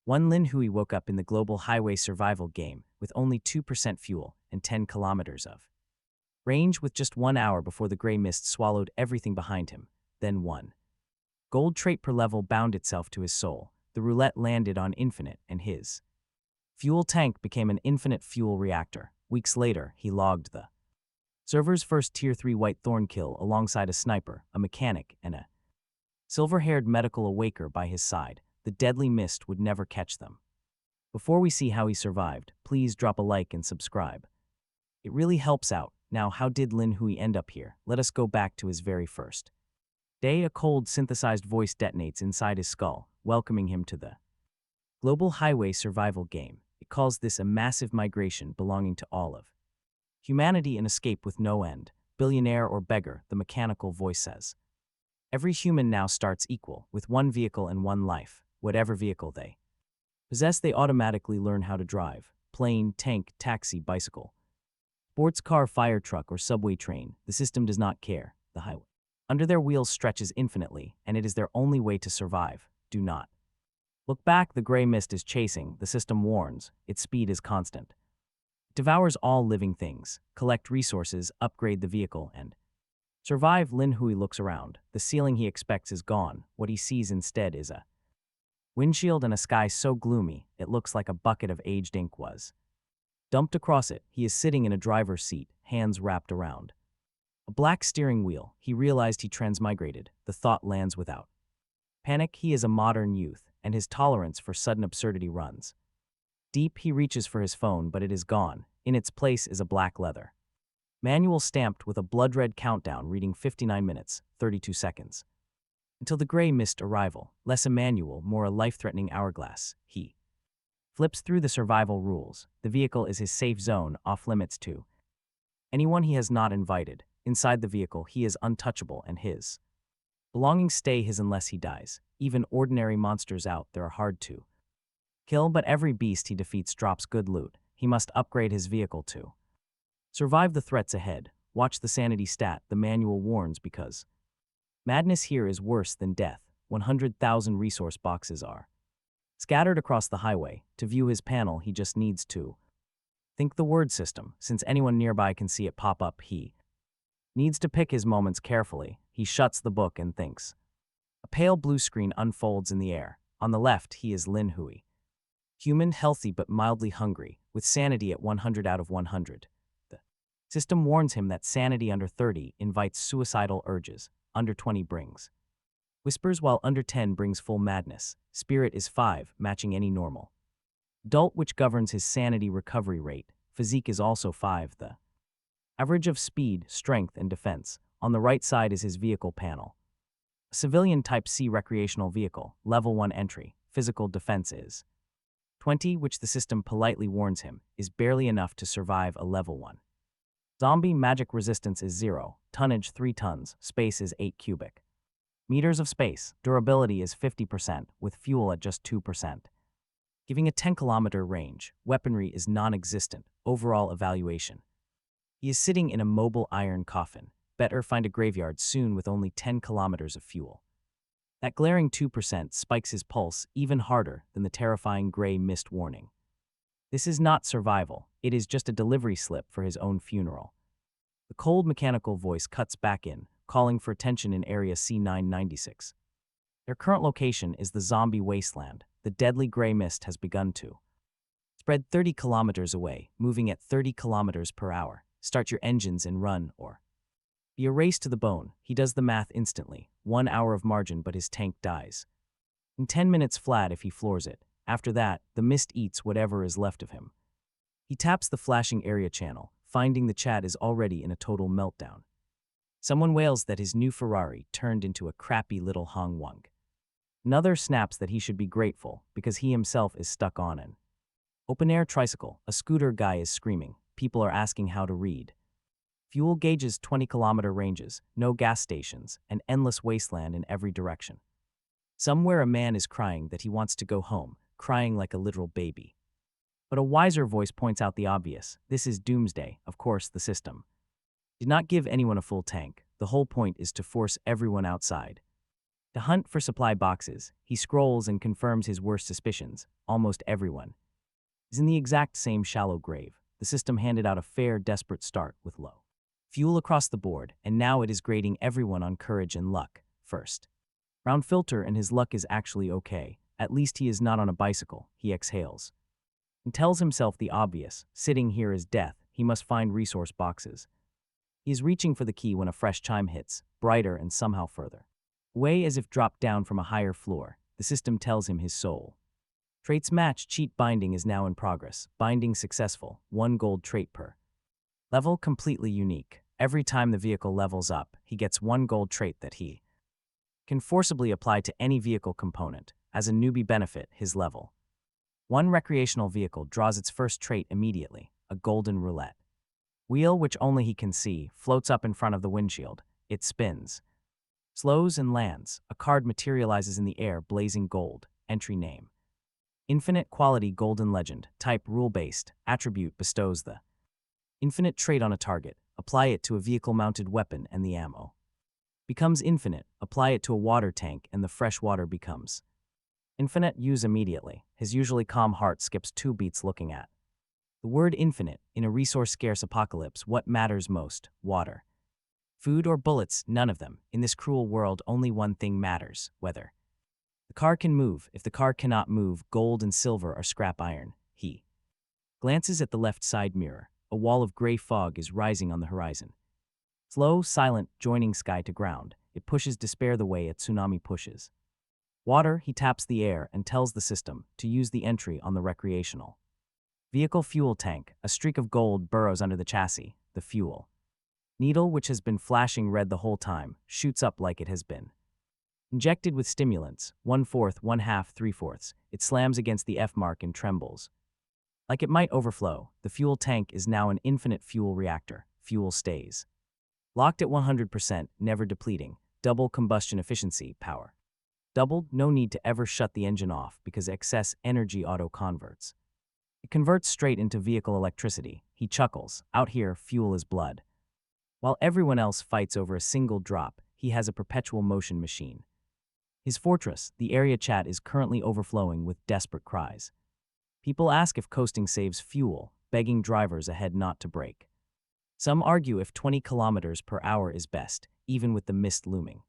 One Lin Hui woke up in the global highway survival game with only 2% fuel and 10 kilometers of range with just 1 hour before the gray mist swallowed everything behind him. Then one gold trait per level bound itself to his soul. The roulette landed on infinite and his fuel tank became an infinite fuel reactor. Weeks later, he logged the server's first Tier 3 white thorn kill alongside a sniper, a mechanic, and a silver-haired medical awaker by his side. The deadly mist would never catch them. Before we see how he survived, please drop a like and subscribe. It really helps out. Now, how did Lin Hui end up here? Let us go back to his very first day. A cold, synthesized voice detonates inside his skull, welcoming him to the global highway survival game. It calls this a massive migration belonging to all of humanity, an escape with no end. Billionaire or beggar, the mechanical voice says. Every human now starts equal, with one vehicle and one life. Whatever vehicle they possess, they automatically learn how to drive. Plane, tank, taxi, bicycle, sports car, fire truck, or subway train. The system does not care. The highway under their wheels stretches infinitely, and it is their only way to survive. Do not look back. The gray mist is chasing. The system warns. Its speed is constant. It devours all living things. Collect resources, upgrade the vehicle, and survive. Lin Hui looks around. The ceiling he expects is gone. What he sees instead is a windshield and a sky so gloomy, it looks like a bucket of aged ink was dumped across it. He is sitting in a driver's seat, hands wrapped around a black steering wheel. He realized he transmigrated. The thought lands without panic. He is a modern youth, and his tolerance for sudden absurdity runs deep. He reaches for his phone, but it is gone. In its place is a black leather manual stamped with a blood-red countdown reading 59 minutes, 32 seconds. Until the gray mist arrival. Less a manual, more a life-threatening hourglass. He flips through the survival rules. The vehicle is his safe zone, off-limits to anyone he has not invited. Inside the vehicle, he is untouchable, and his belongings stay his unless he dies. Even ordinary monsters out there are hard to kill, but every beast he defeats drops good loot. He must upgrade his vehicle to survive the threats ahead. Watch the sanity stat, the manual warns, because madness here is worse than death. 100,000 resource boxes are scattered across the highway. To view his panel, he just needs to think the word system. Since anyone nearby can see it pop up, he needs to pick his moments carefully. He shuts the book and thinks. A pale blue screen unfolds in the air. On the left, he is Lin Hui. Human, healthy but mildly hungry, with sanity at 100 out of 100. The system warns him that sanity under 30 invites suicidal urges, under 20 brings whispers, while under 10 brings full madness. Spirit is 5, matching any normal adult, which governs his sanity recovery rate. Physique is also 5, the average of speed, strength, and defense. On the right side is his vehicle panel. A civilian Type C recreational vehicle, level 1 entry. Physical defense is 20, which the system politely warns him is barely enough to survive a level 1. Zombie magic resistance is 0, tonnage 3 tons, space is 8 cubic meters of space. Durability is 50%, with fuel at just 2%. Giving a 10-kilometer range. Weaponry is non-existent. Overall evaluation. He is sitting in a mobile iron coffin. Better find a graveyard soon with only 10 kilometers of fuel. That glaring 2% spikes his pulse even harder than the terrifying gray mist warning. This is not survival. It is just a delivery slip for his own funeral. The cold mechanical voice cuts back in, calling for attention in Area C996. Their current location is the zombie wasteland. The deadly gray mist has begun to spread 30 kilometers away, moving at 30 kilometers per hour. Start your engines and run, or be erased to the bone. He does the math instantly. 1 hour of margin, but his tank dies in 10 minutes flat if he floors it. After that, the mist eats whatever is left of him. He taps the flashing area channel, finding the chat is already in a total meltdown. Someone wails that his new Ferrari turned into a crappy little Hong Wong. Another snaps that he should be grateful because he himself is stuck on an open-air tricycle. A scooter guy is screaming. People are asking how to read. Fuel gauges 20-kilometer ranges, no gas stations, an endless wasteland in every direction. Somewhere a man is crying that he wants to go home, crying like a literal baby. But a wiser voice points out the obvious. This is doomsday. Of course, the system did not give anyone a full tank. The whole point is to force everyone outside. To hunt for supply boxes, he scrolls and confirms his worst suspicions. Almost everyone is in the exact same shallow grave. The system handed out a fair, desperate start with low fuel across the board, and now it is grading everyone on courage and luck first. Round filter, and his luck is actually okay. At least he is not on a bicycle, he exhales. And tells himself the obvious, sitting here is death, he must find resource boxes. He is reaching for the key when a fresh chime hits, brighter and somehow further away, as if dropped down from a higher floor. The system tells him his soul traits match. Cheat binding is now in progress. Binding successful, 1 gold trait per level, completely unique. Every time the vehicle levels up, he gets 1 gold trait that he can forcibly apply to any vehicle component. As a newbie benefit, his level 1 recreational vehicle draws its first trait immediately, a golden roulette wheel, which only he can see, floats up in front of the windshield. It spins, slows, and lands. A card materializes in the air, blazing gold. Entry name: Infinite Quality Golden Legend. Type: rule-based. Attribute: bestows the infinite trait on a target. Apply it to a vehicle-mounted weapon and the ammo becomes infinite. Apply it to a water tank and the fresh water becomes infinite. Use immediately. His usually calm heart skips 2 beats looking at the word infinite. In a resource-scarce apocalypse, what matters most? Water, food, or bullets? None of them. In this cruel world, only one thing matters: whether the car can move. If the car cannot move, gold and silver are scrap iron. He glances at the left side mirror. A wall of gray fog is rising on the horizon. Slow, silent, joining sky to ground. It pushes despair the way a tsunami pushes water. He taps the air and tells the system to use the entry on the recreational vehicle fuel tank. A streak of gold burrows under the chassis. The fuel needle, which has been flashing red the whole time, shoots up like it has been injected with stimulants. 1/4, 1/2, 3/4. It slams against the F mark and trembles like it might overflow. The fuel tank is now an infinite fuel reactor. Fuel stays locked at 100%, never depleting. Double combustion efficiency. Power doubled. No need to ever shut the engine off because excess energy auto-converts. It converts straight into vehicle electricity. He chuckles. Out here, fuel is blood. While everyone else fights over a single drop, he has a perpetual motion machine. His fortress, the area chat, is currently overflowing with desperate cries. People ask if coasting saves fuel, begging drivers ahead not to brake. Some argue if 20 kilometers per hour is best, even with the mist looming.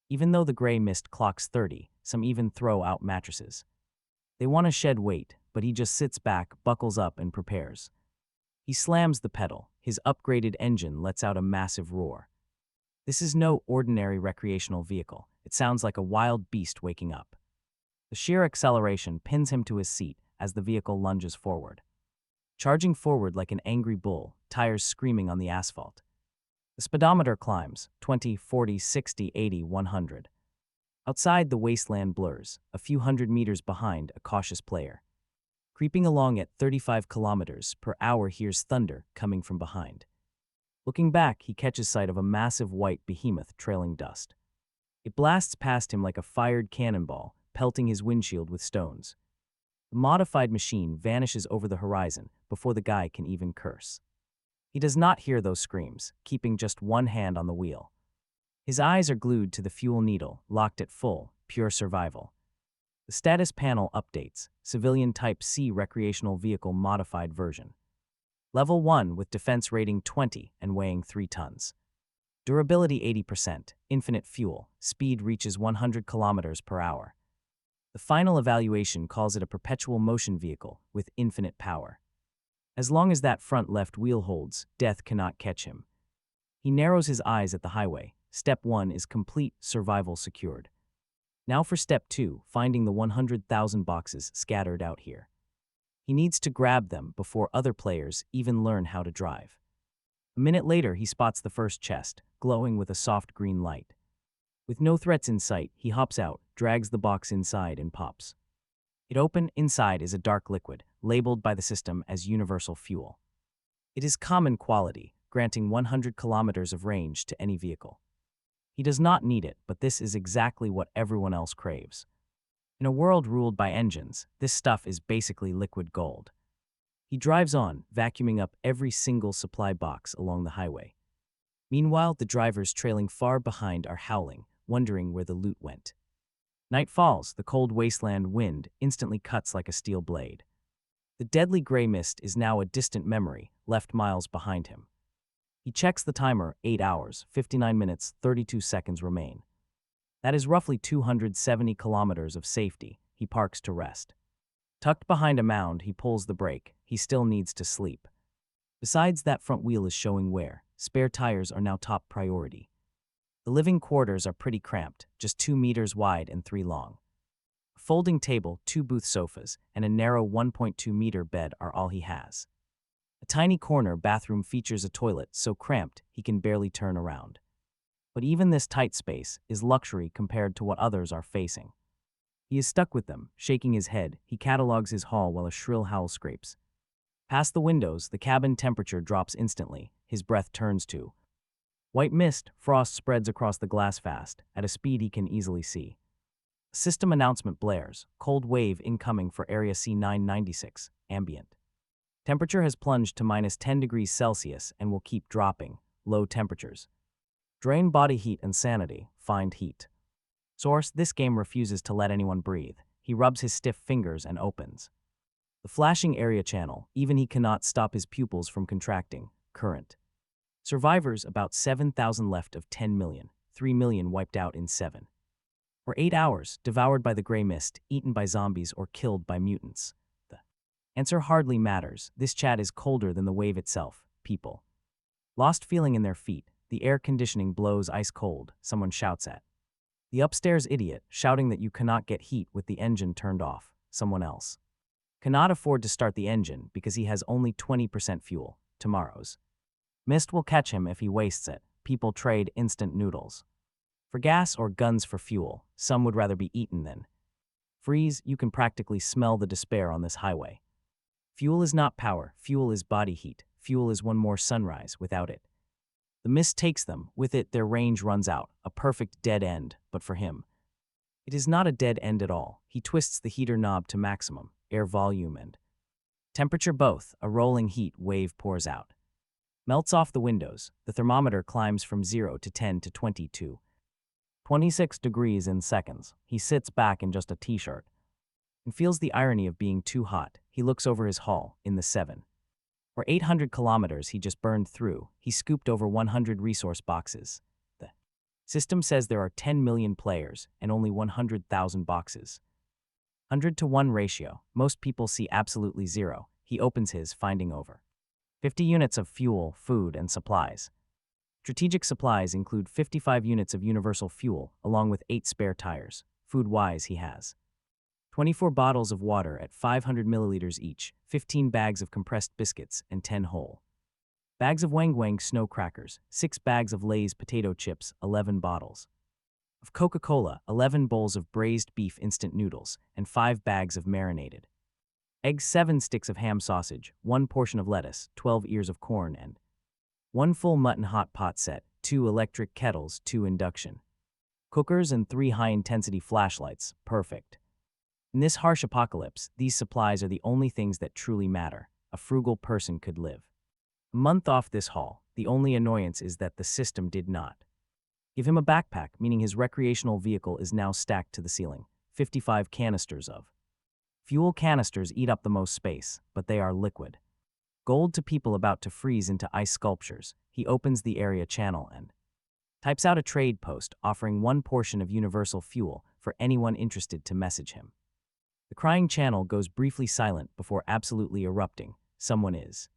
Even though the gray mist clocks 30, some even throw out mattresses. They want to shed weight, but he just sits back, buckles up, and prepares. He slams the pedal. His upgraded engine lets out a massive roar. This is no ordinary recreational vehicle. It sounds like a wild beast waking up. The sheer acceleration pins him to his seat as the vehicle lunges forward. Charging forward like an angry bull, tires screaming on the asphalt. The speedometer climbs: 20, 40, 60, 80, 100. Outside, the wasteland blurs. A few hundred meters behind, a cautious player, creeping along at 35 kilometers per hour, hears thunder coming from behind. Looking back, he catches sight of a massive white behemoth trailing dust. It blasts past him like a fired cannonball, pelting his windshield with stones. The modified machine vanishes over the horizon before the guy can even curse. He does not hear those screams, keeping just one hand on the wheel. His eyes are glued to the fuel needle, locked at full, pure survival. The status panel updates: Civilian Type C Recreational Vehicle Modified Version. Level 1 with defense rating 20 and weighing 3 tons. Durability 80%, infinite fuel, speed reaches 100 kilometers per hour. The final evaluation calls it a perpetual motion vehicle with infinite power. As long as that front left wheel holds, death cannot catch him. He narrows his eyes at the highway. Step 1 is complete, survival secured. Now for Step 2, finding the 100,000 boxes scattered out here. He needs to grab them before other players even learn how to drive. A minute later, he spots the first chest, glowing with a soft green light. With no threats in sight, he hops out, drags the box inside, and pops it open. Inside is a dark liquid, labeled by the system as universal fuel. It is common quality, granting 100 kilometers of range to any vehicle. He does not need it, but this is exactly what everyone else craves. In a world ruled by engines, this stuff is basically liquid gold. He drives on, vacuuming up every single supply box along the highway. Meanwhile, the drivers trailing far behind are howling, wondering where the loot went. Night falls, the cold wasteland wind instantly cuts like a steel blade. The deadly gray mist is now a distant memory, left miles behind him. He checks the timer, 8 hours, 59 minutes, 32 seconds remain. That is roughly 270 kilometers of safety. He parks to rest. Tucked behind a mound, he pulls the brake. He still needs to sleep. Besides, that front wheel is showing wear. Spare tires are now top priority. The living quarters are pretty cramped, just 2 meters wide and 3 long. A folding table, 2 booth sofas, and a narrow 1.2-meter bed are all he has. A tiny corner bathroom features a toilet so cramped he can barely turn around. But even this tight space is luxury compared to what others are facing. He is stuck with them, shaking his head. He catalogs his haul while a shrill howl scrapes. Past the windows, the cabin temperature drops instantly. His breath turns to white mist. Frost spreads across the glass fast, at a speed he can easily see. A system announcement blares. Cold wave incoming for Area C996, ambient. Temperature has plunged to -10 degrees Celsius and will keep dropping. Low temperatures. Drain body heat and sanity. Find heat. Source: this game refuses to let anyone breathe. He rubs his stiff fingers and opens the flashing area channel. Even he cannot stop his pupils from contracting. Current. Survivors about 7,000 left of 10 million. 3 million wiped out in 7 or 8 hours, devoured by the gray mist, eaten by zombies, or killed by mutants. The answer hardly matters. This chat is colder than the wave itself. People. Lost feeling in their feet. The air conditioning blows ice cold. Someone shouts at the upstairs idiot, shouting that you cannot get heat with the engine turned off. Someone else cannot afford to start the engine because he has only 20% fuel. Tomorrow's mist will catch him if he wastes it. People trade instant noodles for gas or guns for fuel. Some would rather be eaten than freeze. You can practically smell the despair on this highway. Fuel is not power. Fuel is body heat. Fuel is one more sunrise without it. The mist takes them. With it, their range runs out. A perfect dead end, but for him, it is not a dead end at all. He twists the heater knob to maximum. Air volume and temperature both. A rolling heat wave pours out. Melts off the windows. The thermometer climbs from 0 to 10 to 22. 26 degrees in seconds. He sits back in just a t-shirt and feels the irony of being too hot. He looks over his haul. In the 7 or 800 kilometers he just burned through, he scooped over 100 resource boxes. The system says there are 10 million players and only 100,000 boxes. 100-to-1 ratio. Most people see absolutely zero. He opens his, finding over 50 units of fuel, food, and supplies. Strategic supplies include 55 units of universal fuel, along with 8 spare tires. Food-wise, he has 24 bottles of water at 500 milliliters each, 15 bags of compressed biscuits, and 10 whole bags of Wang Wang snow crackers, 6 bags of Lay's potato chips, 11 bottles of Coca-Cola, 11 bowls of braised beef instant noodles, and 5 bags of marinated eggs, 7 sticks of ham sausage, 1 portion of lettuce, 12 ears of corn, and 1 full mutton hot pot set, 2 electric kettles, 2 induction cookers, and 3 high-intensity flashlights. Perfect. In this harsh apocalypse, these supplies are the only things that truly matter. A frugal person could live a month off this haul. The only annoyance is that the system did not give him a backpack, meaning his recreational vehicle is now stacked to the ceiling. 55 canisters of fuel. Canisters eat up the most space, but they are liquid gold to people about to freeze into ice sculptures. He opens the area channel and types out a trade post offering 1 portion of universal fuel for anyone interested to message him. The crying channel goes briefly silent before absolutely erupting. Someone is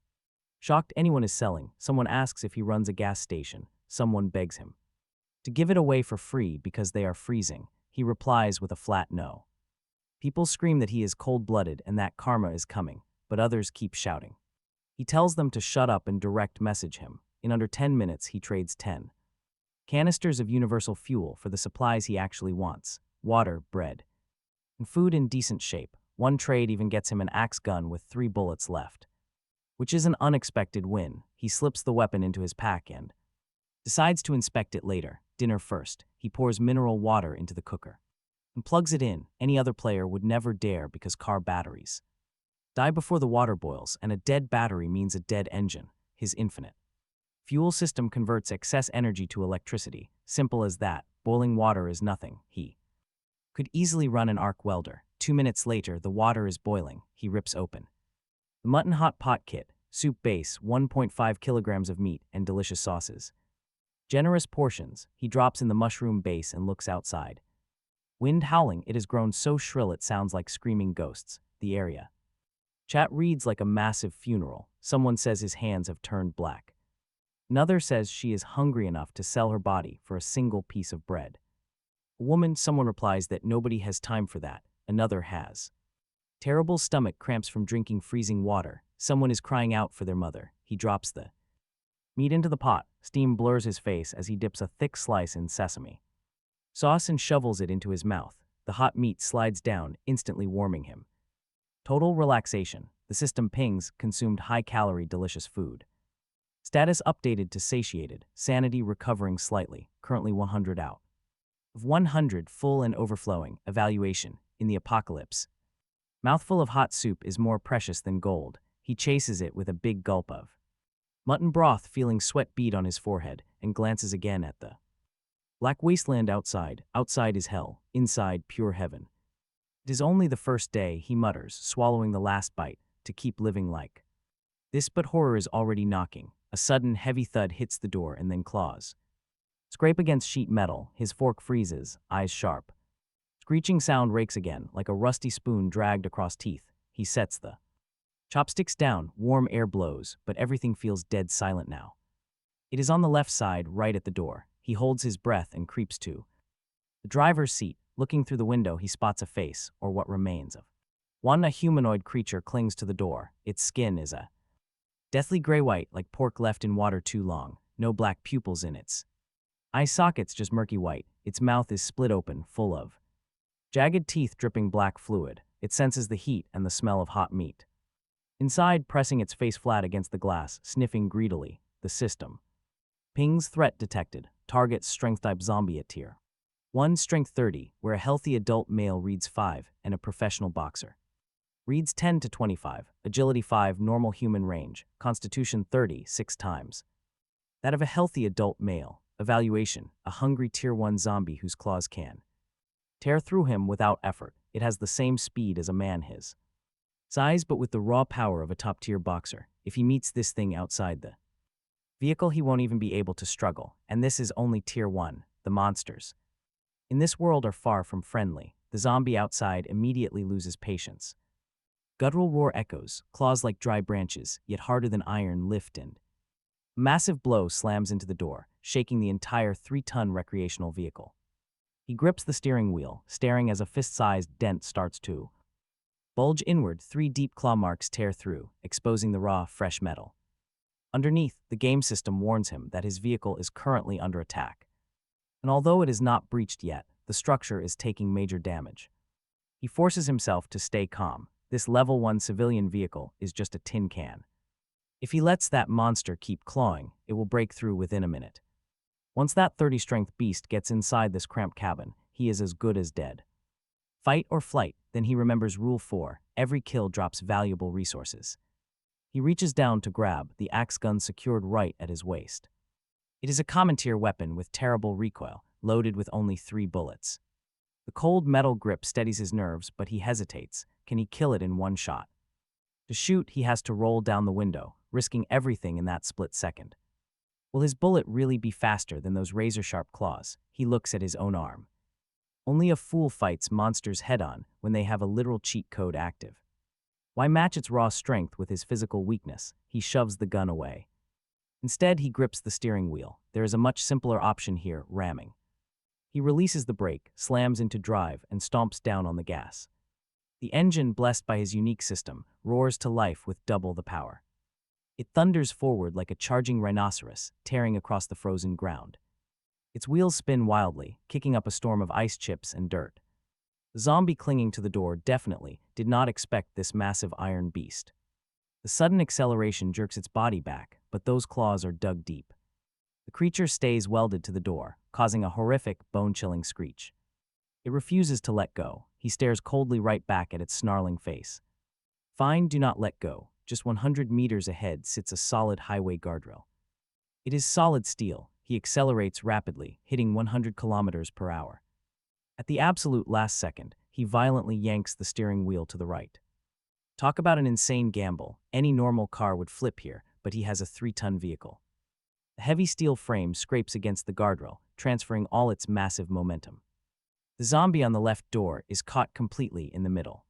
shocked anyone is selling. Someone asks if he runs a gas station. Someone begs him to give it away for free because they are freezing. He replies with a flat no. People scream that he is cold-blooded and that karma is coming, but others keep shouting. He tells them to shut up and direct message him. In under 10 minutes, he trades 10 canisters of universal fuel for the supplies he actually wants: water, bread, and food in decent shape. One trade even gets him an axe gun with 3 bullets left, which is an unexpected win. He slips the weapon into his pack and decides to inspect it later. Dinner first. He pours mineral water into the cooker and plugs it in. Any other player would never dare because car batteries die before the water boils, and a dead battery means a dead engine. His infinite fuel system converts excess energy to electricity. Simple as that. Boiling water is nothing, he could easily run an arc welder. 2 minutes later, the water is boiling. He rips open the mutton hot pot kit, soup base, 1.5 kilograms of meat, and delicious sauces. Generous portions. He drops in the mushroom base and looks outside. Wind howling, it has grown so shrill it sounds like screaming ghosts. The area. Chat reads like a massive funeral. Someone says his hands have turned black. Another says she is hungry enough to sell her body for a single piece of bread. A woman, someone replies that nobody has time for that. Another has terrible stomach cramps from drinking freezing water. Someone is crying out for their mother. He drops the meat into the pot. Steam blurs his face as he dips a thick slice in sesame sauce and shovels it into his mouth. The hot meat slides down, instantly warming him. Total relaxation. The system pings, consumed high-calorie, delicious food. Status updated to satiated. Sanity recovering slightly, currently 100 out of 100, full and overflowing. Evaluation. In the apocalypse. Mouthful of hot soup is more precious than gold. He chases it with a big gulp of mutton broth, feeling sweat bead on his forehead, and glances again at the black wasteland outside. Outside is hell, inside pure heaven. It is only the first day, he mutters, swallowing the last bite, to keep living like this, but horror is already knocking. A sudden heavy thud hits the door and then claws scrape against sheet metal. His fork freezes, eyes sharp. Screeching sound rakes again, like a rusty spoon dragged across teeth. He sets the chopsticks down, warm air blows, but everything feels dead silent now. It is on the left side, right at the door. He holds his breath and creeps to the driver's seat. Looking through the window, he spots a face, or what remains of one. A humanoid creature clings to the door. Its skin is a deathly gray-white, like pork left in water too long. No black pupils in its eye sockets, just murky white. Its mouth is split open, full of jagged teeth dripping black fluid. It senses the heat and the smell of hot meat. Inside, pressing its face flat against the glass, sniffing greedily, the system pings. Threat detected. Target strength type zombie at tier 1, strength 30, where a healthy adult male reads 5 and a professional boxer reads 10 to 25, agility 5, normal human range, constitution 30, 6 times that of a healthy adult male. Evaluation, a hungry tier 1 zombie whose claws can tear through him without effort. It has the same speed as a man his size, but with the raw power of a top-tier boxer. If he meets this thing outside the vehicle, he won't even be able to struggle. And this is only tier 1. The monsters in this world are far from friendly. The zombie outside immediately loses patience. Guttural roar echoes, claws like dry branches, yet harder than iron, lift and a massive blow slams into the door, shaking the entire 3-ton recreational vehicle. He grips the steering wheel, staring as a fist-sized dent starts to bulge inward. 3 deep claw marks tear through, exposing the raw, fresh metal. Underneath, the game system warns him that his vehicle is currently under attack. And although it is not breached yet, the structure is taking major damage. He forces himself to stay calm. This level 1 civilian vehicle is just a tin can. If he lets that monster keep clawing, it will break through within a minute. Once that 30-strength beast gets inside this cramped cabin, he is as good as dead. Fight or flight. Then he remembers Rule 4, every kill drops valuable resources. He reaches down to grab the axe gun secured right at his waist. It is a common tier weapon with terrible recoil, loaded with only 3 bullets. The cold metal grip steadies his nerves, but he hesitates. Can he kill it in one shot? To shoot, he has to roll down the window, risking everything in that split second. Will his bullet really be faster than those razor-sharp claws? He looks at his own arm. Only a fool fights monsters head-on when they have a literal cheat code active. Why match its raw strength with his physical weakness? He shoves the gun away. Instead, he grips the steering wheel. There is a much simpler option here, ramming. He releases the brake, slams into drive, and stomps down on the gas. The engine, blessed by his unique system, roars to life with double the power. It thunders forward like a charging rhinoceros, tearing across the frozen ground. Its wheels spin wildly, kicking up a storm of ice chips and dirt. The zombie clinging to the door definitely did not expect this massive iron beast. The sudden acceleration jerks its body back, but those claws are dug deep. The creature stays welded to the door, causing a horrific, bone-chilling screech. It refuses to let go. He stares coldly right back at its snarling face. Fine, do not let go. Just 100 meters ahead sits a solid highway guardrail. It is solid steel, he accelerates rapidly, hitting 100 kilometers per hour. At the absolute last second, he violently yanks the steering wheel to the right. Talk about an insane gamble. Any normal car would flip here, but he has a 3-ton vehicle. The heavy steel frame scrapes against the guardrail, transferring all its massive momentum. The zombie on the left door is caught completely in the middle.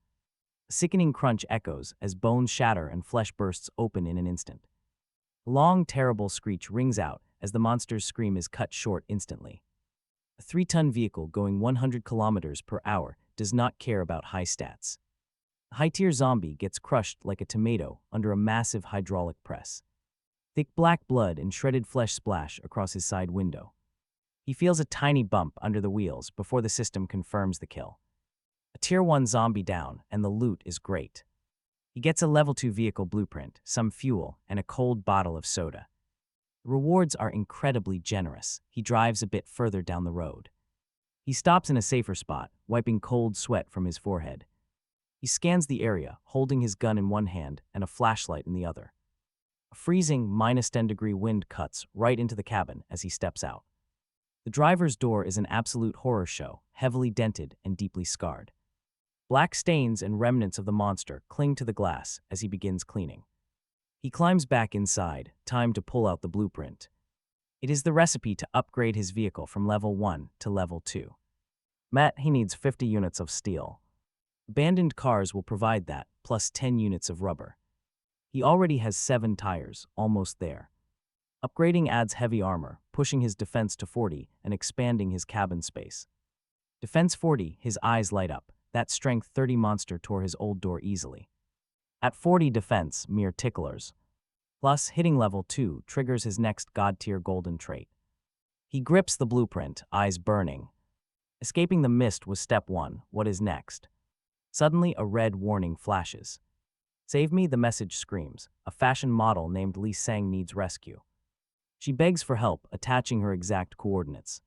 A sickening crunch echoes as bones shatter and flesh bursts open in an instant. A long, terrible screech rings out as the monster's scream is cut short instantly. A 3-ton vehicle going 100 kilometers per hour does not care about high stats. The high-tier zombie gets crushed like a tomato under a massive hydraulic press. Thick black blood and shredded flesh splash across his side window. He feels a tiny bump under the wheels before the system confirms the kill. A Tier 1 zombie down, and the loot is great. He gets a Level 2 vehicle blueprint, some fuel, and a cold bottle of soda. The rewards are incredibly generous. He drives a bit further down the road. He stops in a safer spot, wiping cold sweat from his forehead. He scans the area, holding his gun in one hand and a flashlight in the other. A freezing -10-degree wind cuts right into the cabin as he steps out. The driver's door is an absolute horror show, heavily dented and deeply scarred. Black stains and remnants of the monster cling to the glass as he begins cleaning. He climbs back inside, time to pull out the blueprint. It is the recipe to upgrade his vehicle from Level 1 to Level 2. He needs 50 units of steel. Abandoned cars will provide that, plus 10 units of rubber. He already has 7 tires, almost there. Upgrading adds heavy armor, pushing his defense to 40 and expanding his cabin space. Defense 40, his eyes light up. That strength 30 monster tore his old door easily. At 40 defense, mere ticklers. Plus, hitting Level 2 triggers his next god-tier golden trait. He grips the blueprint, eyes burning. Escaping the mist was step 1, what is next? Suddenly, a red warning flashes. Save me, the message screams. A fashion model named Lee Sang needs rescue. She begs for help, attaching her exact coordinates.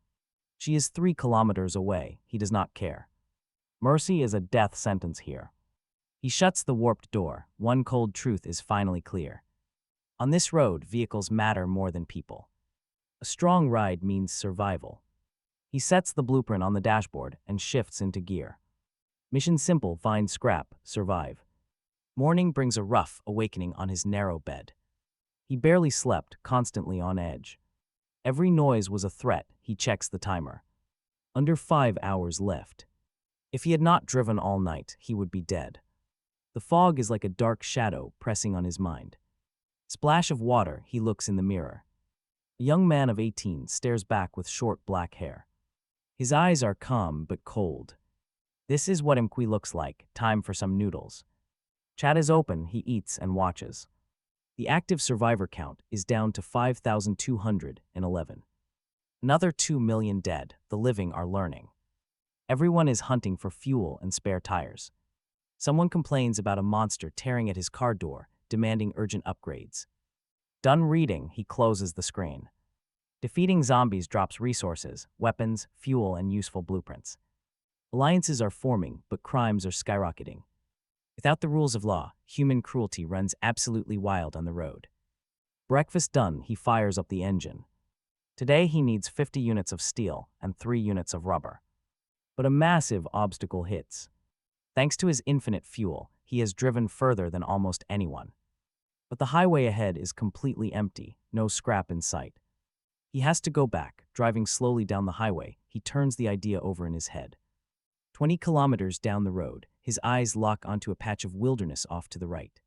She is 3 kilometers away. He does not care. Mercy is a death sentence here. He shuts the warped door. One cold truth is finally clear. On this road, vehicles matter more than people. A strong ride means survival. He sets the blueprint on the dashboard and shifts into gear. Mission simple, find scrap, survive. Morning brings a rough awakening on his narrow bed. He barely slept, constantly on edge. Every noise was a threat. He checks the timer. Under 5 hours left. If he had not driven all night, he would be dead. The fog is like a dark shadow pressing on his mind. Splash of water, he looks in the mirror. A young man of 18 stares back with short black hair. His eyes are calm but cold. This is what Mkui looks like. Time for some noodles. Chat is open, he eats and watches. The active survivor count is down to 5,211. Another 2 million dead, the living are learning. Everyone is hunting for fuel and spare tires. Someone complains about a monster tearing at his car door, demanding urgent upgrades. Done reading, he closes the screen. Defeating zombies drops resources, weapons, fuel, and useful blueprints. Alliances are forming, but crimes are skyrocketing. Without the rules of law, human cruelty runs absolutely wild on the road. Breakfast done, he fires up the engine. Today he needs 50 units of steel and 3 units of rubber. But a massive obstacle hits. Thanks to his infinite fuel, he has driven further than almost anyone. But the highway ahead is completely empty, no scrap in sight. He has to go back. Driving slowly down the highway, he turns the idea over in his head. 20 kilometers down the road, his eyes lock onto a patch of wilderness off to the right.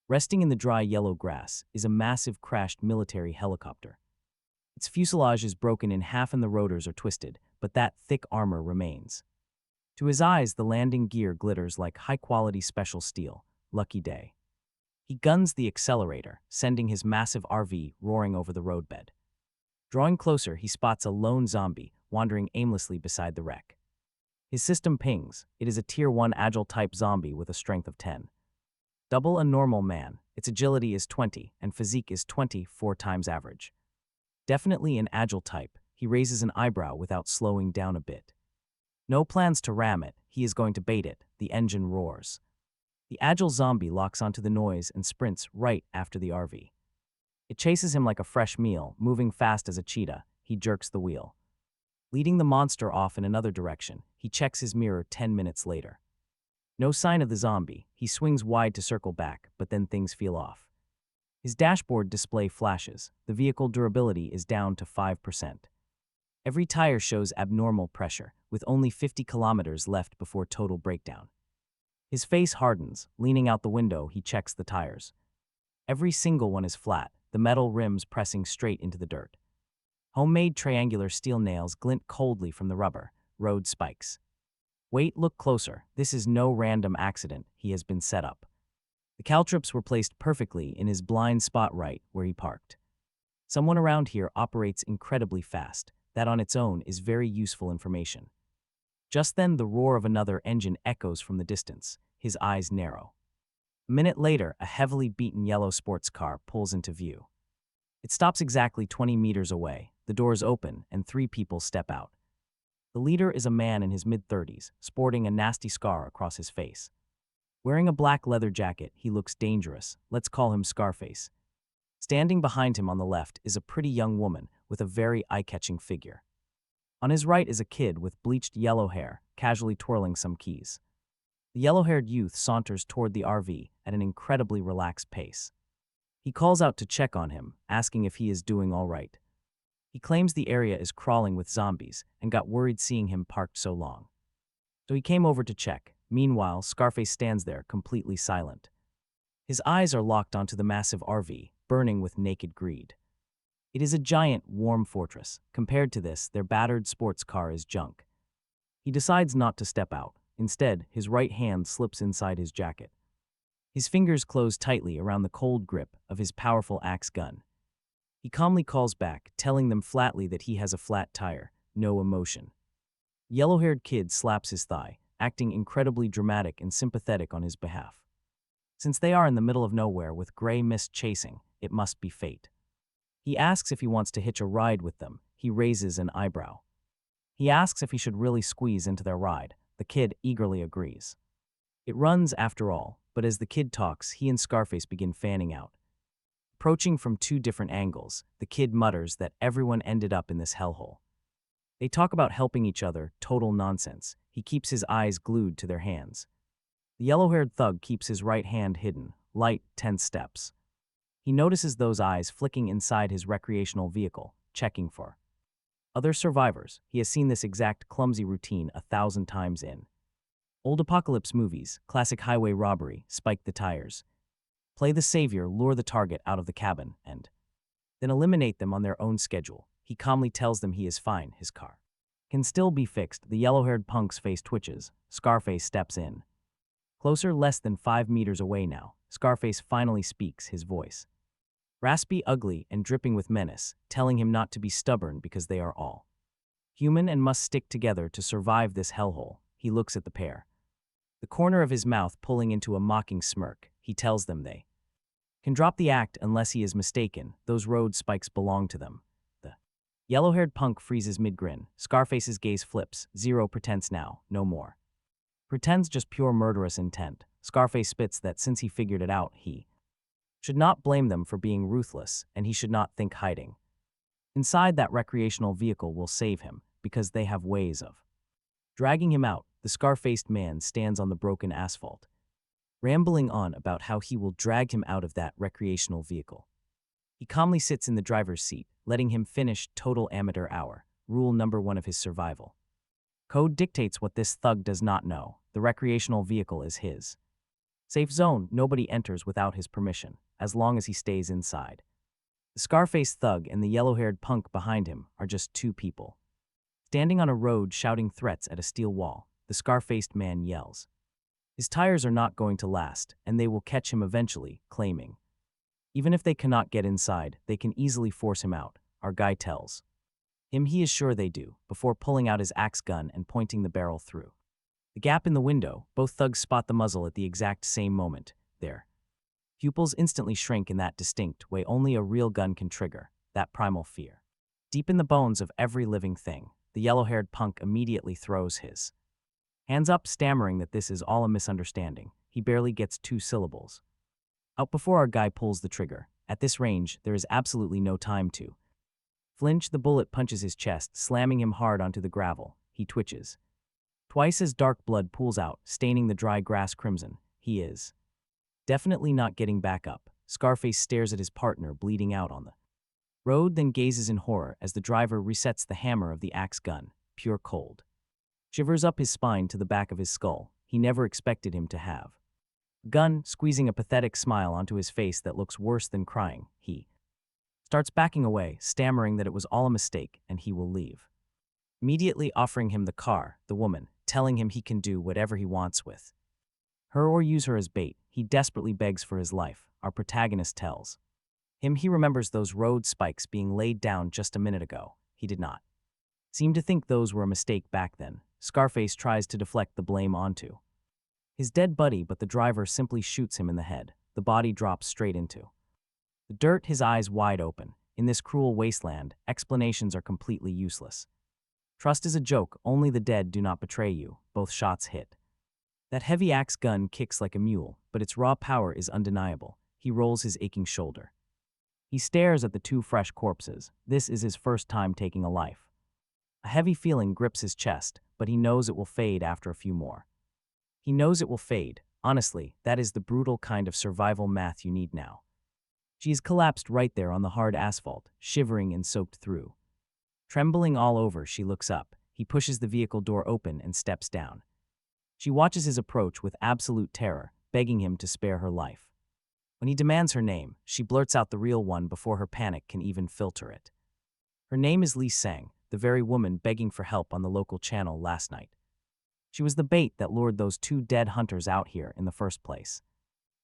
Resting in the dry yellow grass is a massive crashed military helicopter. Its fuselage is broken in half and the rotors are twisted, but that thick armor remains. To his eyes, the landing gear glitters like high-quality special steel. Lucky day. He guns the accelerator, sending his massive RV roaring over the roadbed. Drawing closer, he spots a lone zombie wandering aimlessly beside the wreck. His system pings. It is a Tier 1 agile-type zombie with a strength of 10. Double a normal man. Its agility is 20, and physique is 24 times average. Definitely an agile type. He raises an eyebrow without slowing down a bit. No plans to ram it. He is going to bait it. The engine roars. The agile zombie locks onto the noise and sprints right after the RV. It chases him like a fresh meal, moving fast as a cheetah. He jerks the wheel, leading the monster off in another direction. He checks his mirror 10 minutes later. No sign of the zombie. He swings wide to circle back, but then things feel off. His dashboard display flashes. The vehicle durability is down to 5%. Every tire shows abnormal pressure, with only 50 kilometers left before total breakdown. His face hardens. Leaning out the window, he checks the tires. Every single one is flat, the metal rims pressing straight into the dirt. Homemade triangular steel nails glint coldly from the rubber. Road spikes. Wait, look closer. This is no random accident. He has been set up. The caltrops were placed perfectly in his blind spot right where he parked. Someone around here operates incredibly fast. That on its own is very useful information. Just then, the roar of another engine echoes from the distance. His eyes narrow. A minute later, a heavily beaten yellow sports car pulls into view. It stops exactly 20 meters away. The doors open, and 3 people step out. The leader is a man in his mid-30s, sporting a nasty scar across his face. Wearing a black leather jacket, he looks dangerous. Let's call him Scarface. Standing behind him on the left is a pretty young woman with a very eye-catching figure. On his right is a kid with bleached yellow hair, casually twirling some keys. The yellow-haired youth saunters toward the RV at an incredibly relaxed pace. He calls out to check on him, asking if he is doing all right. He claims the area is crawling with zombies and got worried seeing him parked so long. So he came over to check. Meanwhile, Scarface stands there, completely silent. His eyes are locked onto the massive RV, burning with naked greed. It is a giant, warm fortress. Compared to this, their battered sports car is junk. He decides not to step out. Instead, his right hand slips inside his jacket. His fingers close tightly around the cold grip of his powerful axe gun. He calmly calls back, telling them flatly that he has a flat tire, no emotion. Yellow-haired kid slaps his thigh, acting incredibly dramatic and sympathetic on his behalf. Since they are in the middle of nowhere with gray mist chasing, it must be fate. He asks if he wants to hitch a ride with them. He raises an eyebrow. He asks if he should really squeeze into their ride. The kid eagerly agrees. It runs after all, but as the kid talks, he and Scarface begin fanning out. Approaching from 2 different angles, the kid mutters that everyone ended up in this hellhole. They talk about helping each other, total nonsense. He keeps his eyes glued to their hands. The yellow-haired thug keeps his right hand hidden, light, tense steps. He notices those eyes flicking inside his recreational vehicle, checking for other survivors. He has seen this exact clumsy routine 1,000 times in old apocalypse movies, classic highway robbery, spike the tires, play the savior, lure the target out of the cabin, and then eliminate them on their own schedule. He calmly tells them he is fine, his car can still be fixed. The yellow-haired punk's face twitches. Scarface steps in. Closer, less than 5 meters away now, Scarface finally speaks, his voice raspy, ugly, and dripping with menace, telling him not to be stubborn because they are all human and must stick together to survive this hellhole. He looks at the pair, the corner of his mouth pulling into a mocking smirk. He tells them they can drop the act unless he is mistaken. Those road spikes belong to them. The yellow-haired punk freezes mid-grin. Scarface's gaze flips. Zero pretense now, no more. Pretends, just pure murderous intent. Scarface spits that since he figured it out, he should not blame them for being ruthless, and he should not think hiding inside that recreational vehicle will save him, because they have ways of dragging him out. The scar-faced man stands on the broken asphalt, rambling on about how he will drag him out of that recreational vehicle. He calmly sits in the driver's seat, letting him finish. Total amateur hour, rule number 1 of his survival. Code dictates what this thug does not know. The recreational vehicle is his safe zone. Nobody enters without his permission, as long as he stays inside. The scar-faced thug and the yellow-haired punk behind him are just 2 people standing on a road shouting threats at a steel wall. The scar-faced man yells his tires are not going to last, and they will catch him eventually, claiming even if they cannot get inside, they can easily force him out. Our guy tells him he is sure they do, before pulling out his axe gun and pointing the barrel through the gap in the window. Both thugs spot the muzzle at the exact same moment. Their pupils instantly shrink in that distinct way only a real gun can trigger, that primal fear deep in the bones of every living thing. The yellow-haired punk immediately throws his hands up, stammering that this is all a misunderstanding. He barely gets 2 syllables out before our guy pulls the trigger. At this range, there is absolutely no time to flinch. The bullet punches his chest, slamming him hard onto the gravel. He twitches. Twice as dark blood pools out, staining the dry grass crimson. He is definitely not getting back up. Scarface stares at his partner bleeding out on the road, then gazes in horror as the driver resets the hammer of the axe gun. Pure cold shivers up his spine to the back of his skull. He never expected him to have gun, squeezing a pathetic smile onto his face that looks worse than crying. He starts backing away, stammering that it was all a mistake and he will leave. Immediately offering him the car, the woman, telling him he can do whatever he wants with her or use her as bait. He desperately begs for his life. Our protagonist tells him he remembers those road spikes being laid down just a minute ago. He did not seem to think those were a mistake back then. Scarface tries to deflect the blame onto his dead buddy, but the driver simply shoots him in the head. The body drops straight into the dirt, his eyes wide open. In this cruel wasteland, explanations are completely useless. Trust is a joke. Only the dead do not betray you. Both shots hit. That heavy axe gun kicks like a mule, but its raw power is undeniable. He rolls his aching shoulder. He stares at the two fresh corpses. This is his first time taking a life. A heavy feeling grips his chest, but he knows it will fade after a few more. He knows it will fade. Honestly, that is the brutal kind of survival math you need now. She is collapsed right there on the hard asphalt, shivering and soaked through. Trembling all over, she looks up. He pushes the vehicle door open and steps down. She watches his approach with absolute terror, begging him to spare her life. When he demands her name, she blurts out the real one before her panic can even filter it. Her name is Lee Sang, the very woman begging for help on the local channel last night. She was the bait that lured those two dead hunters out here in the first place.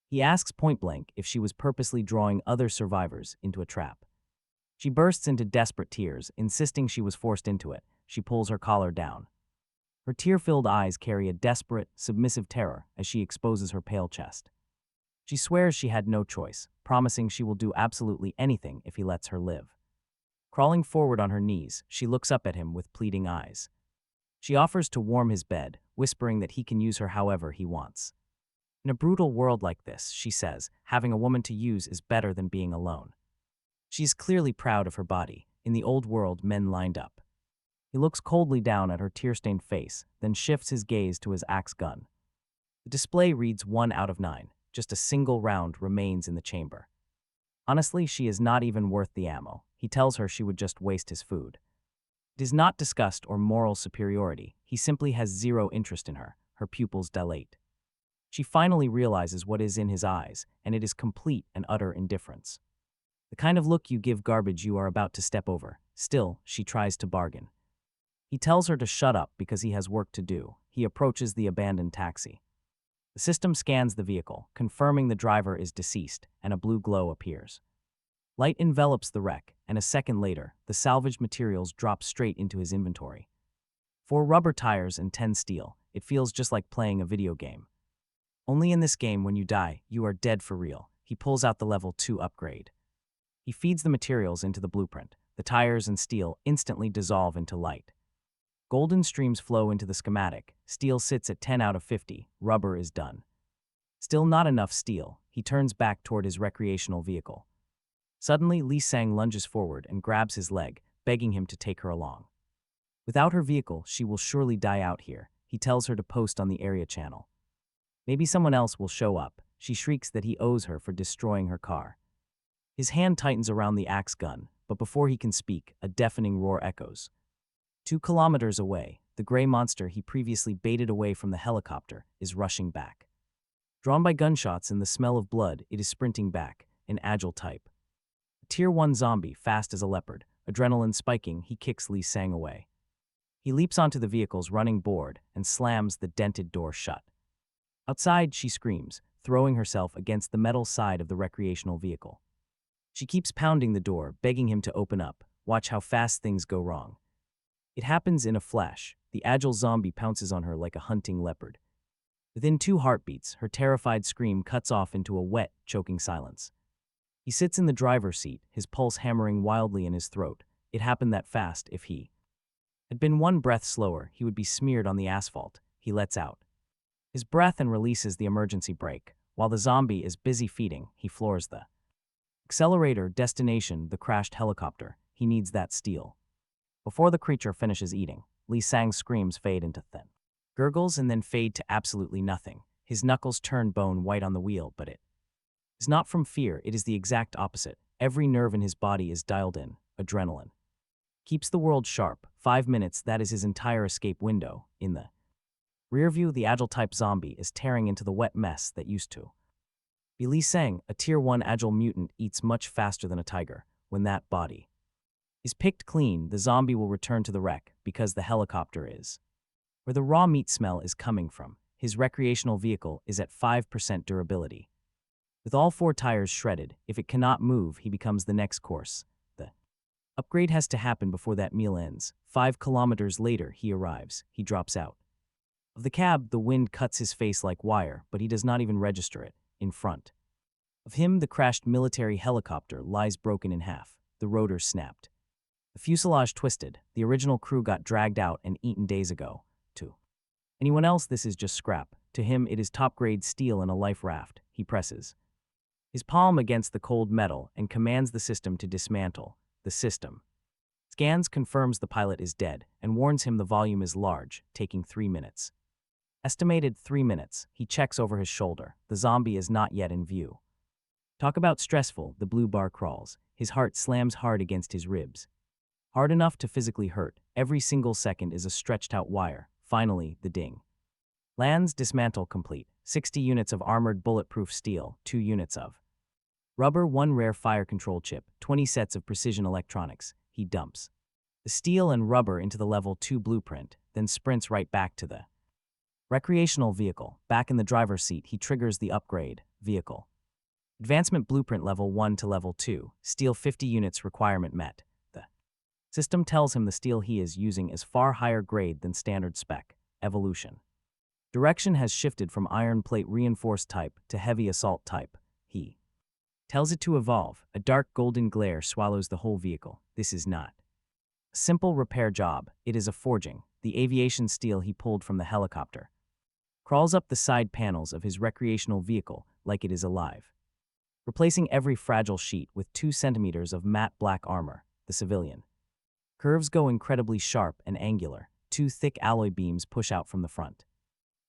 He asks point-blank if she was purposely drawing other survivors into a trap. She bursts into desperate tears, insisting she was forced into it. She pulls her collar down. Her tear-filled eyes carry a desperate, submissive terror as she exposes her pale chest. She swears she had no choice, promising she will do absolutely anything if he lets her live. Crawling forward on her knees, she looks up at him with pleading eyes. She offers to warm his bed, whispering that he can use her however he wants. In a brutal world like this, she says, having a woman to use is better than being alone. She is clearly proud of her body. In the old world, men lined up. He looks coldly down at her tear-stained face, then shifts his gaze to his axe gun. The display reads 1 out of 9. Just a single round remains in the chamber. Honestly, she is not even worth the ammo. He tells her she would just waste his food. It is not disgust or moral superiority. He simply has zero interest in her. Her pupils dilate. She finally realizes what is in his eyes, and it is complete and utter indifference. The kind of look you give garbage you are about to step over. Still, she tries to bargain. He tells her to shut up because he has work to do. He approaches the abandoned taxi. The system scans the vehicle, confirming the driver is deceased, and a blue glow appears. Light envelops the wreck, and a second later, the salvaged materials drop straight into his inventory. 4 rubber tires and 10 steel. It feels just like playing a video game. Only in this game, when you die, you are dead for real. He pulls out the level 2 upgrade. He feeds the materials into the blueprint. The tires and steel instantly dissolve into light. Golden streams flow into the schematic. Steel sits at 10 out of 50. Rubber is done. Still not enough steel. He turns back toward his recreational vehicle. Suddenly, Lee Sang lunges forward and grabs his leg, begging him to take her along. Without her vehicle, she will surely die out here. He tells her to post on the area channel. Maybe someone else will show up. She shrieks that he owes her for destroying her car. His hand tightens around the axe gun, but before he can speak, a deafening roar echoes. 2 kilometers away, the gray monster he previously baited away from the helicopter is rushing back. Drawn by gunshots and the smell of blood, it is sprinting back, an agile type. A Tier 1 zombie, fast as a leopard, adrenaline spiking, he kicks Lee Sang away. He leaps onto the vehicle's running board and slams the dented door shut. Outside, she screams, throwing herself against the metal side of the recreational vehicle. She keeps pounding the door, begging him to open up. Watch how fast things go wrong. It happens in a flash. The agile zombie pounces on her like a hunting leopard. Within 2 heartbeats, her terrified scream cuts off into a wet, choking silence. He sits in the driver's seat, his pulse hammering wildly in his throat. It happened that fast. If he had been 1 breath slower, he would be smeared on the asphalt. He lets out his breath and releases the emergency brake. While the zombie is busy feeding, he floors the Accelerator, destination, the crashed helicopter. He needs that steel. Before the creature finishes eating, Lee Sang's screams fade into thin gurgles and then fade to absolutely nothing. His knuckles turn bone white on the wheel, but it is not from fear, it is the exact opposite. Every nerve in his body is dialed in, adrenaline. Keeps the world sharp. 5 minutes, that is his entire escape window. In the rear view, the agile-type zombie is tearing into the wet mess that used to be Lee Sang. A Tier 1 agile mutant eats much faster than a tiger. When that body is picked clean, the zombie will return to the wreck because the helicopter is where the raw meat smell is coming from. His recreational vehicle is at 5% durability. With all 4 tires shredded, if it cannot move, he becomes the next course. The upgrade has to happen before that meal ends. 5 kilometers later, he arrives. He drops out of the cab. The wind cuts his face like wire, but he does not even register it. In front of him, the crashed military helicopter lies broken in half. The rotor snapped. The fuselage twisted. The original crew got dragged out and eaten days ago. To anyone else, this is just scrap. To him, it is top-grade steel and a life raft. He presses his palm against the cold metal and commands the system to dismantle. The system scans, confirms the pilot is dead, and warns him the volume is large, taking 3 minutes. Estimated 3 minutes. He checks over his shoulder. The zombie is not yet in view. Talk about stressful. The blue bar crawls. His heart slams hard against his ribs. Hard enough to physically hurt. Every single second is a stretched-out wire. Finally, the ding lands. Dismantle complete. 60 units of armored bulletproof steel, 2 units of rubber, 1 rare fire control chip, 20 sets of precision electronics. He dumps the steel and rubber into the level 2 blueprint, then sprints right back to the recreational vehicle. Back in the driver's seat, he triggers the upgrade. Vehicle advancement blueprint level 1 to level 2. Steel 50 units requirement met. The system tells him the steel he is using is far higher grade than standard spec. Evolution direction has shifted from iron plate reinforced type to heavy assault type. He tells it to evolve. A dark golden glare swallows the whole vehicle. This is not a simple repair job. It is a forging. The aviation steel he pulled from the helicopter crawls up the side panels of his recreational vehicle like it is alive, replacing every fragile sheet with 2 centimeters of matte black armor. The civilian curves go incredibly sharp and angular. 2 thick alloy beams push out from the front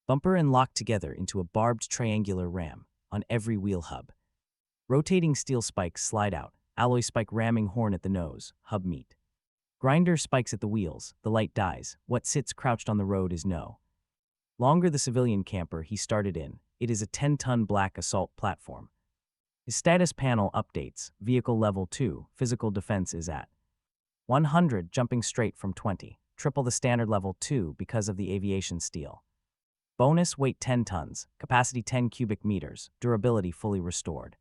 bumper and lock together into a barbed triangular ram on every wheel hub. Rotating steel spikes slide out. Alloy spike ramming horn at the nose. Hub meet grinder spikes at the wheels. The light dies. What sits crouched on the road is no longer the civilian camper he started in. It is a 10-ton black assault platform. His status panel updates. Vehicle level 2. Physical defense is at 100, jumping straight from 20. Triple the standard level 2 because of the aviation steel. Bonus weight 10 tons. Capacity 10 cubic meters. Durability fully restored.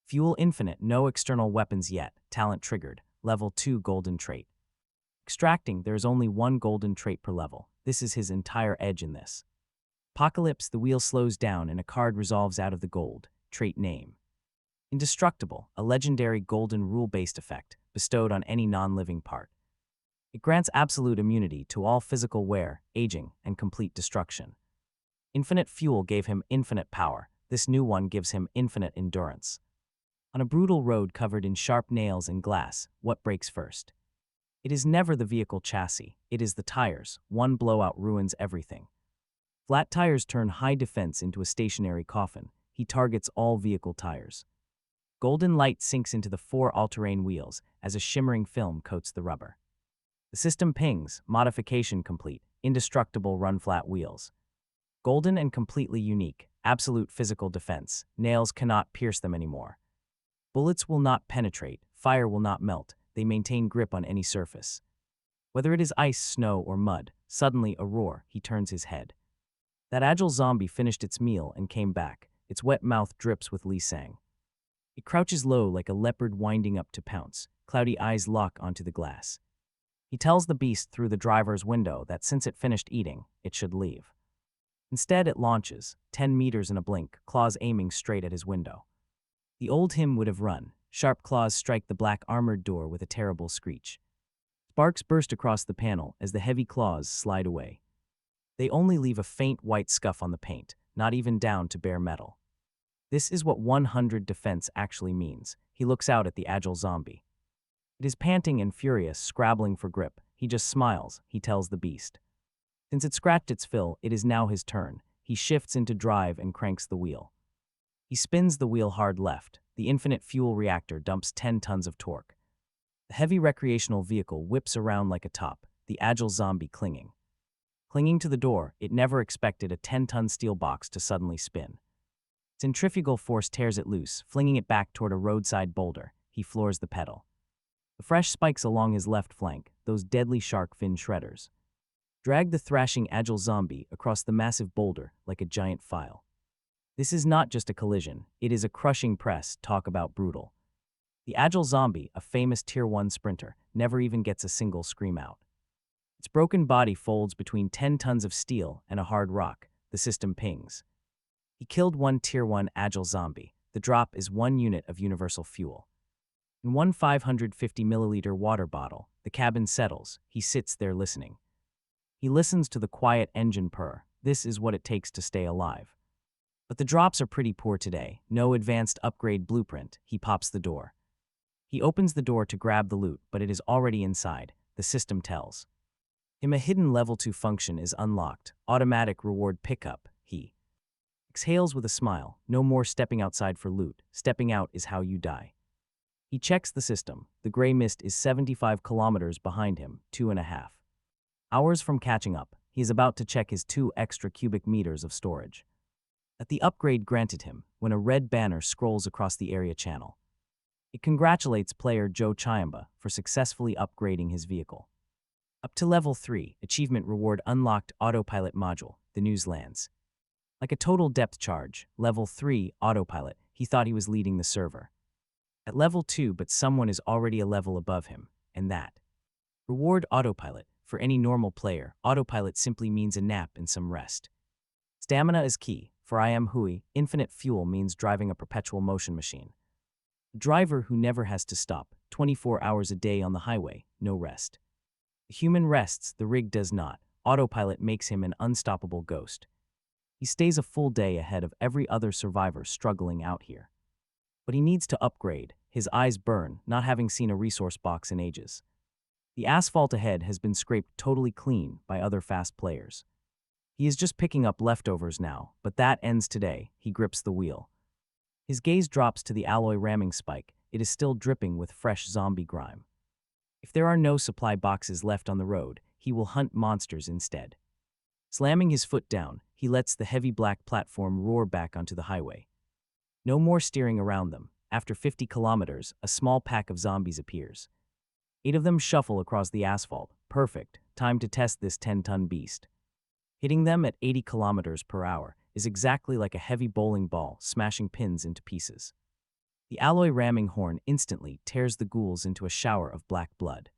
Fuel infinite. No external weapons yet. Talent triggered. Level 2 golden trait. Extracting. There is only 1 golden trait per level. This is his entire edge in this apocalypse. The wheel slows down and a card resolves out of the gold. Trait name Indestructible, a legendary golden rule-based effect bestowed on any non-living part. It grants absolute immunity to all physical wear, aging, and complete destruction. Infinite fuel gave him infinite power. This new one gives him infinite endurance. On a brutal road covered in sharp nails and glass, what breaks first? It is never the vehicle chassis, it is the tires. One blowout ruins everything. Flat tires turn high defense into a stationary coffin. He targets all vehicle tires. Golden light sinks into the 4 all-terrain wheels as a shimmering film coats the rubber. The system pings, modification complete, indestructible run-flat wheels. Golden and completely unique, absolute physical defense. Nails cannot pierce them anymore. Bullets will not penetrate, fire will not melt. They maintain grip on any surface. Whether it is ice, snow, or mud, suddenly a roar. He turns his head. That agile zombie finished its meal and came back. Its wet mouth drips with Lee Sang. It crouches low like a leopard winding up to pounce. Cloudy eyes lock onto the glass. He tells the beast through the driver's window that since it finished eating, it should leave. Instead, it launches, 10 meters in a blink, claws aiming straight at his window. The old him would have run. Sharp claws strike the black armored door with a terrible screech. Sparks burst across the panel as the heavy claws slide away. They only leave a faint white scuff on the paint, not even down to bare metal. This is what 100 defense actually means. He looks out at the agile zombie. It is panting and furious, scrabbling for grip. He just smiles, he tells the beast. Since it scratched its fill, it is now his turn. He shifts into drive and cranks the wheel. He spins the wheel hard left. The infinite fuel reactor dumps 10 tons of torque. The heavy recreational vehicle whips around like a top, the agile zombie clinging. Clinging to the door, it never expected a 10-ton steel box to suddenly spin. Centrifugal force tears it loose, flinging it back toward a roadside boulder. He floors the pedal. The fresh spikes along his left flank, those deadly shark fin shredders, drag the thrashing agile zombie across the massive boulder like a giant file. This is not just a collision, it is a crushing press. Talk about brutal. The agile zombie, a famous Tier 1 sprinter, never even gets a single scream out. Its broken body folds between 10 tons of steel and a hard rock. The system pings. He killed one Tier 1 agile zombie. The drop is 1 unit of universal fuel. In one 550-milliliter water bottle, the cabin settles. He sits there listening. He listens to the quiet engine purr. This is what it takes to stay alive. But the drops are pretty poor today. No advanced upgrade blueprint. He pops the door. He opens the door to grab the loot, but it is already inside. The system tells him a hidden level 2 function is unlocked. Automatic reward pickup. He exhales with a smile. No more stepping outside for loot. Stepping out is how you die. He checks the system. The gray mist is 75 kilometers behind him, 2.5 hours from catching up. He is about to check his 2 extra cubic meters of storage. At the upgrade granted him, when a red banner scrolls across the area channel. It congratulates player Joe Chiamba for successfully upgrading his vehicle. Up to level 3, achievement reward unlocked autopilot module. The news lands. Like a total depth charge, level 3 autopilot, he thought he was leading the server. At level 2, but someone is already a level above him, and that. Reward autopilot. For any normal player, autopilot simply means a nap and some rest. Stamina is key. For I am Hui, infinite fuel means driving a perpetual motion machine. A driver who never has to stop, 24 hours a day on the highway, no rest. The human rests, the rig does not. Autopilot makes him an unstoppable ghost. He stays a full day ahead of every other survivor struggling out here. But he needs to upgrade. His eyes burn, not having seen a resource box in ages. The asphalt ahead has been scraped totally clean by other fast players. He is just picking up leftovers now, but that ends today. He grips the wheel. His gaze drops to the alloy ramming spike. It is still dripping with fresh zombie grime. If there are no supply boxes left on the road, he will hunt monsters instead. Slamming his foot down, he lets the heavy black platform roar back onto the highway. No more steering around them. After 50 kilometers, a small pack of zombies appears. 8 of them shuffle across the asphalt. Perfect. Time to test this 10-ton beast. Hitting them at 80 kilometers per hour is exactly like a heavy bowling ball smashing pins into pieces. The alloy ramming horn instantly tears the ghouls into a shower of black blood.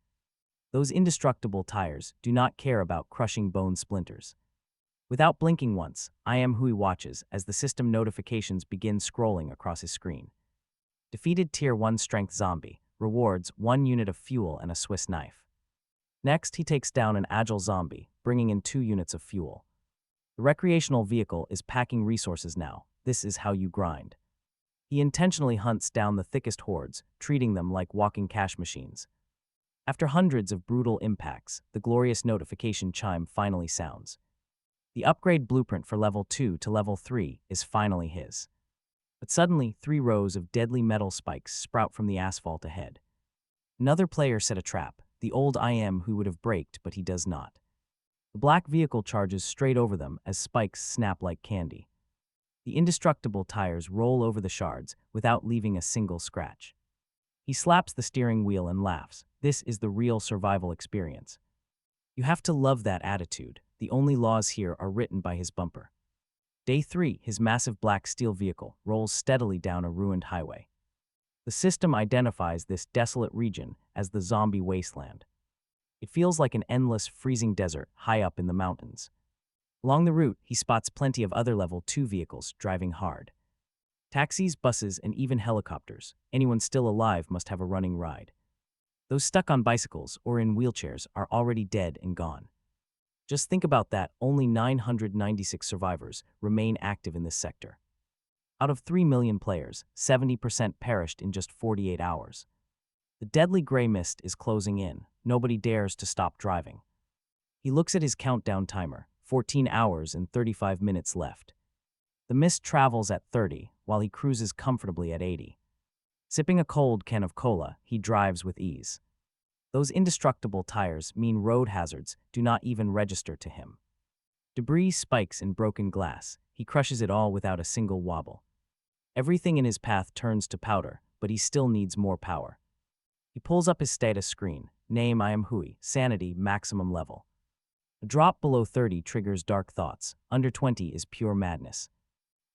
Those indestructible tires do not care about crushing bone splinters. Without blinking once, I am Hui watches as the system notifications begin scrolling across his screen. Defeated Tier 1 strength zombie. Rewards 1 unit of fuel and a Swiss knife. Next, he takes down an agile zombie, bringing in 2 units of fuel. The recreational vehicle is packing resources now. This is how you grind. He intentionally hunts down the thickest hordes, treating them like walking cash machines. After hundreds of brutal impacts, the glorious notification chime finally sounds. The upgrade blueprint for level 2 to level 3 is finally his. But suddenly, 3 rows of deadly metal spikes sprout from the asphalt ahead. Another player set a trap. The old I am who would have braked, but he does not. The black vehicle charges straight over them as spikes snap like candy. The indestructible tires roll over the shards without leaving a single scratch. He slaps the steering wheel and laughs. This is the real survival experience. You have to love that attitude. The only laws here are written by his bumper. Day 3, his massive black steel vehicle rolls steadily down a ruined highway. The system identifies this desolate region as the zombie wasteland. It feels like an endless, freezing desert high up in the mountains. Along the route, he spots plenty of other level 2 vehicles driving hard. Taxis, buses, and even helicopters. Anyone still alive must have a running ride. Those stuck on bicycles or in wheelchairs are already dead and gone. Just think about that, only 996 survivors remain active in this sector. Out of 3 million players, 70% perished in just 48 hours. The deadly gray mist is closing in. Nobody dares to stop driving. He looks at his countdown timer, 14 hours and 35 minutes left. The mist travels at 30, while he cruises comfortably at 80. Sipping a cold can of cola, he drives with ease. Those indestructible tires mean road hazards do not even register to him. Debris spikes in broken glass. He crushes it all without a single wobble. Everything in his path turns to powder, but he still needs more power. He pulls up his status screen. Name: I am Hui. Sanity: maximum level. A drop below 30 triggers dark thoughts. Under 20 is pure madness.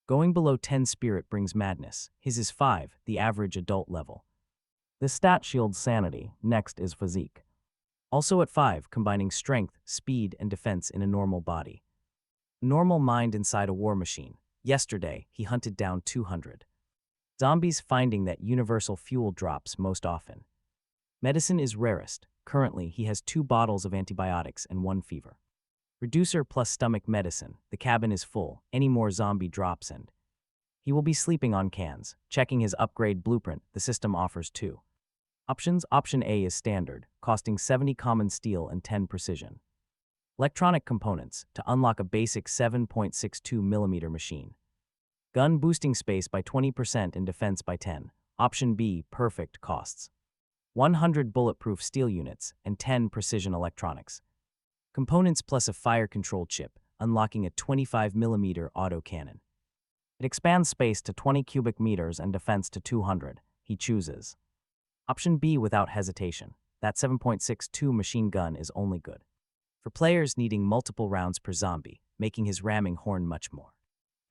Going below 10 spirit brings madness. His is 5, the average adult level. The stat shields sanity. Next is physique. Also at 5, combining strength, speed, and defense in a normal body. A normal mind inside a war machine. Yesterday, he hunted down 200 zombies, finding that universal fuel drops most often. Medicine is rarest. Currently, he has 2 bottles of antibiotics and 1 fever. Reducer plus stomach medicine. The cabin is full. Any more zombie drops and he will be sleeping on cans. Checking his upgrade blueprint, the system offers 2 options. Option A is standard, costing 70 common steel and 10 precision. Electronic components to unlock a basic 7.62mm machine. Gun boosting space by 20% and defense by 10. Option B, perfect, costs 100 bulletproof steel units and 10 precision electronics. Components plus a fire control chip, unlocking a 25mm autocannon. It expands space to 20 cubic meters and defense to 200. He chooses Option B without hesitation. That 7.62 machine gun is only good for players needing multiple rounds per zombie, making his ramming horn much more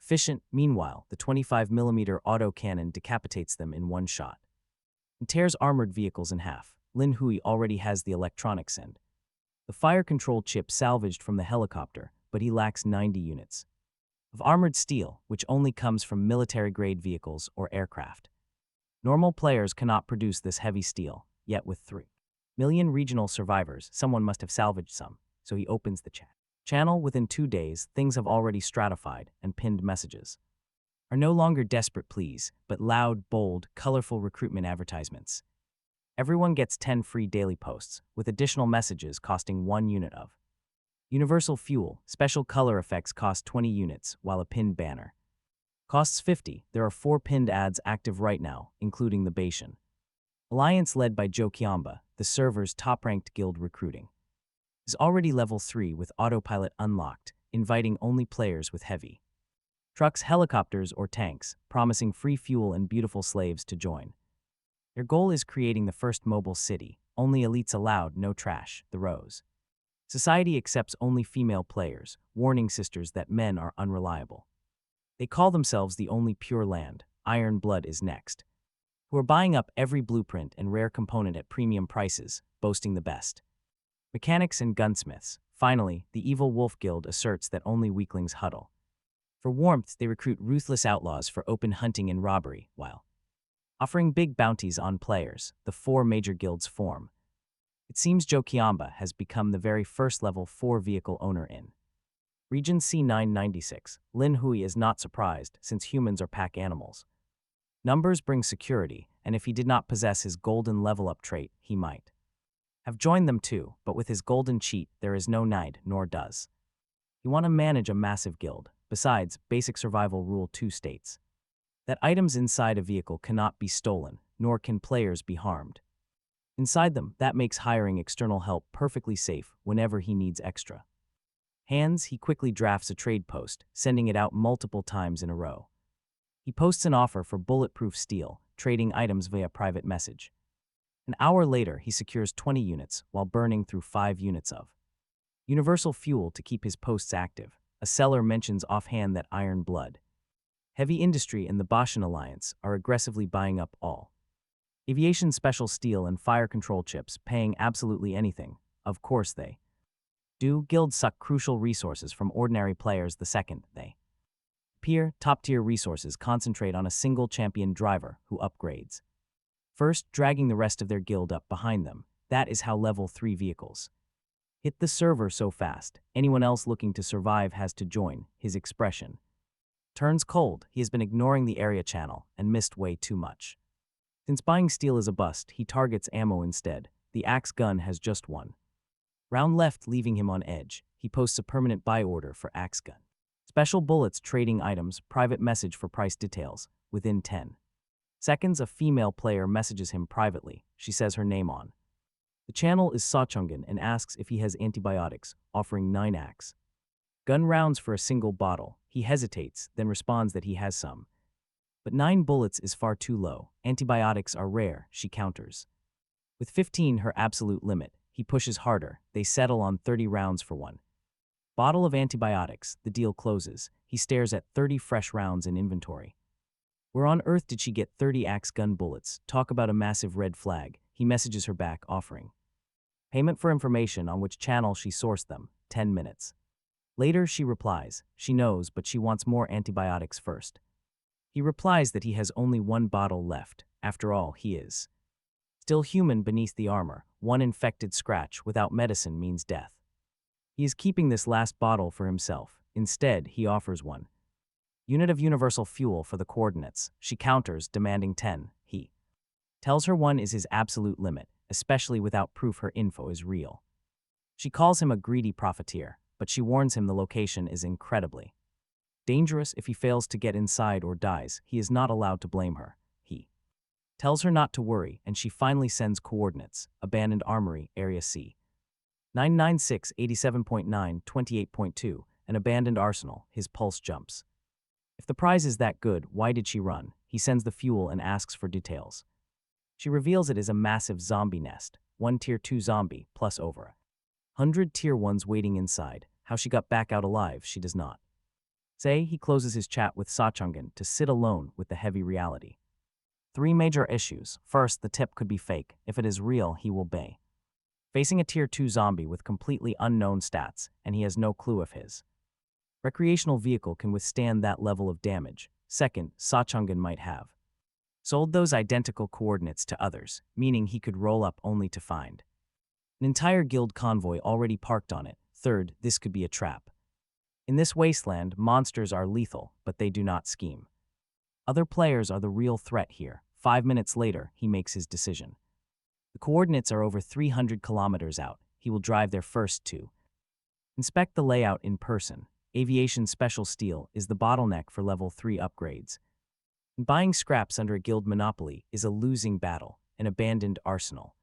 efficient. Meanwhile, the 25mm autocannon decapitates them in one shot and tears armored vehicles in half. Lin Hui already has the electronics and the fire control chip salvaged from the helicopter, but he lacks 90 units of armored steel, which only comes from military-grade vehicles or aircraft. Normal players cannot produce this heavy steel, yet with 3 million regional survivors, someone must have salvaged some, so he opens the channel. Within 2 days, things have already stratified, and pinned messages are no longer desperate pleas, but loud, bold, colorful recruitment advertisements. Everyone gets 10 free daily posts, with additional messages costing 1 unit of universal fuel. Special color effects cost 20 units, while a pinned banner costs 50. There are 4 pinned ads active right now, including the Bashan Alliance led by Joe Kiamba, the server's top-ranked guild. Recruiting is already level 3 with autopilot unlocked, inviting only players with heavy trucks, helicopters, or tanks, promising free fuel and beautiful slaves to join. Their goal is creating the first mobile city. Only elites allowed, no trash. The Rose Society accepts only female players, warning sisters that men are unreliable. They call themselves the only pure land. Iron Blood is next, who are buying up every blueprint and rare component at premium prices, boasting the best mechanics and gunsmiths. Finally, the Evil Wolf Guild asserts that only weaklings huddle. For warmth, they recruit ruthless outlaws for open hunting and robbery, while offering big bounties on players. The 4 major guilds form. It seems Joe Kiamba has become the very first level 4 vehicle owner in Region C996. Lin Hui is not surprised, since humans are pack animals. Numbers bring security, and if he did not possess his golden level-up trait, he might have joined them too, but with his golden cheat, there is no need, nor does he want to manage a massive guild. Besides, basic survival rule 2 states that items inside a vehicle cannot be stolen, nor can players be harmed inside them. That makes hiring external help perfectly safe whenever he needs extra hands. He quickly drafts a trade post, sending it out multiple times in a row. He posts an offer for bulletproof steel, trading items via private message. An hour later, he secures 20 units while burning through 5 units of universal fuel to keep his posts active. A seller mentions offhand that Iron Blood Heavy Industry and the Bashan Alliance are aggressively buying up all aviation special steel and fire control chips, paying absolutely anything. Of course they do. Guilds suck crucial resources from ordinary players the second they appear. Top-tier resources concentrate on a single champion driver who upgrades first, dragging the rest of their guild up behind them. That is how level 3 vehicles hit the server so fast. Anyone else looking to survive has to join. His expression Turns cold, he has been ignoring the area channel and missed way too much. Since buying steel is a bust, he targets ammo instead. The axe gun has just one round left, leaving him on edge. He posts a permanent buy order for axe gun. Special bullets, trading items, private message for price details. Within 10 seconds, a female player messages him privately. She says her name on the channel is Sachungan and asks if he has antibiotics, offering 9 axe gun rounds for a single bottle. He hesitates, then responds that he has some. But 9 bullets is far too low. Antibiotics are rare, she counters. With 15, her absolute limit, he pushes harder. They settle on 30 rounds for one bottle of antibiotics. The deal closes. He stares at 30 fresh rounds in inventory. Where on earth did she get 30 axe gun bullets? Talk about a massive red flag. He messages her back, offering payment for information on which channel she sourced them. 10 minutes. Later, she replies. She knows, but she wants more antibiotics first. He replies that he has only 1 bottle left. After all, he is still human beneath the armor. 1 infected scratch without medicine means death. He is keeping this last bottle for himself. Instead, he offers 1 unit of universal fuel for the coordinates. She counters, demanding 10. He tells her 1 is his absolute limit, especially without proof her info is real. She calls him a greedy profiteer, but she warns him the location is incredibly dangerous. If he fails to get inside or dies, he is not allowed to blame her. He tells her not to worry, and she finally sends coordinates. Abandoned armory, area C. 996, 87.9, 28.2, an abandoned arsenal. His pulse jumps. If the prize is that good, why did she run? He sends the fuel and asks for details. She reveals it is a massive zombie nest. 1 tier 2 zombie, plus over 100 tier 1s waiting inside. How she got back out alive, she does not say. He closes his chat with Sachungan to sit alone with the heavy reality. 3 major issues. First, the tip could be fake. If it is real, he will bay. Facing a tier 2 zombie with completely unknown stats, and he has no clue if his recreational vehicle can withstand that level of damage. Second, Sachungan might have sold those identical coordinates to others, meaning he could roll up only to find an entire guild convoy already parked on it. Third, this could be a trap. In this wasteland, monsters are lethal, but they do not scheme. Other players are the real threat here. 5 minutes later, he makes his decision. The coordinates are over 300 kilometers out. He will drive there first to inspect the layout in person. Aviation special steel is the bottleneck for level 3 upgrades. Buying scraps under a guild monopoly is a losing battle, an abandoned arsenal.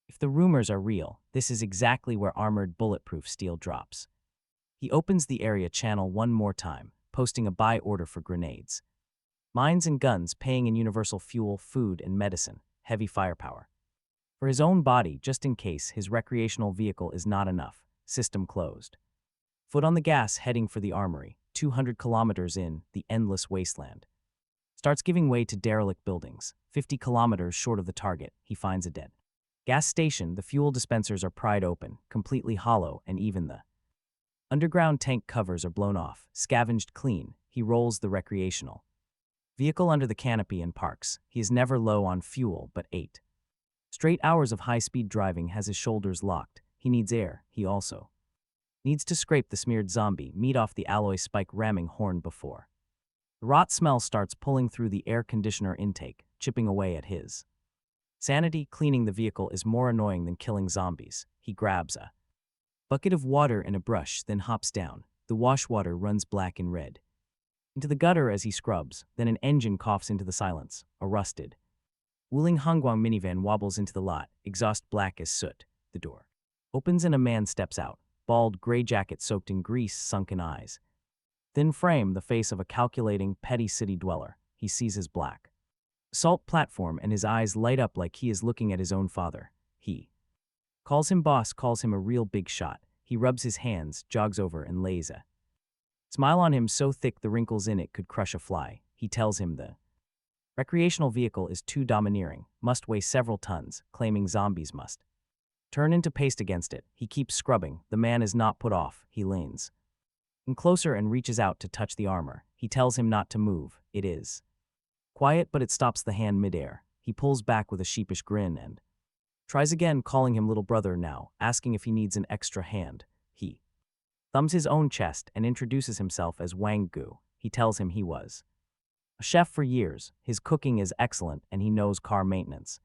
If the rumors are real, this is exactly where armored bulletproof steel drops. He opens the area channel 1 more time, posting a buy order for grenades, mines and guns, paying in universal fuel, food, and medicine, heavy firepower. For his own body, just in case his recreational vehicle is not enough. System closed. Foot on the gas, heading for the armory. 200 kilometers in, the endless wasteland starts giving way to derelict buildings. 50 kilometers short of the target, he finds a dead gas station. The fuel dispensers are pried open, completely hollow, and even the underground tank covers are blown off. Scavenged clean, he rolls the recreational vehicle under the canopy and parks. He is never low on fuel, but 8 straight hours of high-speed driving has his shoulders locked. He needs air. He also needs to scrape the smeared zombie meat off the alloy spike ramming horn before the rot smell starts pulling through the air conditioner intake, chipping away at his sanity. Cleaning the vehicle is more annoying than killing zombies. He grabs a bucket of water and a brush, then hops down. The wash water runs black and red into the gutter as he scrubs. Then an engine coughs into the silence. A rusted Wuling Hongguang minivan wobbles into the lot, exhaust black as soot. The door opens and a man steps out. Bald, gray jacket soaked in grease, sunken eyes. Thin frame, the face of a calculating, petty city dweller. He sees his black salt platform and his eyes light up like he is looking at his own father. He calls him boss, calls him a real big shot. He rubs his hands, jogs over, and lays a smile on him so thick the wrinkles in it could crush a fly. He tells him the recreational vehicle is too domineering, must weigh several tons, claiming zombies must turn into paste against it. He keeps scrubbing. The man is not put off. He leans in closer and reaches out to touch the armor. He tells him not to move. It is quiet, but it stops the hand midair. He pulls back with a sheepish grin and tries again, calling him little brother now, asking if he needs an extra hand. He thumbs his own chest and introduces himself as Wang Gu. He tells him he was a chef for years, his cooking is excellent, and he knows car maintenance.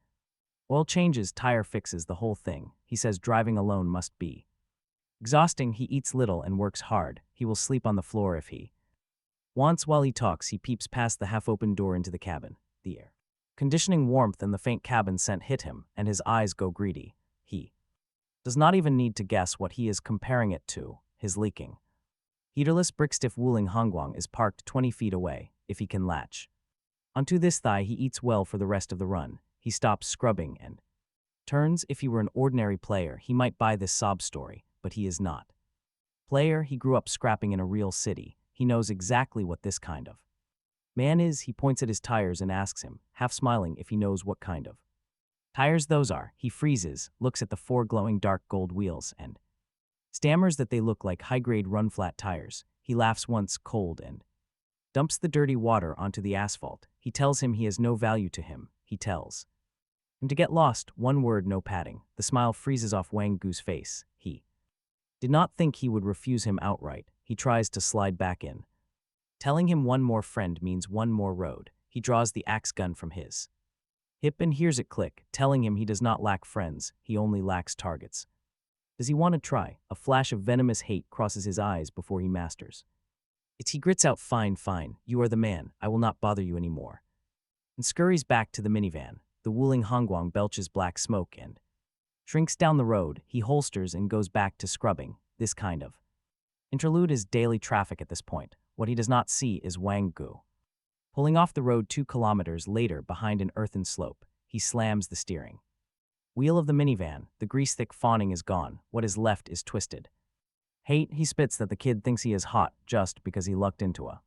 Oil changes, tire fixes, the whole thing. He says driving alone must be exhausting. He eats little and works hard. He will sleep on the floor if he wants. While he talks, he peeps past the half-open door into the cabin. The air conditioning warmth and the faint cabin scent hit him, and his eyes go greedy. He does not even need to guess what he is comparing it to. His leaking, heaterless brick-stiff Wuling Hongguang is parked 20 feet away, if he can latch onto this thigh. He eats well for the rest of the run. He stops scrubbing and turns. If he were an ordinary player, he might buy this sob story, but he is not. Player, he grew up scrapping in a real city. He knows exactly what this kind of man is. He points at his tires and asks him, half smiling, if he knows what kind of tires those are. He freezes, looks at the four glowing dark gold wheels, and stammers that they look like high-grade run-flat tires. He laughs once, cold, and dumps the dirty water onto the asphalt. He tells him he has no value to him. He tells him to get lost. One word, no padding. The smile freezes off Wang Gu's face. He did not think he would refuse him outright. He tries to slide back in. Telling him one more friend means one more road. He draws the axe gun from his hip and hears it click, telling him he does not lack friends, he only lacks targets. Does he want to try? A flash of venomous hate crosses his eyes before he masters it. He grits out, fine, fine, you are the man, I will not bother you anymore, and scurries back to the minivan. The Wuling Hongguang belches black smoke and shrinks down the road. He holsters and goes back to scrubbing. This kind of interlude is daily traffic at this point. What he does not see is Wang Gu pulling off the road 2 kilometers later behind an earthen slope. He slams the steering wheel of the minivan. The grease-thick fawning is gone. What is left is twisted hate. He spits that the kid thinks he is hot just because he lucked into a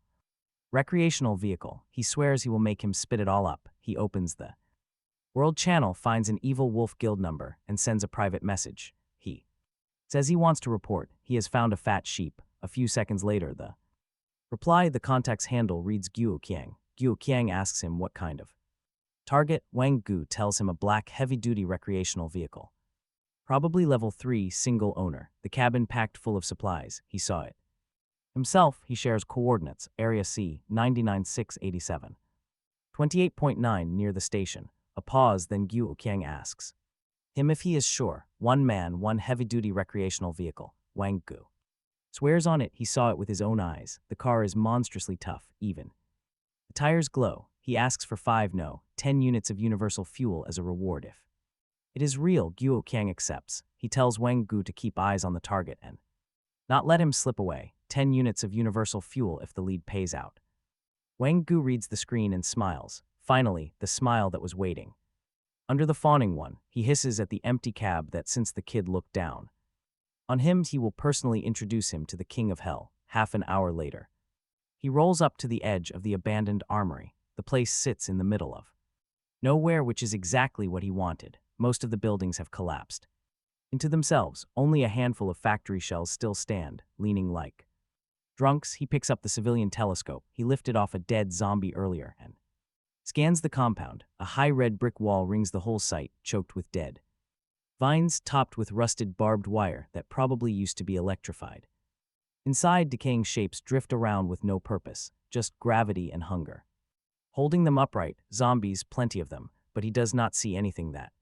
recreational vehicle. He swears he will make him spit it all up. He opens the World Channel, finds an evil wolf guild number, and sends a private message. He says he wants to report. He has found a fat sheep. A few seconds later, the reply, the contact's handle, reads Guo Qiang. Guo Qiang asks him what kind of target. Wang Gu tells him a black heavy-duty recreational vehicle. Probably level 3, single owner. The cabin packed full of supplies. He saw it himself. He shares coordinates. Area C, 99687. 28.9 near the station. A pause, then Guo Qiang asks him if he is sure. One man, one heavy-duty recreational vehicle. Wang Gu swears on it. He saw it with his own eyes. The car is monstrously tough, even the tires glow. He asks for 10 units of universal fuel as a reward if it is real. Guo Qiang accepts. He tells Wang Gu to keep eyes on the target and not let him slip away. 10 units of universal fuel if the lead pays out. Wang Gu reads the screen and smiles. Finally, the smile that was waiting under the fawning one. He hisses at the empty cab that since the kid looked down on him, he will personally introduce him to the King of Hell. Half an hour later, he rolls up to the edge of the abandoned armory. The place sits in the middle of nowhere, which is exactly what he wanted. Most of the buildings have collapsed into themselves. Only a handful of factory shells still stand, leaning like drunks. He picks up the civilian telescope. He lifted off a dead zombie earlier and scans the compound. A high red brick wall rings the whole site, choked with dead vines topped with rusted barbed wire that probably used to be electrified. Inside, decaying shapes drift around with no purpose, just gravity and hunger holding them upright. Zombies, plenty of them, but he does not see anything that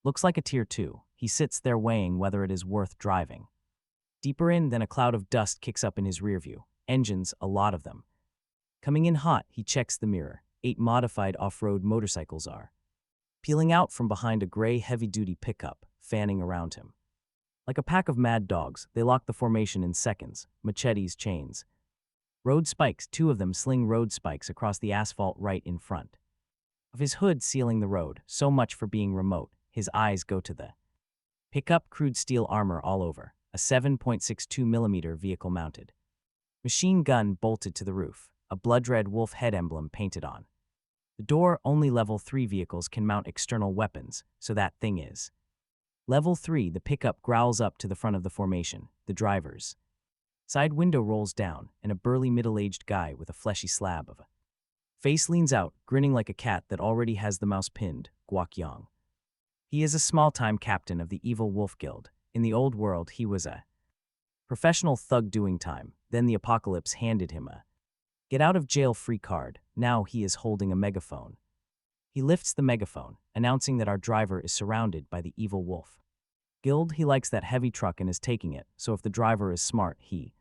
looks like a tier 2. He sits there weighing whether it is worth driving. Deeper in, then a cloud of dust kicks up in his rearview. Engines, a lot of them. Coming in hot, he checks the mirror. 8 modified off-road motorcycles are peeling out from behind a gray heavy-duty pickup, fanning around him. Like a pack of mad dogs, they lock the formation in seconds. Machetes, chains, road spikes. 2 of them sling road spikes across the asphalt right in front of his hood, sealing the road. So much for being remote. His eyes go to the pickup. Crude steel armor all over. A 7.62mm vehicle mounted machine gun bolted to the roof. A blood-red wolf head emblem painted on the door. Only level 3 vehicles can mount external weapons, so that thing is level 3. The pickup growls up to the front of the formation. The driver's side window rolls down, and a burly middle-aged guy with a fleshy slab of a face leans out, grinning like a cat that already has the mouse pinned. Guok Yang. He is a small-time captain of the Evil Wolf Guild. In the old world, he was a professional thug doing time. Then the apocalypse handed him a Get out of jail free card. Now he is holding a megaphone. He lifts the megaphone, announcing that our driver is surrounded by the evil wolf. Guild, he likes that heavy truck and is taking it, so if the driver is smart, he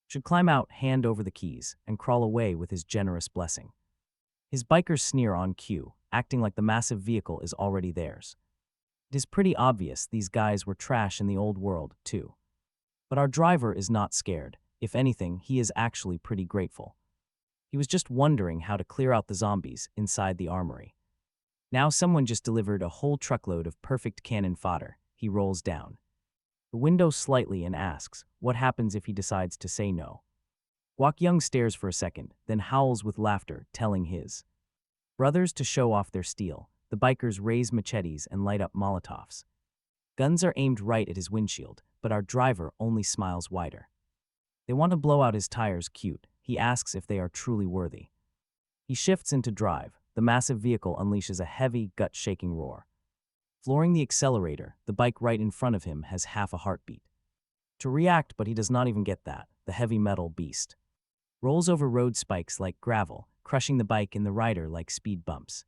should climb out, hand over the keys, and crawl away with his generous blessing. His bikers sneer on cue, acting like the massive vehicle is already theirs. It is pretty obvious these guys were trash in the old world, too. But our driver is not scared. If anything, he is actually pretty grateful. He was just wondering how to clear out the zombies inside the armory. Now someone just delivered a whole truckload of perfect cannon fodder. He rolls down the window slightly and asks, what happens if he decides to say no? Guak Young stares for a second, then howls with laughter, telling his brothers to show off their steel. The bikers raise machetes and light up Molotovs. Guns are aimed right at his windshield, but our driver only smiles wider. They want to blow out his tires cute. He asks if they are truly worthy. He shifts into drive. The massive vehicle unleashes a heavy, gut-shaking roar. Flooring the accelerator, the bike right in front of him has half a heartbeat. To react, but he does not even get that, the heavy metal beast rolls over road spikes like gravel, crushing the bike and the rider like speed bumps.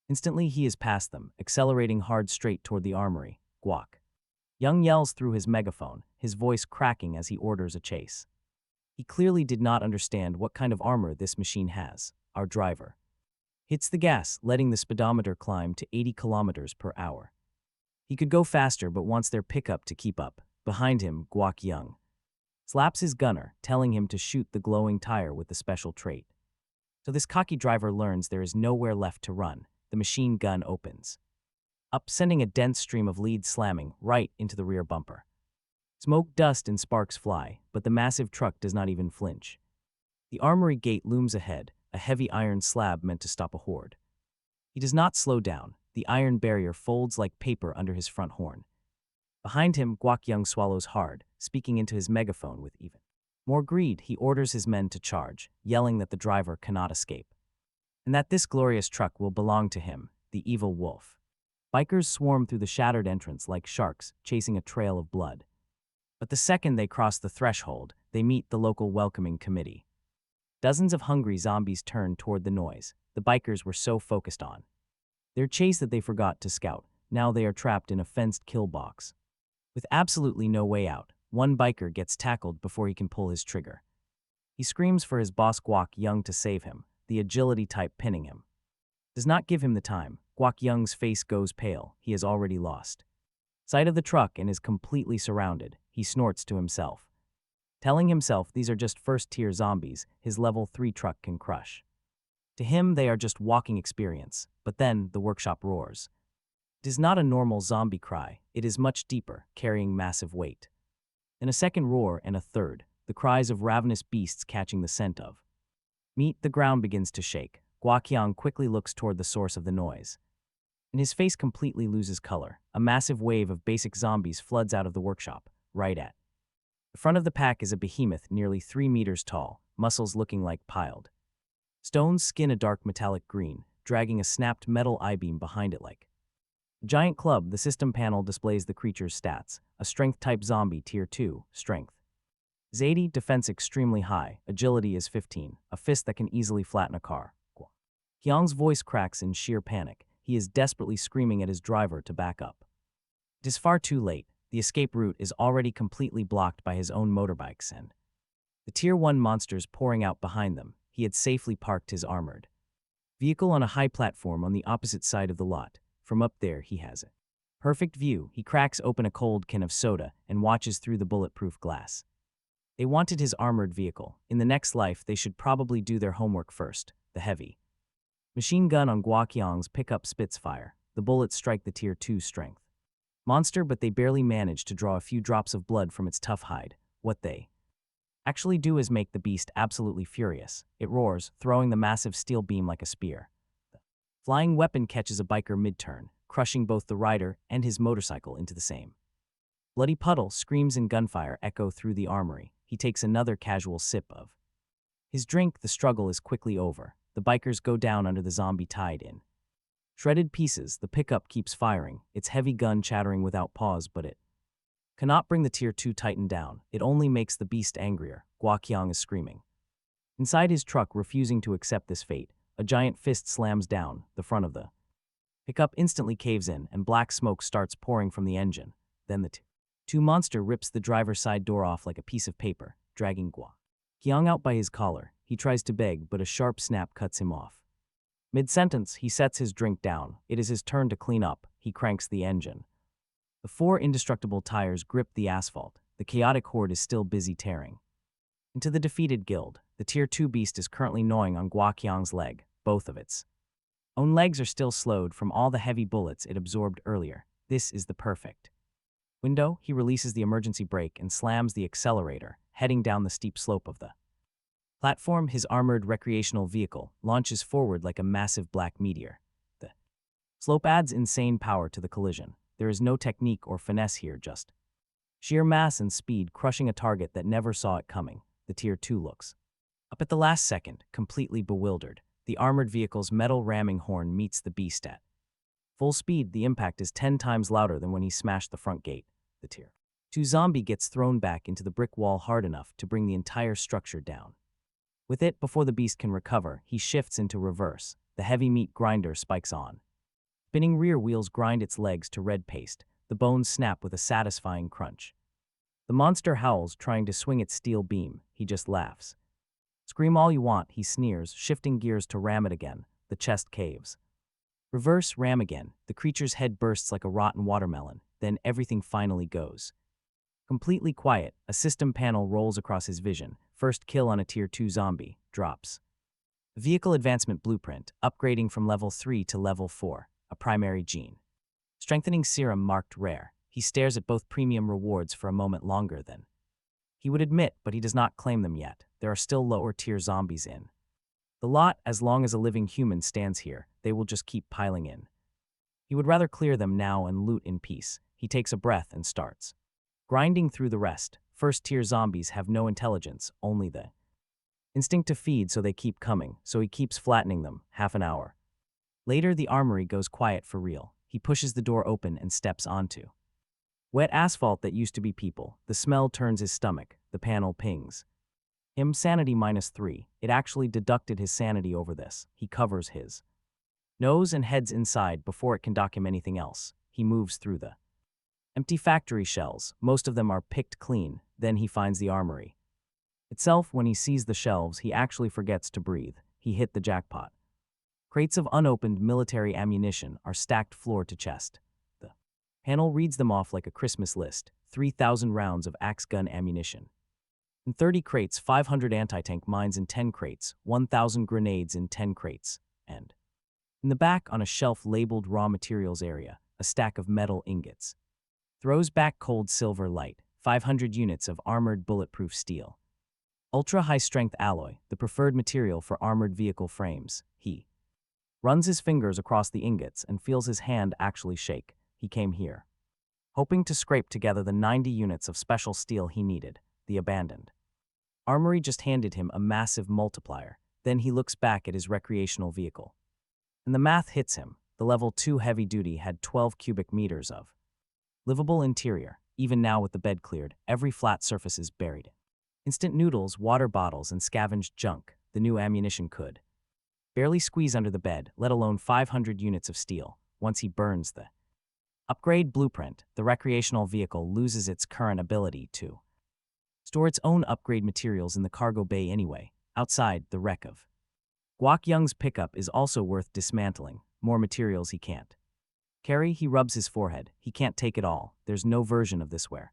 Instantly, he is past them, accelerating hard straight toward the armory. Guak Young yells through his megaphone, his voice cracking as he orders a chase. He clearly did not understand what kind of armor this machine has. Our driver hits the gas, letting the speedometer climb to 80 kilometers per hour. He could go faster but wants their pickup to keep up. Behind him, Guak Young slaps his gunner, telling him to shoot the glowing tire with the special trait. So this cocky driver learns there is nowhere left to run. The machine gun opens up, sending a dense stream of lead slamming right into the rear bumper. Smoke, dust, and sparks fly, but the massive truck does not even flinch. The armory gate looms ahead, a heavy iron slab meant to stop a horde. He does not slow down. The iron barrier folds like paper under his front horn. Behind him, Guak Young swallows hard, speaking into his megaphone with even more greed. He orders his men to charge, yelling that the driver cannot escape, and that this glorious truck will belong to him, the evil wolf. Bikers swarm through the shattered entrance like sharks, chasing a trail of blood. But the second they cross the threshold, they meet the local welcoming committee. Dozens of hungry zombies turn toward the noise the bikers were so focused on their chase that they forgot to scout. Now they are trapped in a fenced kill box. With absolutely no way out, one biker gets tackled before he can pull his trigger. He screams for his boss Guak Young to save him, the agility type pinning him. Does not give him the time. Guak Young's face goes pale. He has already lost sight of the truck and is completely surrounded. He snorts to himself, telling himself these are just first-tier zombies his level 3 truck can crush. To him, they are just walking experience. But then the workshop roars. It is not a normal zombie cry. It is much deeper, carrying massive weight. Then a second roar and a third, the cries of ravenous beasts catching the scent of meat. The ground begins to shake. Guak Young quickly looks toward the source of the noise, and his face completely loses color. A massive wave of basic zombies floods out of the workshop, right at the front of the pack is a behemoth nearly 3 meters tall, muscles looking like piled stones, skin a dark metallic green, dragging a snapped metal I-beam behind it like a giant club. The system panel displays the creature's stats. A strength-type zombie, tier 2, strength is 80, defense extremely high, agility is 15, a fist that can easily flatten a car. Hyung's voice cracks in sheer panic. He is desperately screaming at his driver to back up. It is far too late. The escape route is already completely blocked by his own motorbikes and the tier 1 monsters pouring out behind them. He had safely parked his armored vehicle on a high platform on the opposite side of the lot. From up there, he has a perfect view. He cracks open a cold can of soda and watches through the bulletproof glass. They wanted his armored vehicle. In the next life, they should probably do their homework first. The heavy machine gun on Guak Young's pickup spits fire. The bullets strike the tier 2 strength monster, but they barely manage to draw a few drops of blood from its tough hide. What they actually do is make the beast absolutely furious. It roars, throwing the massive steel beam like a spear. The flying weapon catches a biker mid-turn, crushing both the rider and his motorcycle into the same bloody puddle. Screams and gunfire echo through the armory. He takes another casual sip of his drink. The struggle is quickly over. The bikers go down under the zombie tied in shredded pieces. The pickup keeps firing, its heavy gun chattering without pause, but it cannot bring the tier 2 Titan down. It only makes the beast angrier. Guak Young is screaming Inside his truck, refusing to accept this fate, a giant fist slams down the front of the pickup, instantly caves in, and black smoke starts pouring from the engine. Then the two monster rips the driver's side door off like a piece of paper, dragging Kyung out by his collar. He tries to beg, but a sharp snap cuts him off. Mid-sentence, he sets his drink down. It is his turn to clean up. He cranks the engine. The 4 indestructible tires grip the asphalt. The chaotic horde is still busy tearing into the defeated guild. The Tier 2 beast is currently gnawing on Guoqiang's leg. Both of its own legs are still slowed from all the heavy bullets it absorbed earlier. This is the perfect window. He releases the emergency brake and slams the accelerator, heading down the steep slope of the platform. His armored recreational vehicle launches forward like a massive black meteor. The slope adds insane power to the collision. There is no technique or finesse here, just sheer mass and speed, crushing a target that never saw it coming. The Tier 2 looks up at the last second, completely bewildered. The armored vehicle's metal ramming horn meets the beast at full speed. The impact is 10 times louder than when he smashed the front gate. The Tier 2 zombie gets thrown back into the brick wall hard enough to bring the entire structure down. With it, before the beast can recover, he shifts into reverse. The heavy meat grinder spikes on. Spinning rear wheels grind its legs to red paste. The bones snap with a satisfying crunch. The monster howls, trying to swing its steel beam. He just laughs. Scream all you want, he sneers, shifting gears to ram it again. The chest caves. Reverse, ram again. The creature's head bursts like a rotten watermelon. Then everything finally goes completely quiet. A system panel rolls across his vision. First kill on a Tier 2 zombie. Drops. Vehicle advancement blueprint, upgrading from level 3 to level 4. A primary gene strengthening serum marked rare. He stares at both premium rewards for a moment longer than he would admit, but he does not claim them yet. There are still lower tier zombies in the lot. As long as a living human stands here, they will just keep piling in. He would rather clear them now and loot in peace. He takes a breath and starts grinding through the rest. First tier zombies have no intelligence, only the instinct to feed, so they keep coming. So he keeps flattening them. Half an hour later, the armory goes quiet for real. He pushes the door open and steps onto wet asphalt that used to be people. The smell turns his stomach. The panel pings him sanity -3. It actually deducted his sanity over this. He covers his nose and heads inside before it can document anything else. He moves through the empty factory shelves. Most of them are picked clean. Then he finds the armory itself. When he sees the shelves, he actually forgets to breathe. He hit the jackpot. Crates of unopened military ammunition are stacked floor to chest. The panel reads them off like a Christmas list. 3,000 rounds of axe gun ammunition. In 30 crates, 500 anti-tank mines in 10 crates, 1,000 grenades in 10 crates, and in the back, on a shelf labeled raw materials area, a stack of metal ingots. Throws back cold silver light, 500 units of armored bulletproof steel. Ultra-high-strength alloy, the preferred material for armored vehicle frames. He runs his fingers across the ingots and feels his hand actually shake. He came here hoping to scrape together the 90 units of special steel he needed. The abandoned armory just handed him a massive multiplier. Then he looks back at his recreational vehicle, and the math hits him. The level 2 heavy-duty had 12 cubic meters of livable interior. Even now, with the bed cleared, every flat surface is buried. Instant noodles, water bottles, and scavenged junk. The new ammunition could barely squeeze under the bed, let alone 500 units of steel. Once he burns the upgrade blueprint, the recreational vehicle loses its current ability to store its own upgrade materials in the cargo bay anyway. Outside, the wreck of Guoqiang's pickup is also worth dismantling. More materials he can't carry. He rubs his forehead. He can't take it all. There's no version of this where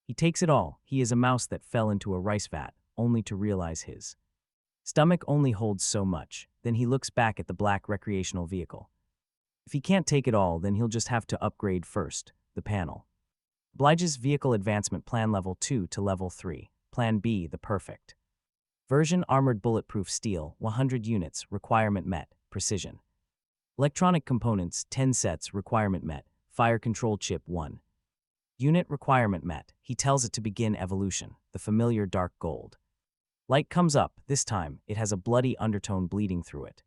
he takes it all. He is a mouse that fell into a rice vat, only to realize his stomach only holds so much. Then he looks back at the black recreational vehicle. If he can't take it all, then he'll just have to upgrade first. The panel obliges vehicle advancement plan level 2 to level 3. Plan B, the perfect version, armored bulletproof steel, 100 units, requirement met. Precision electronic components, 10 sets, requirement met. Fire control chip, 1 unit, requirement met. He tells it to begin evolution. The familiar dark gold light comes up. This time, it has a bloody undertone bleeding through it.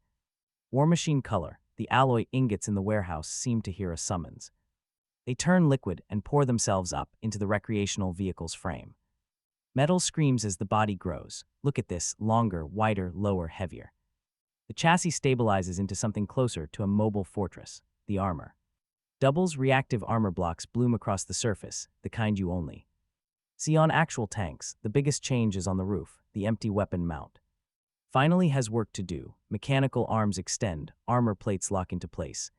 War machine color. The alloy ingots in the warehouse seem to hear a summons. They turn liquid and pour themselves up into the recreational vehicle's frame. Metal screams as the body grows. Look at this, longer, wider, lower, heavier. The chassis stabilizes into something closer to a mobile fortress, the armor. Doubles reactive armor blocks bloom across the surface, the kind you only see on actual tanks. The biggest change is on the roof, the empty weapon mount. Finally has work to do. Mechanical arms extend, armor plates lock into place.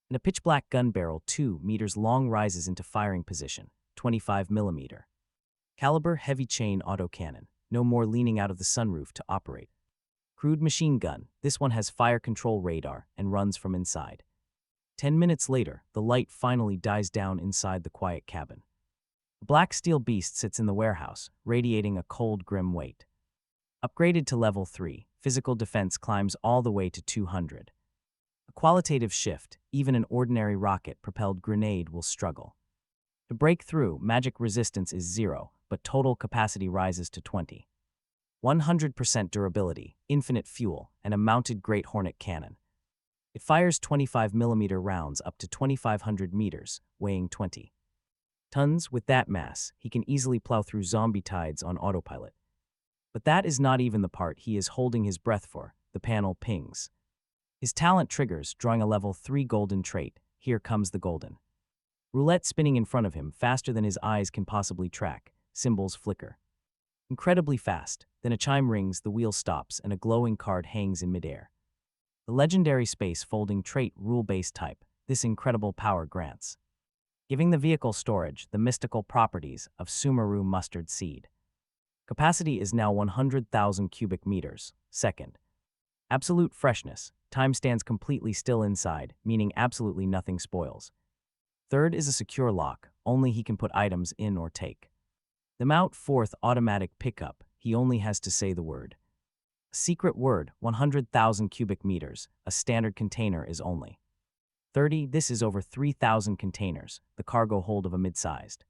And a pitch-black gun barrel 2 meters long rises into firing position, 25 millimeter. Caliber heavy chain autocannon, no more leaning out of the sunroof to operate. Crude machine gun, this one has fire control radar and runs from inside. 10 minutes later, the light finally dies down inside the quiet cabin. A black steel beast sits in the warehouse, radiating a cold, grim weight. Upgraded to level 3, physical defense climbs all the way to 200. A qualitative shift, even an ordinary rocket-propelled grenade will struggle. To break through, magic resistance is 0, but total capacity rises to 20. 100% durability, infinite fuel, and a mounted Great Hornet cannon. It fires 25mm rounds up to 2,500 meters, weighing 20 tons. With that mass, he can easily plow through zombie tides on autopilot. But that is not even the part he is holding his breath for. The panel pings. His talent triggers, drawing a level 3 golden trait. Here comes the golden roulette spinning in front of him faster than his eyes can possibly track. Symbols flicker incredibly fast. Then a chime rings, the wheel stops, and a glowing card hangs in midair. The legendary space folding trait rule-based type. This incredible power grants, giving the vehicle storage, the mystical properties of Sumeru mustard seed. Capacity is now 100,000 cubic meters. Second. Absolute freshness. Time stands completely still inside, meaning absolutely nothing spoils. Third is a secure lock. Only he can put items in or take them out. Fourth, automatic pickup. He only has to say the word. A secret word, 100,000 cubic meters. A standard container is only 30. This is over 3,000 containers, the cargo hold of a mid-sized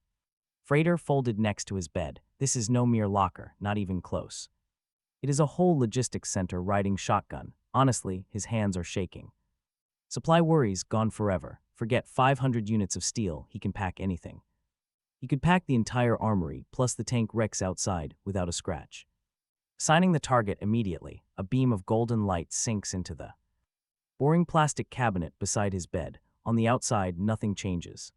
freighter folded next to his bed. This is no mere locker, not even close. It is a whole logistics center riding shotgun. Honestly, his hands are shaking. Supply worries gone forever. Forget 500 units of steel, he can pack anything. He could pack the entire armory, plus the tank wrecks outside, without a scratch. Assigning the target immediately, a beam of golden light sinks into the boring plastic cabinet beside his bed. On the outside, nothing changes.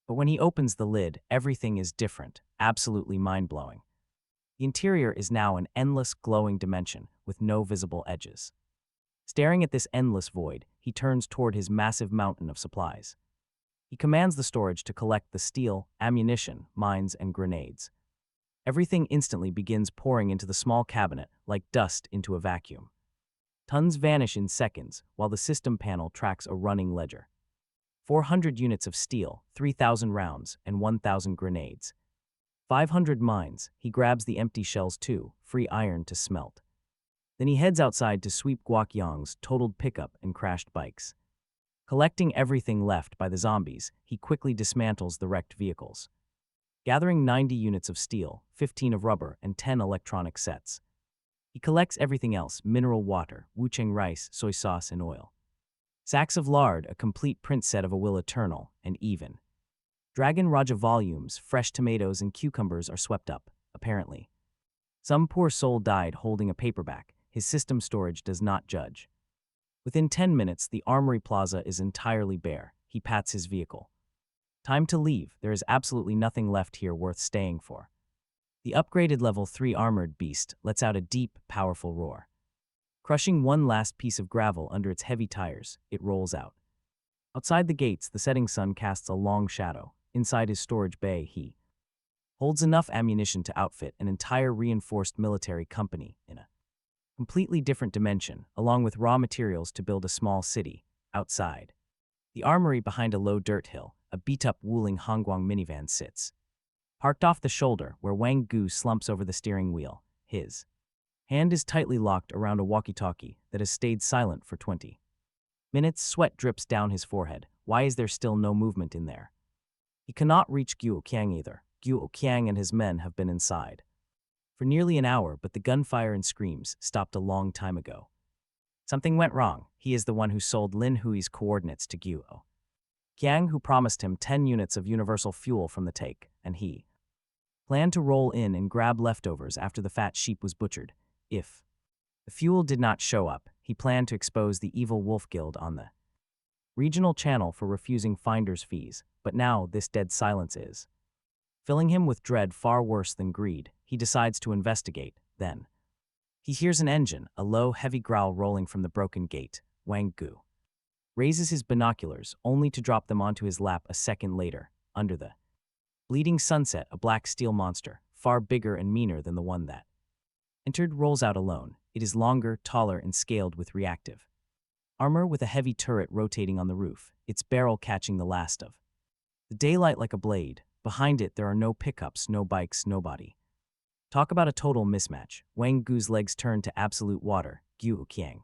But when he opens the lid, everything is different, absolutely mind-blowing. The interior is now an endless, glowing dimension with no visible edges. Staring at this endless void, he turns toward his massive mountain of supplies. He commands the storage to collect the steel, ammunition, mines, and grenades. Everything instantly begins pouring into the small cabinet like dust into a vacuum. Tons vanish in seconds, while the system panel tracks a running ledger. 400 units of steel, 3,000 rounds, and 1,000 grenades. 500 mines. He grabs the empty shells too, free iron to smelt. Then he heads outside to sweep Guakyong's totaled pickup and crashed bikes. Collecting everything left by the zombies, he quickly dismantles the wrecked vehicles. Gathering 90 units of steel, 15 of rubber, and 10 electronic sets. He collects everything else: mineral water, wucheng rice, soy sauce, and oil. Sacks of lard, a complete print set of A Will Eternal, and even Dragon Raja volumes, fresh tomatoes, and cucumbers are swept up, apparently. Some poor soul died holding a paperback. His system storage does not judge. Within 10 minutes, the armory plaza is entirely bare. He pats his vehicle. Time to leave. There is absolutely nothing left here worth staying for. The upgraded level 3 armored beast lets out a deep, powerful roar. Crushing one last piece of gravel under its heavy tires, it rolls out. Outside the gates, the setting sun casts a long shadow. Inside his storage bay, he holds enough ammunition to outfit an entire reinforced military company in a completely different dimension, along with raw materials to build a small city. Outside the armory, behind a low dirt hill, a beat-up Wuling Hongguang minivan sits. Parked off the shoulder, where Wang Gu slumps over the steering wheel, his hand is tightly locked around a walkie-talkie that has stayed silent for 20 minutes. Sweat drips down his forehead. Why is there still no movement in there? He cannot reach Guo Qiang either. Guo Qiang and his men have been inside for nearly an hour, but the gunfire and screams stopped a long time ago. Something went wrong. He is the one who sold Lin Hui's coordinates to Guo Qiang, who promised him 10 units of universal fuel from the take, and he Planned to roll in and grab leftovers after the fat sheep was butchered. If the fuel did not show up, he planned to expose the evil wolf guild on the regional channel for refusing finder's fees, but now this dead silence is filling him with dread far worse than greed. He decides to investigate. Then he hears an engine, a low, heavy growl rolling from the broken gate. Wang Gu raises his binoculars, only to drop them onto his lap a second later. Under the bleeding sunset, a black steel monster, far bigger and meaner than the one that entered, rolls out alone. It is longer, taller, and scaled with reactive armor, with a heavy turret rotating on the roof, its barrel catching the last of the daylight like a blade. Behind it, there are no pickups, no bikes, nobody. Talk about a total mismatch. Wang Gu's legs turn to absolute water. Gu Qiang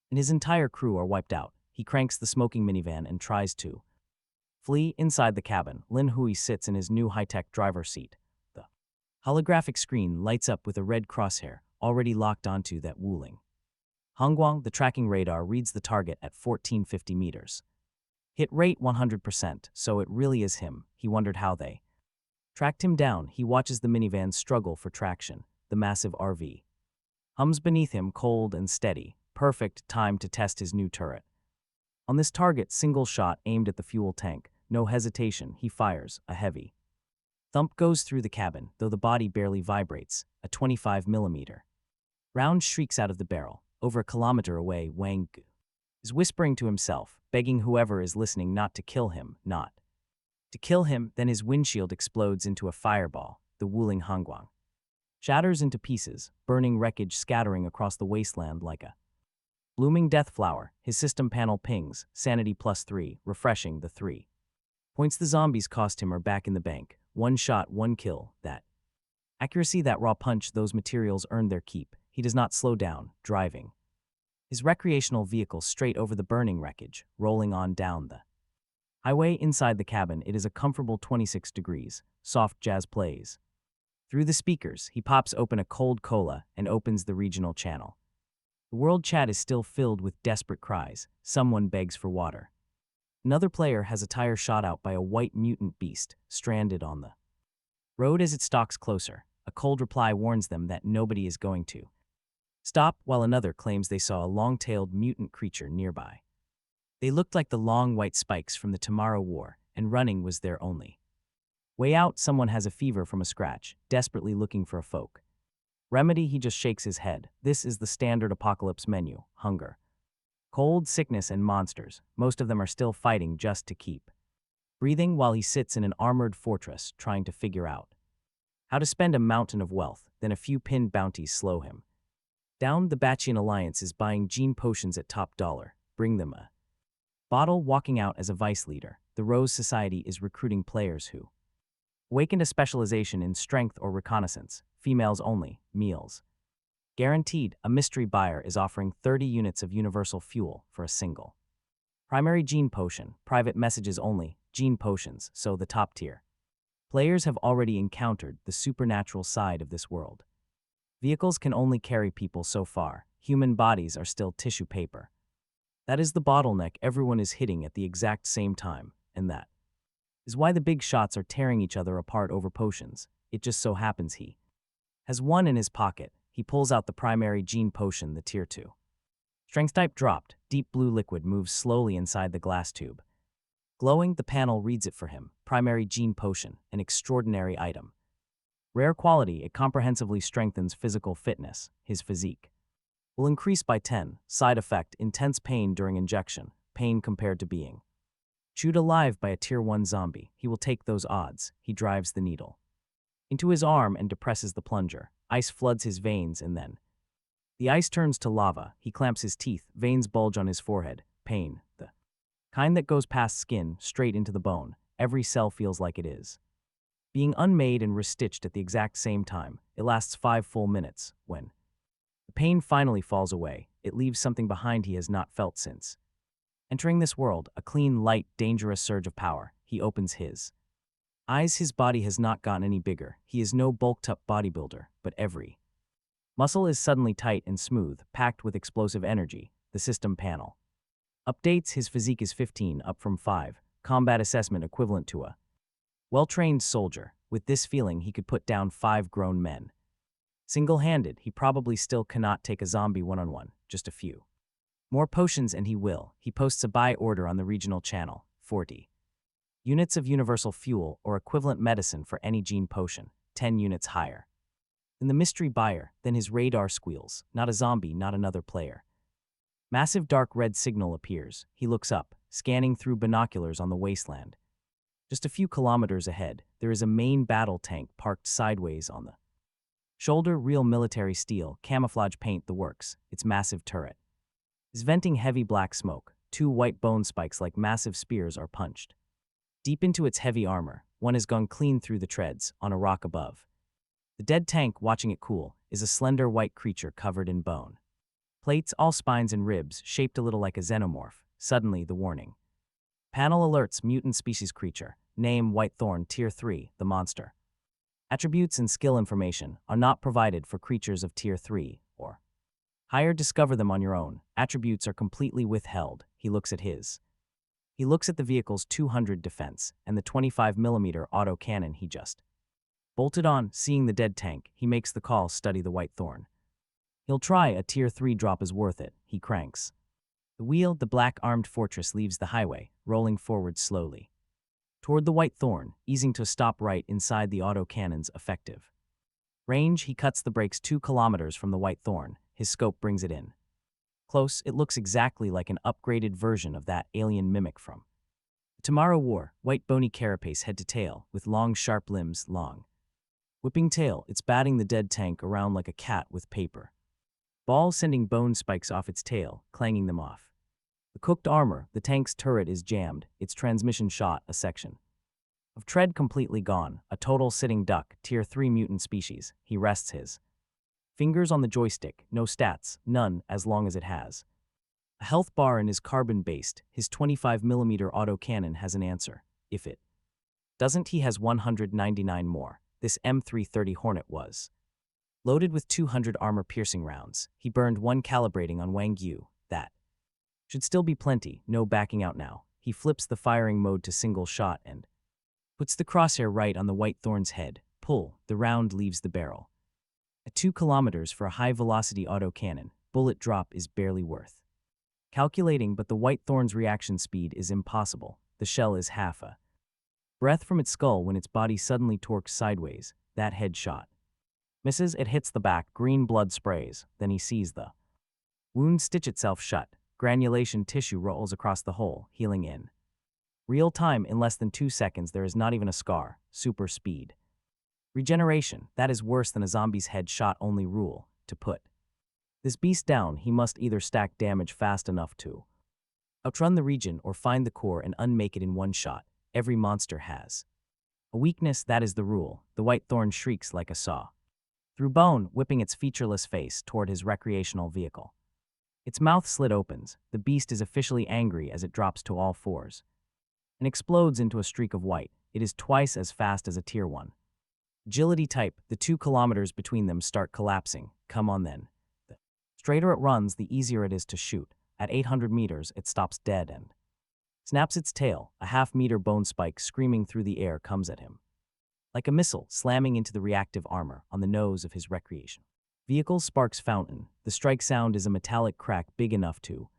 and his entire crew are wiped out. He cranks the smoking minivan and tries to flee. Inside the cabin, Lin Hui sits in his new high-tech driver's seat. The holographic screen lights up with a red crosshair, already locked onto that Wuling Hongguang. The tracking radar reads the target at 1450 meters. Hit rate 100%, so it really is him. He wondered how they tracked him down. He watches the minivan struggle for traction. The massive RV hums beneath him, cold and steady. Perfect time to test his new turret. On this target, single shot aimed at the fuel tank. No hesitation, he fires. A heavy thump goes through the cabin, though the body barely vibrates. A 25mm round shrieks out of the barrel. Over a kilometer away, Wang Gu is whispering to himself, begging whoever is listening not to kill him, not to kill him. Then his windshield explodes into a fireball. The Wuling Hongguang shatters into pieces, burning wreckage scattering across the wasteland like a blooming death flower. His system panel pings, sanity +3, refreshing. The 3 points the zombies cost him are back in the bank. One shot, one kill. That accuracy, that raw punch, those materials earned their keep. He does not slow down, driving his recreational vehicle straight over the burning wreckage, rolling on down the highway. Inside the cabin, it is a comfortable 26 degrees. Soft jazz plays through the speakers. He pops open a cold cola and opens the regional channel. The world chat is still filled with desperate cries. Someone begs for water. Another player has a tire shot out by a white mutant beast, stranded on the road as it stalks closer. A cold reply warns them that nobody is going to stop, while another claims they saw a long-tailed mutant creature nearby. They looked like the long white spikes from the Tomorrow War, and running was their only way out. Someone has a fever from a scratch, desperately looking for a folk remedy. He just shakes his head. This is the standard apocalypse menu: hunger, cold, sickness, and monsters. Most of them are still fighting just to keep breathing, while he sits in an armored fortress trying to figure out how to spend a mountain of wealth. Then a few pinned bounties slow him down. The Bachian Alliance is buying gene potions at top dollar. Bring them a bottle. Walking out as a vice leader. The Rose Society is recruiting players who awakened a specialization in strength or reconnaissance. Females only. Meals guaranteed. A mystery buyer is offering 30 units of universal fuel for a single primary gene potion. Private messages only. Gene potions, so the top tier players have already encountered the supernatural side of this world. Vehicles can only carry people so far. Human bodies are still tissue paper. That is the bottleneck everyone is hitting at the exact same time, and that is why the big shots are tearing each other apart over potions. It just so happens he has one in his pocket. He pulls out the primary gene potion, the tier 2. Strength type dropped. Deep blue liquid moves slowly inside the glass tube. Glowing, the panel reads it for him. Primary gene potion, an extraordinary item. Rare quality, it comprehensively strengthens physical fitness. His physique will increase by 10. Side effect, intense pain during injection. Pain compared to being chewed alive by a tier 1 zombie. He will take those odds. He drives the needle into his arm and depresses the plunger. Ice floods his veins, and then the ice turns to lava. He clamps his teeth. Veins bulge on his forehead. Pain, the kind that goes past skin, straight into the bone. Every cell feels like it is being unmade and restitched at the exact same time. It lasts 5 full minutes. When the pain finally falls away, it leaves something behind he has not felt since entering this world. A clean, light, dangerous surge of power. He opens his eyes. His body has not gotten any bigger. He is no bulked-up bodybuilder, but every muscle is suddenly tight and smooth, packed with explosive energy. The system panel updates. His physique is 15, up from 5. Combat assessment equivalent to a Well-trained soldier, with this feeling he could put down 5 grown men. Single-handed, he probably still cannot take a zombie one-on-one, just a few. More potions and he will. He posts a buy order on the regional channel, 40 units of universal fuel or equivalent medicine for any gene potion, 10 units higher. In the mystery buyer, then his radar squeals, not a zombie, not another player. Massive dark red signal appears. He looks up, scanning through binoculars on the wasteland. Just a few kilometers ahead, there is a main battle tank parked sideways on the shoulder, real military steel, camouflage paint, the works, its massive turret is venting heavy black smoke. 2 white bone spikes like massive spears are punched deep into its heavy armor. One has gone clean through the treads, on a rock above. The dead tank, watching it cool, is a slender white creature covered in bone. Plates, all spines and ribs, shaped a little like a xenomorph. Suddenly, the warning panel alerts: mutant species creature. Name: Whitethorn, Tier 3, the monster. Attributes and skill information are not provided for creatures of Tier 3 or higher. Discover them on your own. Attributes are completely withheld. He looks at the vehicle's 200 defense and the 25mm auto cannon he just bolted on. Seeing the dead tank, he makes the call: study the Whitethorn. He'll try. A Tier 3 drop is worth it. He cranks the wheel. The black armed fortress leaves the highway, rolling forward slowly toward the Whitethorn, easing to a stop right inside the auto cannon's effective range. He cuts the brakes 2 kilometers from the Whitethorn. His scope brings it in close. It looks exactly like an upgraded version of that alien mimic from Tomorrow War. White bony carapace head to tail, with long sharp limbs, long whipping tail. It's batting the dead tank around like a cat with paper ball, sending bone spikes off its tail, clanging them off the cooked armor. The tank's turret is jammed, its transmission shot, a section of tread completely gone. A total sitting duck, Tier 3 mutant species. He rests his fingers on the joystick. No stats, none, as long as it has a health bar and is carbon-based. His 25mm auto cannon has an answer. If it doesn't, he has 199 more. This M330 Hornet was loaded with 200 armor-piercing rounds. He burned 1 calibrating on Wang Yu. That should still be plenty. No backing out now. He flips the firing mode to single shot and puts the crosshair right on the Whitethorn's head. Pull. The round leaves the barrel. At 2 kilometers for a high-velocity auto cannon, bullet drop is barely worth calculating, but the Whitethorn's reaction speed is impossible. The shell is half a breath from its skull when its body suddenly torques sideways. That head shot misses. It hits the back. Green blood sprays. Then he sees the wound stitch itself shut. Granulation tissue rolls across the hole, healing in real time. In less than 2 seconds, there is not even a scar. Super speed. Regeneration. That is worse than a zombie's head shot. Only rule: to put this beast down, he must either stack damage fast enough to outrun the region or find the core and unmake it in one shot. Every monster has a weakness. That is the rule. The Whitethorn shrieks like a saw through bone, whipping its featureless face toward his recreational vehicle. Its mouth slit opens. The beast is officially angry as it drops to all fours and explodes into a streak of white. It is twice as fast as a Tier 1 agility type. The 2 kilometers between them start collapsing. Come on then. The straighter it runs, the easier it is to shoot. At 800 meters, it stops dead and snaps its tail. A half-meter bone spike screaming through the air comes at him like a missile, slamming into the reactive armor on the nose of his recreation vehicle. Sparks fountain. The strike sound is a metallic crack big enough to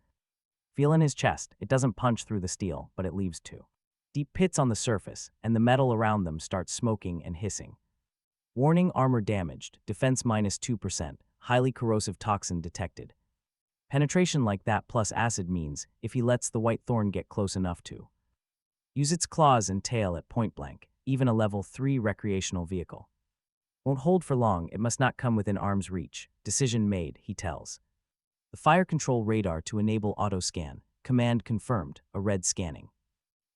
feel in his chest. It doesn't punch through the steel, but it leaves 2 deep pits on the surface, and the metal around them starts smoking and hissing. Warning: armor damaged. Defense -2%. Highly corrosive toxin detected. Penetration like that plus acid means if he lets the Whitethorn get close enough to use its claws and tail at point blank, even a level 3 recreational vehicle won't hold for long. It must not come within arm's reach. Decision made, he tells the fire control radar to enable auto scan. Command confirmed. A red scanning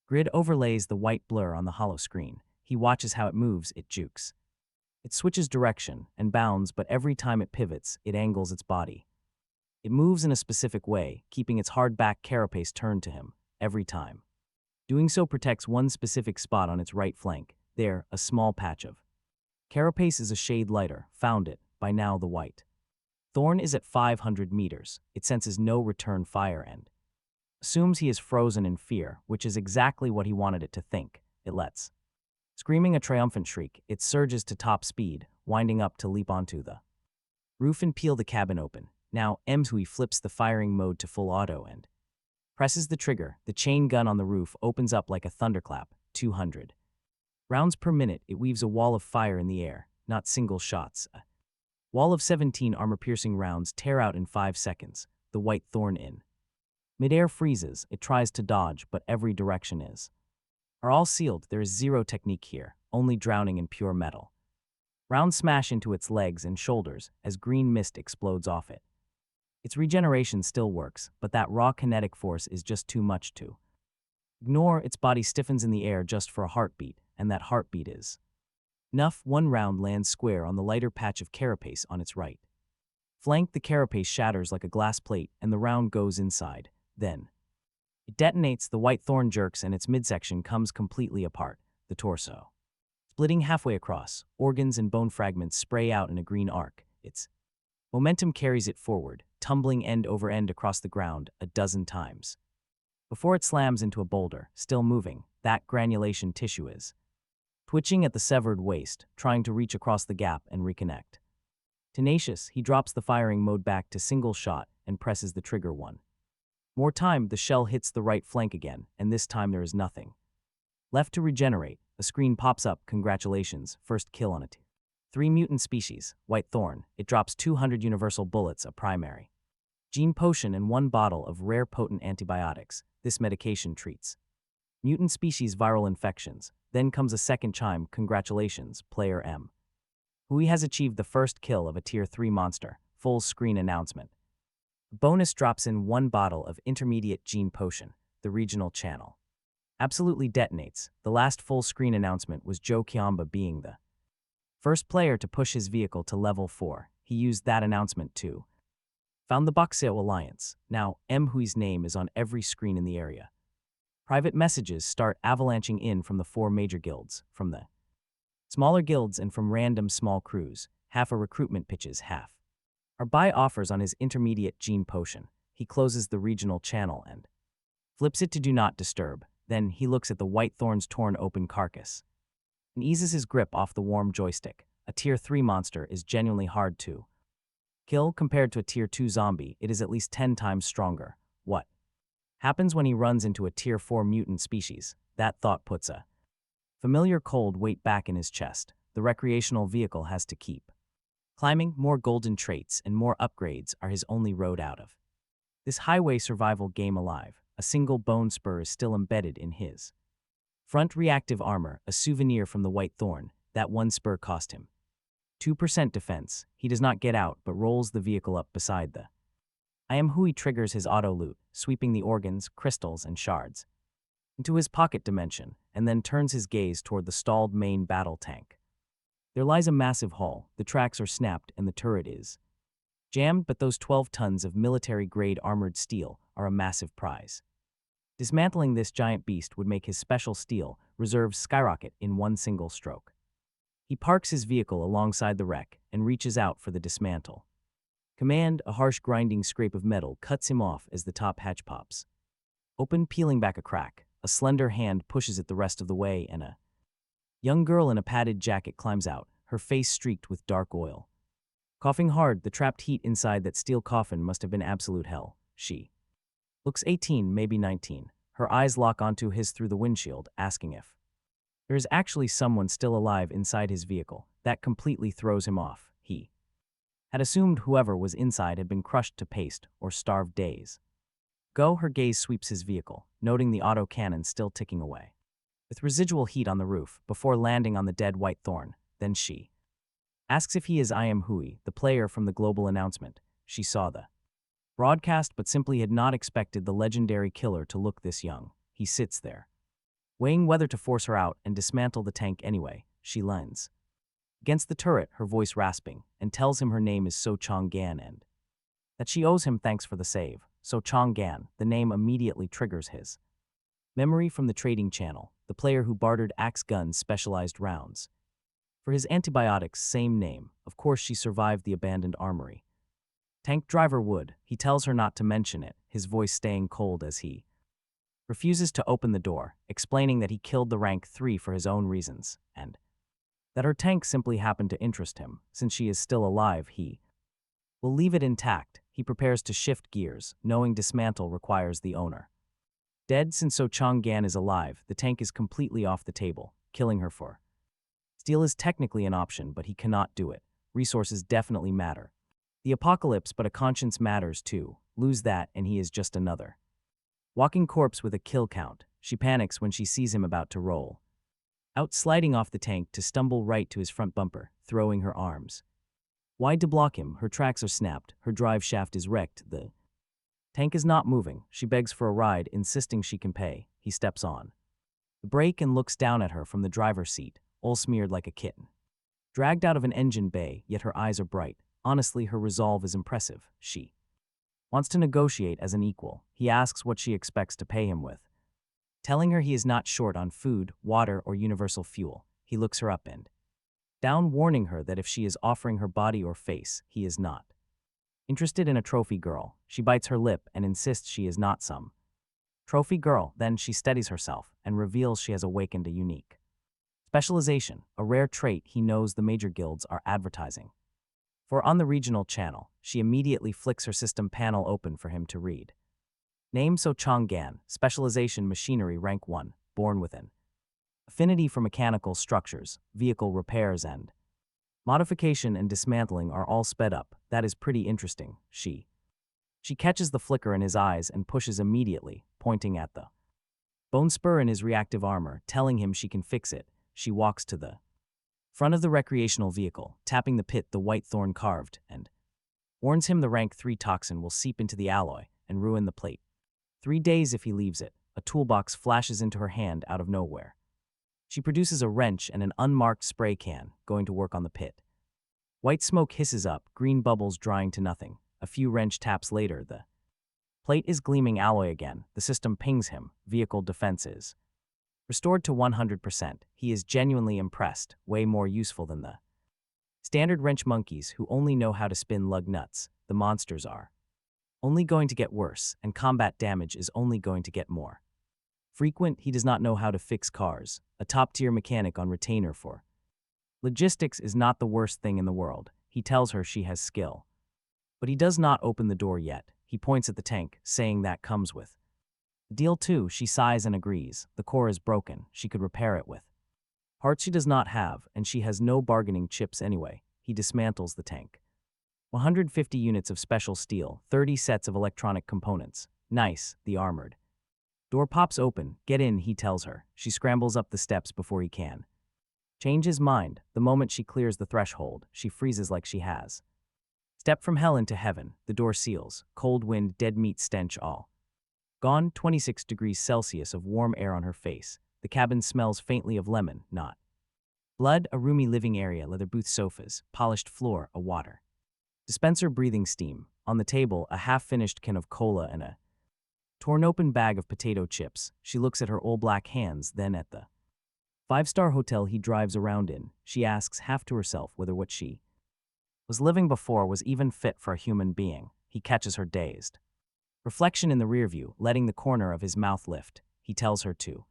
grid overlays the white blur on the hollow screen. He watches how it moves. It jukes. It switches direction and bounds, but every time it pivots, it angles its body. It moves in a specific way, keeping its hard back carapace turned to him, every time. Doing so protects one specific spot on its right flank. There, a small patch of carapace is a shade lighter. Found it. By now the white thorn is at 500 meters. It senses no return fire and assumes he is frozen in fear, which is exactly what he wanted it to think. It lets Screaming a triumphant shriek, it surges to top speed, winding up to leap onto the roof and peel the cabin open. Now, Hui flips the firing mode to full auto and presses the trigger. The chain gun on the roof opens up like a thunderclap, 200 rounds per minute. It weaves a wall of fire in the air, not single shots. A wall of 17 armor-piercing rounds tear out in 5 seconds, the white thorn in midair freezes. It tries to dodge, but every direction are all sealed. There is zero technique here, only drowning in pure metal. Rounds smash into its legs and shoulders as green mist explodes off it. Its regeneration still works, but that raw kinetic force is just too much to ignore. Its body stiffens in the air just for a heartbeat, and that heartbeat is enough. One round lands square on the lighter patch of carapace on its right flank. The carapace shatters like a glass plate, and the round goes inside. Then it detonates. The white thorn jerks, and its midsection comes completely apart, the torso splitting halfway across. Organs and bone fragments spray out in a green arc. Its momentum carries it forward, tumbling end over end across the ground a dozen times before it slams into a boulder, still moving. That granulation tissue is twitching at the severed waist, trying to reach across the gap and reconnect. Tenacious, he drops the firing mode back to single shot and presses the trigger one more time. The shell hits the right flank again, and this time there is nothing left to regenerate. A screen pops up. Congratulations, first kill on it. 3 mutant species, white thorn. It drops 200 universal bullets, a primary gene potion, and 1 bottle of rare potent antibiotics. This medication treats mutant species viral infections. Then comes a second chime. Congratulations, player M. Hui has achieved the first kill of a tier 3 monster. Full screen announcement. Bonus drops in 1 bottle of intermediate gene potion. The regional channel absolutely detonates. The last full screen announcement was Joe Kiamba being the first player to push his vehicle to level 4. He used that announcement to found the Boxeo Alliance. Now, Hui's name is on every screen in the area. Private messages start avalanching in from the 4 major guilds, from the smaller guilds, and from random small crews. Half are recruitment pitches, half are buy offers on his intermediate gene potion. He closes the regional channel and flips it to do not disturb. Then he looks at the white thorn's torn open carcass and eases his grip off the warm joystick. A tier 3 monster is genuinely hard to kill. Compared to a tier 2 zombie, it is at least 10 times stronger. What happens when he runs into a tier 4 mutant species? That thought puts a familiar cold weight back in his chest. The recreational vehicle has to keep climbing. More golden traits and more upgrades are his only road out of this highway survival game alive. A single bone spur is still embedded in his front reactive armor, a souvenir from the white thorn. That 1 spur cost him 2% defense. He does not get out, but rolls the vehicle up beside the Hui. Triggers his auto loot, sweeping the organs, crystals, and shards into his pocket dimension, and then turns his gaze toward the stalled main battle tank. There lies a massive hull. The tracks are snapped and the turret is jammed, but those 12 tons of military-grade armored steel are a massive prize. Dismantling this giant beast would make his special steel reserves skyrocket in 1 single stroke. He parks his vehicle alongside the wreck and reaches out for the dismantle command. A harsh grinding scrape of metal cuts him off as the top hatch pops open, peeling back a crack. A slender hand pushes it the rest of the way, and a young girl in a padded jacket climbs out, her face streaked with dark oil. Coughing hard, the trapped heat inside that steel coffin must have been absolute hell. She looks 18, maybe 19. Her eyes lock onto his through the windshield, asking if there is actually someone still alive inside his vehicle. That completely throws him off. He had assumed whoever was inside had been crushed to paste or starved days. Her gaze sweeps his vehicle, noting the auto cannon still ticking away with residual heat on the roof before landing on the dead white thorn. Then she asks if he is Hui, the player from the global announcement. She saw the broadcast but simply had not expected the legendary killer to look this young. He sits there, weighing whether to force her out and dismantle the tank anyway. She leans against the turret, her voice rasping, and tells him her name is So Chong Gan and that she owes him thanks for the save. So Chong Gan, the name immediately triggers his memory from the trading channel, the player who bartered axe guns specialized rounds for his antibiotics. Same name. Of course she survived the abandoned armory. Tank driver would. He tells her not to mention it, his voice staying cold as he refuses to open the door, explaining that he killed the rank 3 for his own reasons, and that her tank simply happened to interest him. Since she is still alive, he will leave it intact. He prepares to shift gears, knowing dismantle requires the owner. Dead since So Chang-gan is alive, the tank is completely off the table, killing her for. Steal is technically an option, but he cannot do it. Resources definitely matter. The apocalypse, but a conscience matters too. Lose that and he is just another walking corpse with a kill count. She panics when she sees him about to roll out, sliding off the tank to stumble right to his front bumper, throwing her arms wide to block him. Her tracks are snapped, her drive shaft is wrecked, the tank is not moving. She begs for a ride, insisting she can pay. He steps on the brake and looks down at her from the driver's seat, all smeared like a kitten. Dragged out of an engine bay, yet her eyes are bright. Honestly, her resolve is impressive. She wants to negotiate as an equal. He asks what she expects to pay him with, telling her he is not short on food, water, or universal fuel. He looks her up and down, warning her that if she is offering her body or face, he is not interested in a trophy girl. She bites her lip and insists she is not some trophy girl. Then she steadies herself and reveals she has awakened a unique specialization, a rare trait he knows the major guilds are advertising for on the regional channel. She immediately flicks her system panel open for him to read. Name So Chang-gan, specialization machinery rank 1, born with an affinity for mechanical structures, vehicle repairs and modification and dismantling are all sped up. That is pretty interesting. She catches the flicker in his eyes and pushes immediately, pointing at the bone spur in his reactive armor, telling him she can fix it. She walks to the front of the recreational vehicle, tapping the pit the white thorn carved, and warns him the rank 3 toxin will seep into the alloy and ruin the plate. 3 days if he leaves it. A toolbox flashes into her hand out of nowhere. She produces a wrench and an unmarked spray can, going to work on the pit. White smoke hisses up, green bubbles drying to nothing. A few wrench taps later, the plate is gleaming alloy again. The system pings him. Vehicle defense is restored to 100%. He is genuinely impressed, way more useful than the standard wrench monkeys who only know how to spin lug nuts. The monsters are only going to get worse, and combat damage is only going to get more frequent. He does not know how to fix cars. A top-tier mechanic on retainer for logistics is not the worst thing in the world. He tells her she has skill. But he does not open the door yet. He points at the tank, saying that comes with deal too. She sighs and agrees. The core is broken. She could repair it with parts she does not have, and she has no bargaining chips anyway. He dismantles the tank. 150 units of special steel, 30 sets of electronic components. Nice, the armored door pops open. Get in, he tells her. She scrambles up the steps before he can change his mind. The moment she clears the threshold, she freezes like she has stepped from hell into heaven. The door seals. Cold wind, dead meat stench, all gone. 26 degrees Celsius of warm air on her face. The cabin smells faintly of lemon, not blood. A roomy living area, leather booth sofas, polished floor, a water dispenser breathing steam. On the table, a half-finished can of cola and a torn-open bag of potato chips. She looks at her old black hands, then at the five-star hotel he drives around in. She asks, half to herself, whether what she was living before was even fit for a human being. He catches her dazed reflection in the rearview, letting the corner of his mouth lift. He tells her to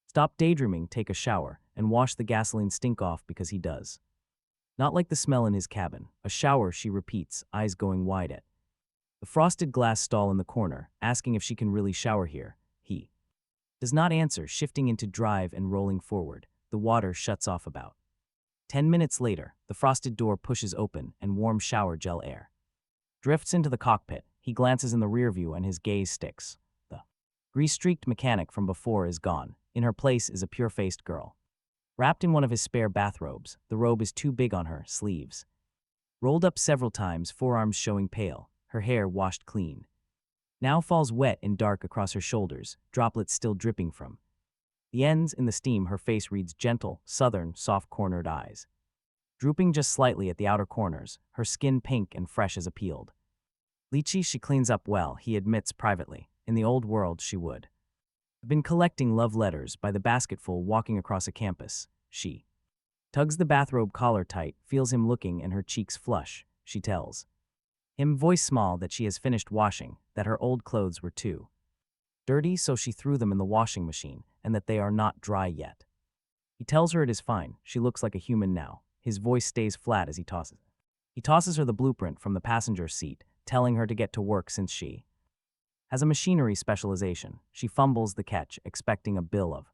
stop daydreaming, take a shower, and wash the gasoline stink off, because he does not like the smell in his cabin. A shower, she repeats, eyes going wide at the frosted glass stall in the corner, asking if she can really shower here. He does not answer, shifting into drive and rolling forward. The water shuts off about 10 minutes later. The frosted door pushes open and warm shower gel air drifts into the cockpit. He glances in the rearview and his gaze sticks. The grease-streaked mechanic from before is gone. In her place is a pure-faced girl, wrapped in one of his spare bathrobes. The robe is too big on her, sleeves rolled up several times, forearms showing pale, her hair washed clean now falls wet and dark across her shoulders, droplets still dripping from the ends. In the steam, her face reads gentle, southern, soft-cornered eyes drooping just slightly at the outer corners, her skin pink and fresh as a peeled lychee. She cleans up well, he admits privately. In the old world, she would have been collecting love letters by the basketful walking across a campus. She tugs the bathrobe collar tight, feels him looking, and her cheeks flush. She tells him, voice small, that she has finished washing, that her old clothes were too Dirty, so she threw them in the washing machine, and that they are not dry yet. He tells her it is fine. She looks like a human now. His voice stays flat as he tosses it. He tosses her the blueprint from the passenger seat, telling her to get to work since she has a machinery specialization. She fumbles the catch, expecting a bill of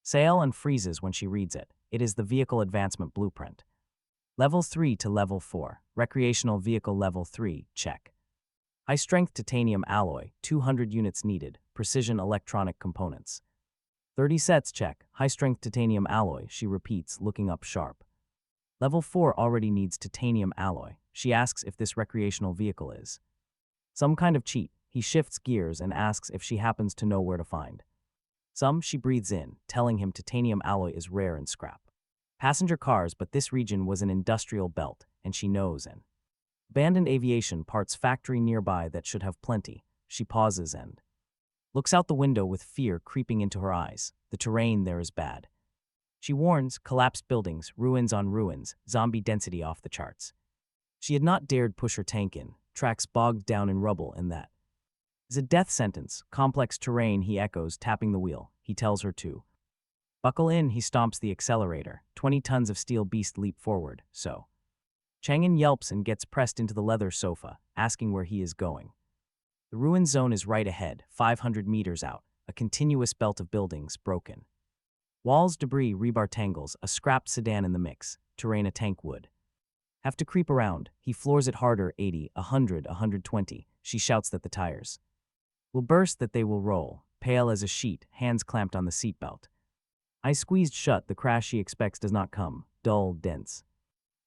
sale, and freezes when she reads it. It is the Vehicle Advancement Blueprint. Level 3 to Level 4. Recreational Vehicle Level 3, check. High-strength titanium alloy, 200 units needed. Precision electronic components. 30 sets, check. High-strength titanium alloy, she repeats, looking up sharp. Level 4 already needs titanium alloy. She asks if this recreational vehicle is some kind of cheat. He shifts gears and asks if she happens to know where to find some. She breathes in, telling him titanium alloy is rare in scrap passenger cars, but this region was an industrial belt, and she knows an abandoned aviation parts factory nearby that should have plenty. She pauses and looks out the window with fear creeping into her eyes. The terrain there is bad. She warns, collapsed buildings, ruins on ruins, zombie density off the charts. She had not dared push her tank in, tracks bogged down in rubble, and that is a death sentence. Complex terrain, he echoes, tapping the wheel. He tells her to buckle in. He stomps the accelerator. 20 tons of steel beast leap forward, so Chang'an yelps and gets pressed into the leather sofa, asking where he is going. The ruin zone is right ahead, 500 meters out, a continuous belt of buildings, broken walls, debris, rebar tangles, a scrapped sedan in the mix. Terrain a tank would have to creep around. He floors it harder, 80, 100, 120. She shouts that the tires will burst, that they will roll. Pale as a sheet, hands clamped on the seatbelt. Eyes squeezed shut, the crash she expects does not come. Dull, dense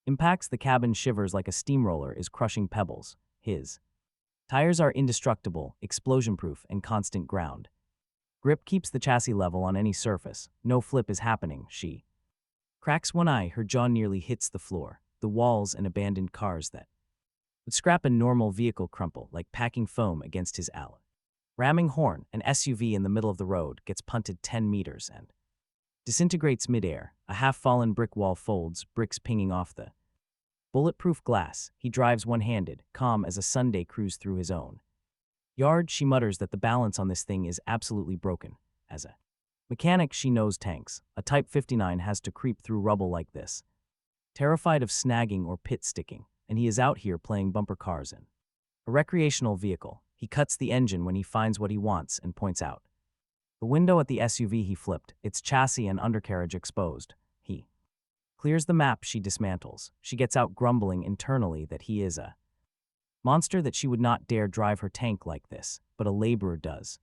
impacts. The cabin shivers like a steamroller is crushing pebbles. His tires are indestructible, explosion-proof, and constant ground grip keeps the chassis level on any surface. No flip is happening. She cracks one eye, her jaw nearly hits the floor. The walls and abandoned cars that would scrap a normal vehicle crumple like packing foam against his alloy. Ramming horn, an SUV in the middle of the road, gets punted 10 meters and disintegrates midair. A half-fallen brick wall folds, bricks pinging off the bulletproof glass. He drives one-handed, calm as a Sunday cruise through his own yard. She mutters that the balance on this thing is absolutely broken. As a mechanic, she knows tanks. A Type 59 has to creep through rubble like this, terrified of snagging or pit sticking, and he is out here playing bumper cars in a recreational vehicle. He cuts the engine when he finds what he wants and points out the window at the SUV he flipped, its chassis and undercarriage exposed. He clears the map. She dismantles. She gets out, grumbling internally that he is a monster, that she would not dare drive her tank like this, but a laborer does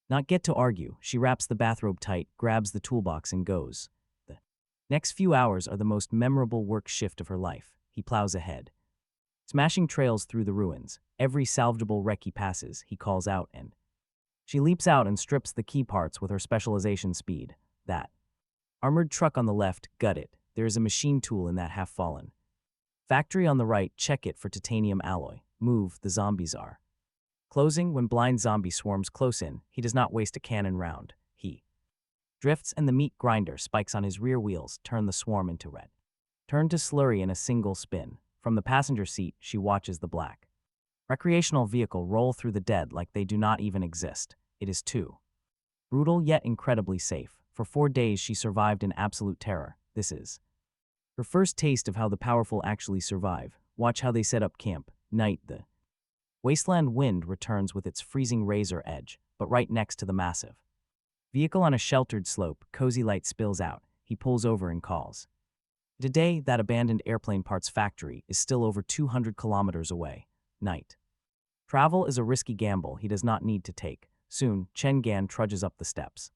not get to argue. She wraps the bathrobe tight, grabs the toolbox, and goes. The next few hours are the most memorable work shift of her life. He plows ahead, smashing trails through the ruins. Every salvageable wreck he passes, he calls out, and she leaps out and strips the key parts with her specialization speed. That armored truck on the left, gut it. There is a machine tool in that half-fallen factory on the right. Check it for titanium alloy. Move, the zombies are closing. When blind zombie swarms close in, he does not waste a cannon round. He drifts, and the meat grinder spikes on his rear wheels turn the swarm into red. Turn to slurry in a single spin. From the passenger seat, she watches the black recreational vehicle roll through the dead like they do not even exist. It is too brutal, yet incredibly safe. For 4 days she survived in absolute terror. This is her first taste of how the powerful actually survive. Watch how they set up camp. Night, the wasteland wind returns with its freezing razor edge, but right next to the massive vehicle on a sheltered slope, cozy light spills out. He pulls over and calls. Today, that abandoned airplane parts factory is still over 200 kilometers away. Night. Travel is a risky gamble he does not need to take. Soon, Chen Gan trudges up the steps,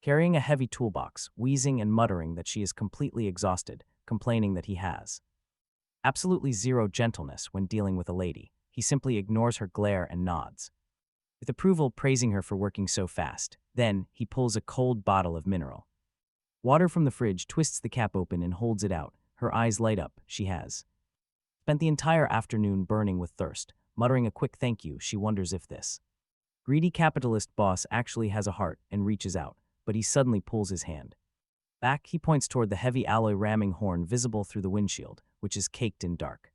carrying a heavy toolbox, wheezing and muttering that she is completely exhausted, complaining that he has absolutely zero gentleness when dealing with a lady. He simply ignores her glare and nods, with approval, praising her for working so fast. Then, he pulls a cold bottle of mineral water from the fridge, twists the cap open and holds it out. Her eyes light up. She has spent the entire afternoon burning with thirst. Muttering a quick thank you, she wonders if this greedy capitalist boss actually has a heart, and reaches out, but he suddenly pulls his hand back. He points toward the heavy alloy ramming horn visible through the windshield, which is caked in dark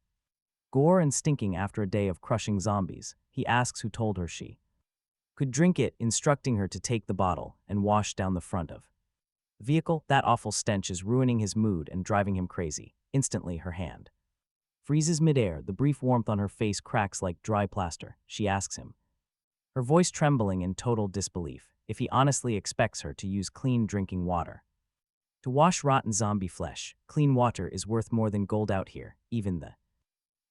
gore and stinking after a day of crushing zombies. He asks who told her she could drink it, instructing her to take the bottle and wash down the front of the vehicle. That awful stench is ruining his mood and driving him crazy. Instantly, her hand freezes midair. The brief warmth on her face cracks like dry plaster. She asks him, her voice trembling in total disbelief, if he honestly expects her to use clean drinking water to wash rotten zombie flesh. Clean water is worth more than gold out here. Even the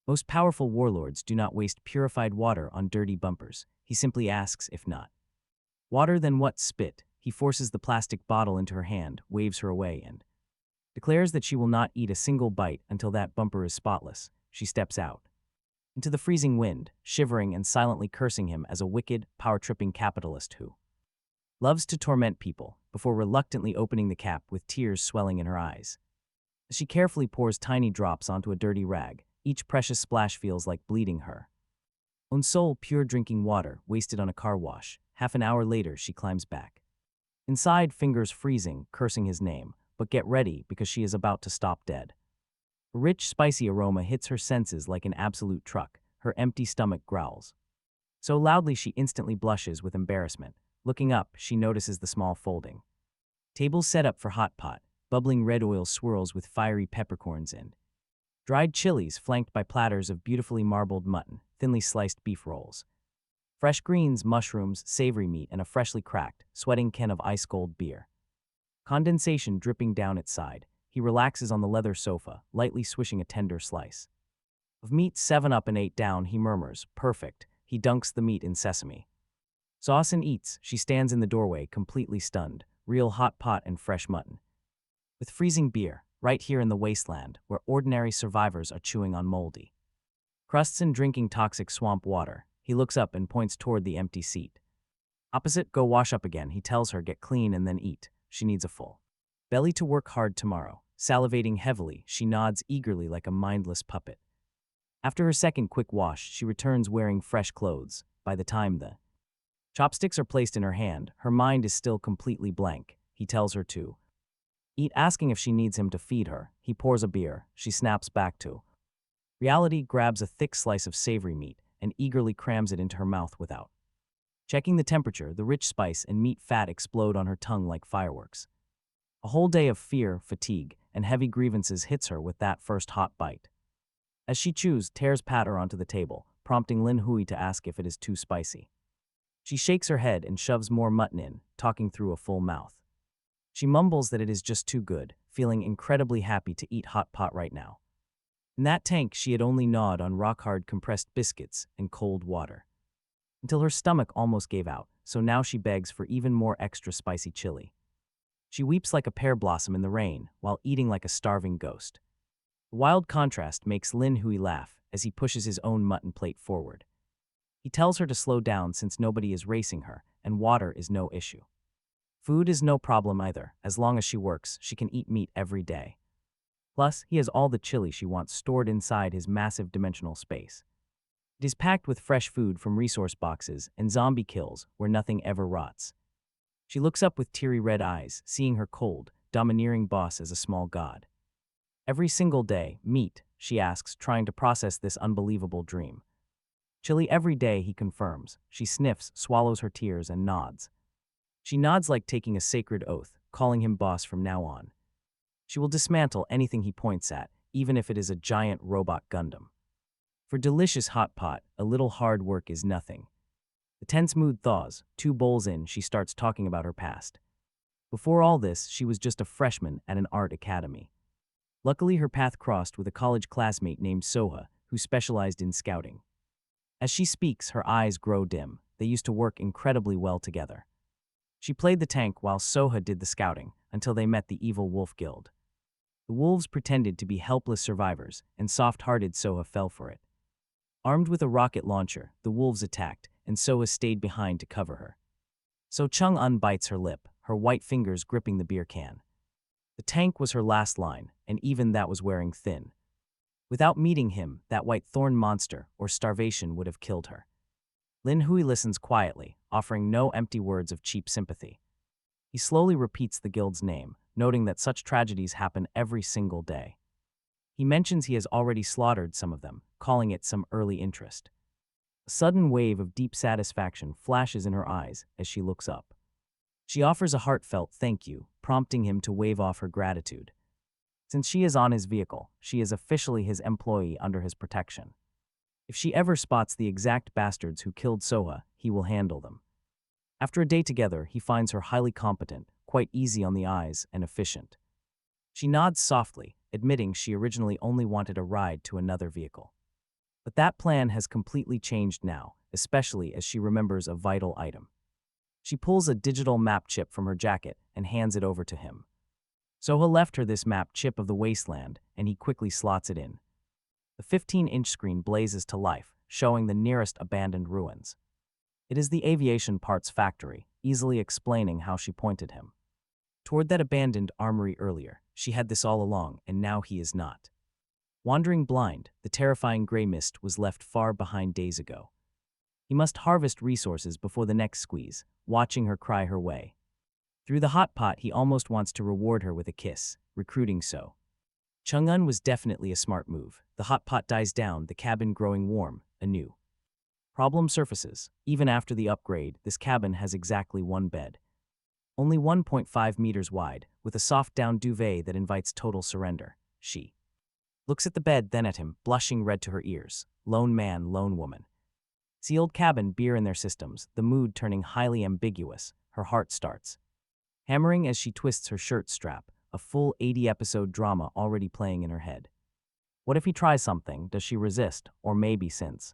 most powerful warlords do not waste purified water on dirty bumpers. He simply asks, if not water, then what? Spit. He forces the plastic bottle into her hand, waves her away, and declares that she will not eat a single bite until that bumper is spotless. She steps out into the freezing wind, shivering and silently cursing him as a wicked, power-tripping capitalist who loves to torment people, before reluctantly opening the cap with tears swelling in her eyes. As she carefully pours tiny drops onto a dirty rag, each precious splash feels like bleeding her own soul. Pure drinking water, wasted on a car wash. Half an hour later, she climbs back inside, fingers freezing, cursing his name, but get ready because she is about to stop dead. A rich, spicy aroma hits her senses like an absolute truck. Her empty stomach growls so loudly she instantly blushes with embarrassment. Looking up, she notices the small folding table set up for hot pot. Bubbling red oil swirls with fiery peppercorns and dried chilies, flanked by platters of beautifully marbled mutton, thinly sliced beef rolls, fresh greens, mushrooms, savory meat, and a freshly cracked, sweating can of ice-cold beer. Condensation dripping down its side. He relaxes on the leather sofa, lightly swishing a tender slice of meat. 7 up and 8 down, he murmurs. Perfect. He dunks the meat in sesame sauce and eats. She stands in the doorway, completely stunned. Real hot pot and fresh mutton with freezing beer, right here in the wasteland where ordinary survivors are chewing on moldy crusts and drinking toxic swamp water. He looks up and points toward the empty seat opposite. Go wash up again, he tells her. Get clean and then eat. She needs a full belly to work hard tomorrow. Salivating heavily, she nods eagerly like a mindless puppet. After her second quick wash, she returns wearing fresh clothes. By the time the chopsticks are placed in her hand, her mind is still completely blank. He tells her to eat, asking if she needs him to feed her. He pours a beer. She snaps back to reality, grabs a thick slice of savory meat, and eagerly crams it into her mouth without checking the temperature. The rich spice and meat fat explode on her tongue like fireworks. A whole day of fear, fatigue, and heavy grievances hits her with that first hot bite. As she chews, tears patter onto the table, prompting Lin Hui to ask if it is too spicy. She shakes her head and shoves more mutton in, talking through a full mouth. She mumbles that it is just too good, feeling incredibly happy to eat hot pot right now. In that tank, she had only gnawed on rock-hard compressed biscuits and cold water, until her stomach almost gave out, so now she begs for even more extra spicy chili. She weeps like a pear blossom in the rain, while eating like a starving ghost. The wild contrast makes Lin Hui laugh as he pushes his own mutton plate forward. He tells her to slow down since nobody is racing her, and water is no issue. Food is no problem either. As long as she works, she can eat meat every day. Plus, he has all the chili she wants stored inside his massive dimensional space. It is packed with fresh food from resource boxes and zombie kills where nothing ever rots. She looks up with teary red eyes, seeing her cold, domineering boss as a small god. Every single day, meat, she asks, trying to process this unbelievable dream. Chili every day, he confirms. She sniffs, swallows her tears, and nods. She nods like taking a sacred oath, calling him boss from now on. She will dismantle anything he points at, even if it is a giant robot Gundam. For delicious hot pot, a little hard work is nothing. The tense mood thaws. 2 bowls in, she starts talking about her past. Before all this, she was just a freshman at an art academy. Luckily, her path crossed with a college classmate named Soha, who specialized in scouting. As she speaks, her eyes grow dim. They used to work incredibly well together. She played the tank while Soha did the scouting, until they met the evil Wolf Guild. The wolves pretended to be helpless survivors, and soft-hearted Soha fell for it. Armed with a rocket launcher, the wolves attacked, and Soha stayed behind to cover her. So Chung-un bites her lip, her white fingers gripping the beer can. The tank was her last line, and even that was wearing thin. Without meeting him, that white thorn monster, or starvation, would have killed her. Lin Hui listens quietly, offering no empty words of cheap sympathy. He slowly repeats the guild's name, noting that such tragedies happen every single day. He mentions he has already slaughtered some of them, calling it some early interest. A sudden wave of deep satisfaction flashes in her eyes as she looks up. She offers a heartfelt thank you, prompting him to wave off her gratitude. Since she is on his vehicle, she is officially his employee under his protection. If she ever spots the exact bastards who killed Soha, he will handle them. After a day together, he finds her highly competent, quite easy on the eyes, and efficient. She nods softly, admitting she originally only wanted a ride to another vehicle. But that plan has completely changed now, especially as she remembers a vital item. She pulls a digital map chip from her jacket and hands it over to him. Soha left her this map chip of the wasteland, and he quickly slots it in. The 15-inch screen blazes to life, showing the nearest abandoned ruins. It is the aviation parts factory, easily explaining how she pointed him toward that abandoned armory earlier. She had this all along, and now he is not. Wandering blind, the terrifying gray mist was left far behind days ago. He must harvest resources before the next squeeze, watching her cry her way. Through the hot pot, he almost wants to reward her with a kiss, recruiting So. Chung-un was definitely a smart move. The hot pot dies down, the cabin growing warm, anew. Problem surfaces. Even after the upgrade, this cabin has exactly one bed. Only 1.5 meters wide, with a soft down duvet that invites total surrender. She looks at the bed, then at him, blushing red to her ears. Lone man, lone woman. Sealed cabin, beer in their systems, the mood turning highly ambiguous. Her heart starts hammering as she twists her shirt strap, a full 80-episode drama already playing in her head. What if he tries something? Does she resist? Or maybe since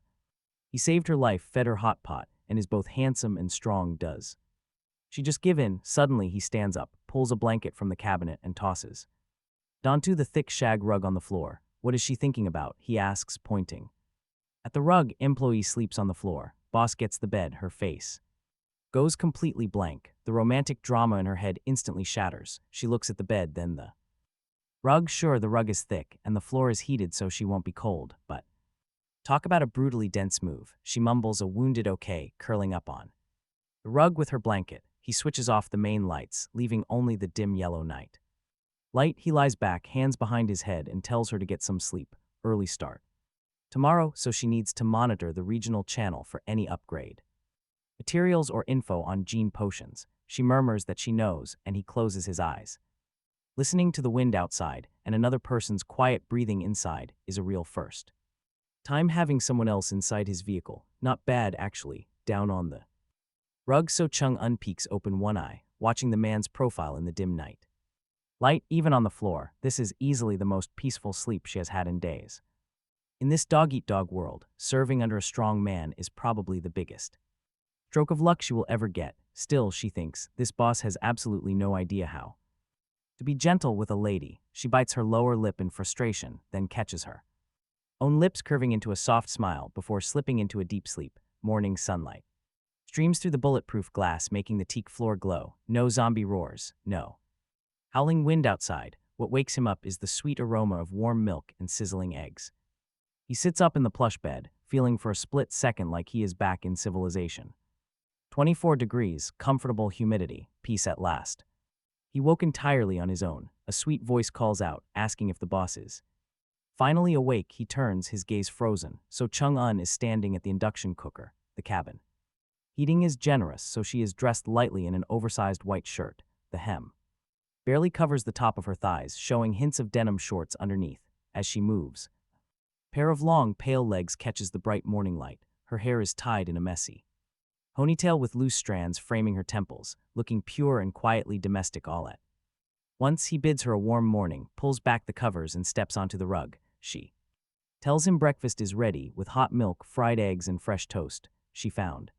he saved her life, fed her hot pot, and is both handsome and strong, does she just give in? Suddenly he stands up, pulls a blanket from the cabinet, and tosses onto the thick shag rug on the floor. What is she thinking about? He asks, pointing at the rug. Employee sleeps on the floor. Boss gets the bed. Her face goes completely blank. The romantic drama in her head instantly shatters. She looks at the bed, then the rug. Sure, the rug is thick, and the floor is heated so she won't be cold, but talk about a brutally dense move. She mumbles a wounded okay, curling up on the rug with her blanket. He switches off the main lights, leaving only the dim yellow night light. He lies back, hands behind his head, and tells her to get some sleep. Early start tomorrow, so she needs to monitor the regional channel for any upgrade materials or info on gene potions. She murmurs that she knows, and he closes his eyes. Listening to the wind outside and another person's quiet breathing inside is a real first time having someone else inside his vehicle. Not bad, actually. Down on the rug, So Chung-un peeks open one eye, watching the man's profile in the dim night light. Even on the floor, this is easily the most peaceful sleep she has had in days. In this dog-eat-dog world, serving under a strong man is probably the biggest stroke of luck she will ever get. Still, she thinks, this boss has absolutely no idea how to be gentle with a lady. She bites her lower lip in frustration, then catches her own lips curving into a soft smile before slipping into a deep sleep. Morning sunlight streams through the bulletproof glass, making the teak floor glow. No zombie roars, no howling wind outside. What wakes him up is the sweet aroma of warm milk and sizzling eggs. He sits up in the plush bed, feeling for a split second like he is back in civilization. 24 degrees, comfortable humidity, peace at last. He woke entirely on his own. A sweet voice calls out, asking if the boss is finally awake. He turns, his gaze frozen. So Chung-un is standing at the induction cooker, the cabin heating is generous, so she is dressed lightly in an oversized white shirt. The hem barely covers the top of her thighs, showing hints of denim shorts underneath. As she moves, a pair of long, pale legs catches the bright morning light. Her hair is tied in a messy ponytail with loose strands framing her temples, looking pure and quietly domestic all at once. He bids her a warm morning, pulls back the covers, and steps onto the rug. She tells him breakfast is ready, with hot milk, fried eggs, and fresh toast. She found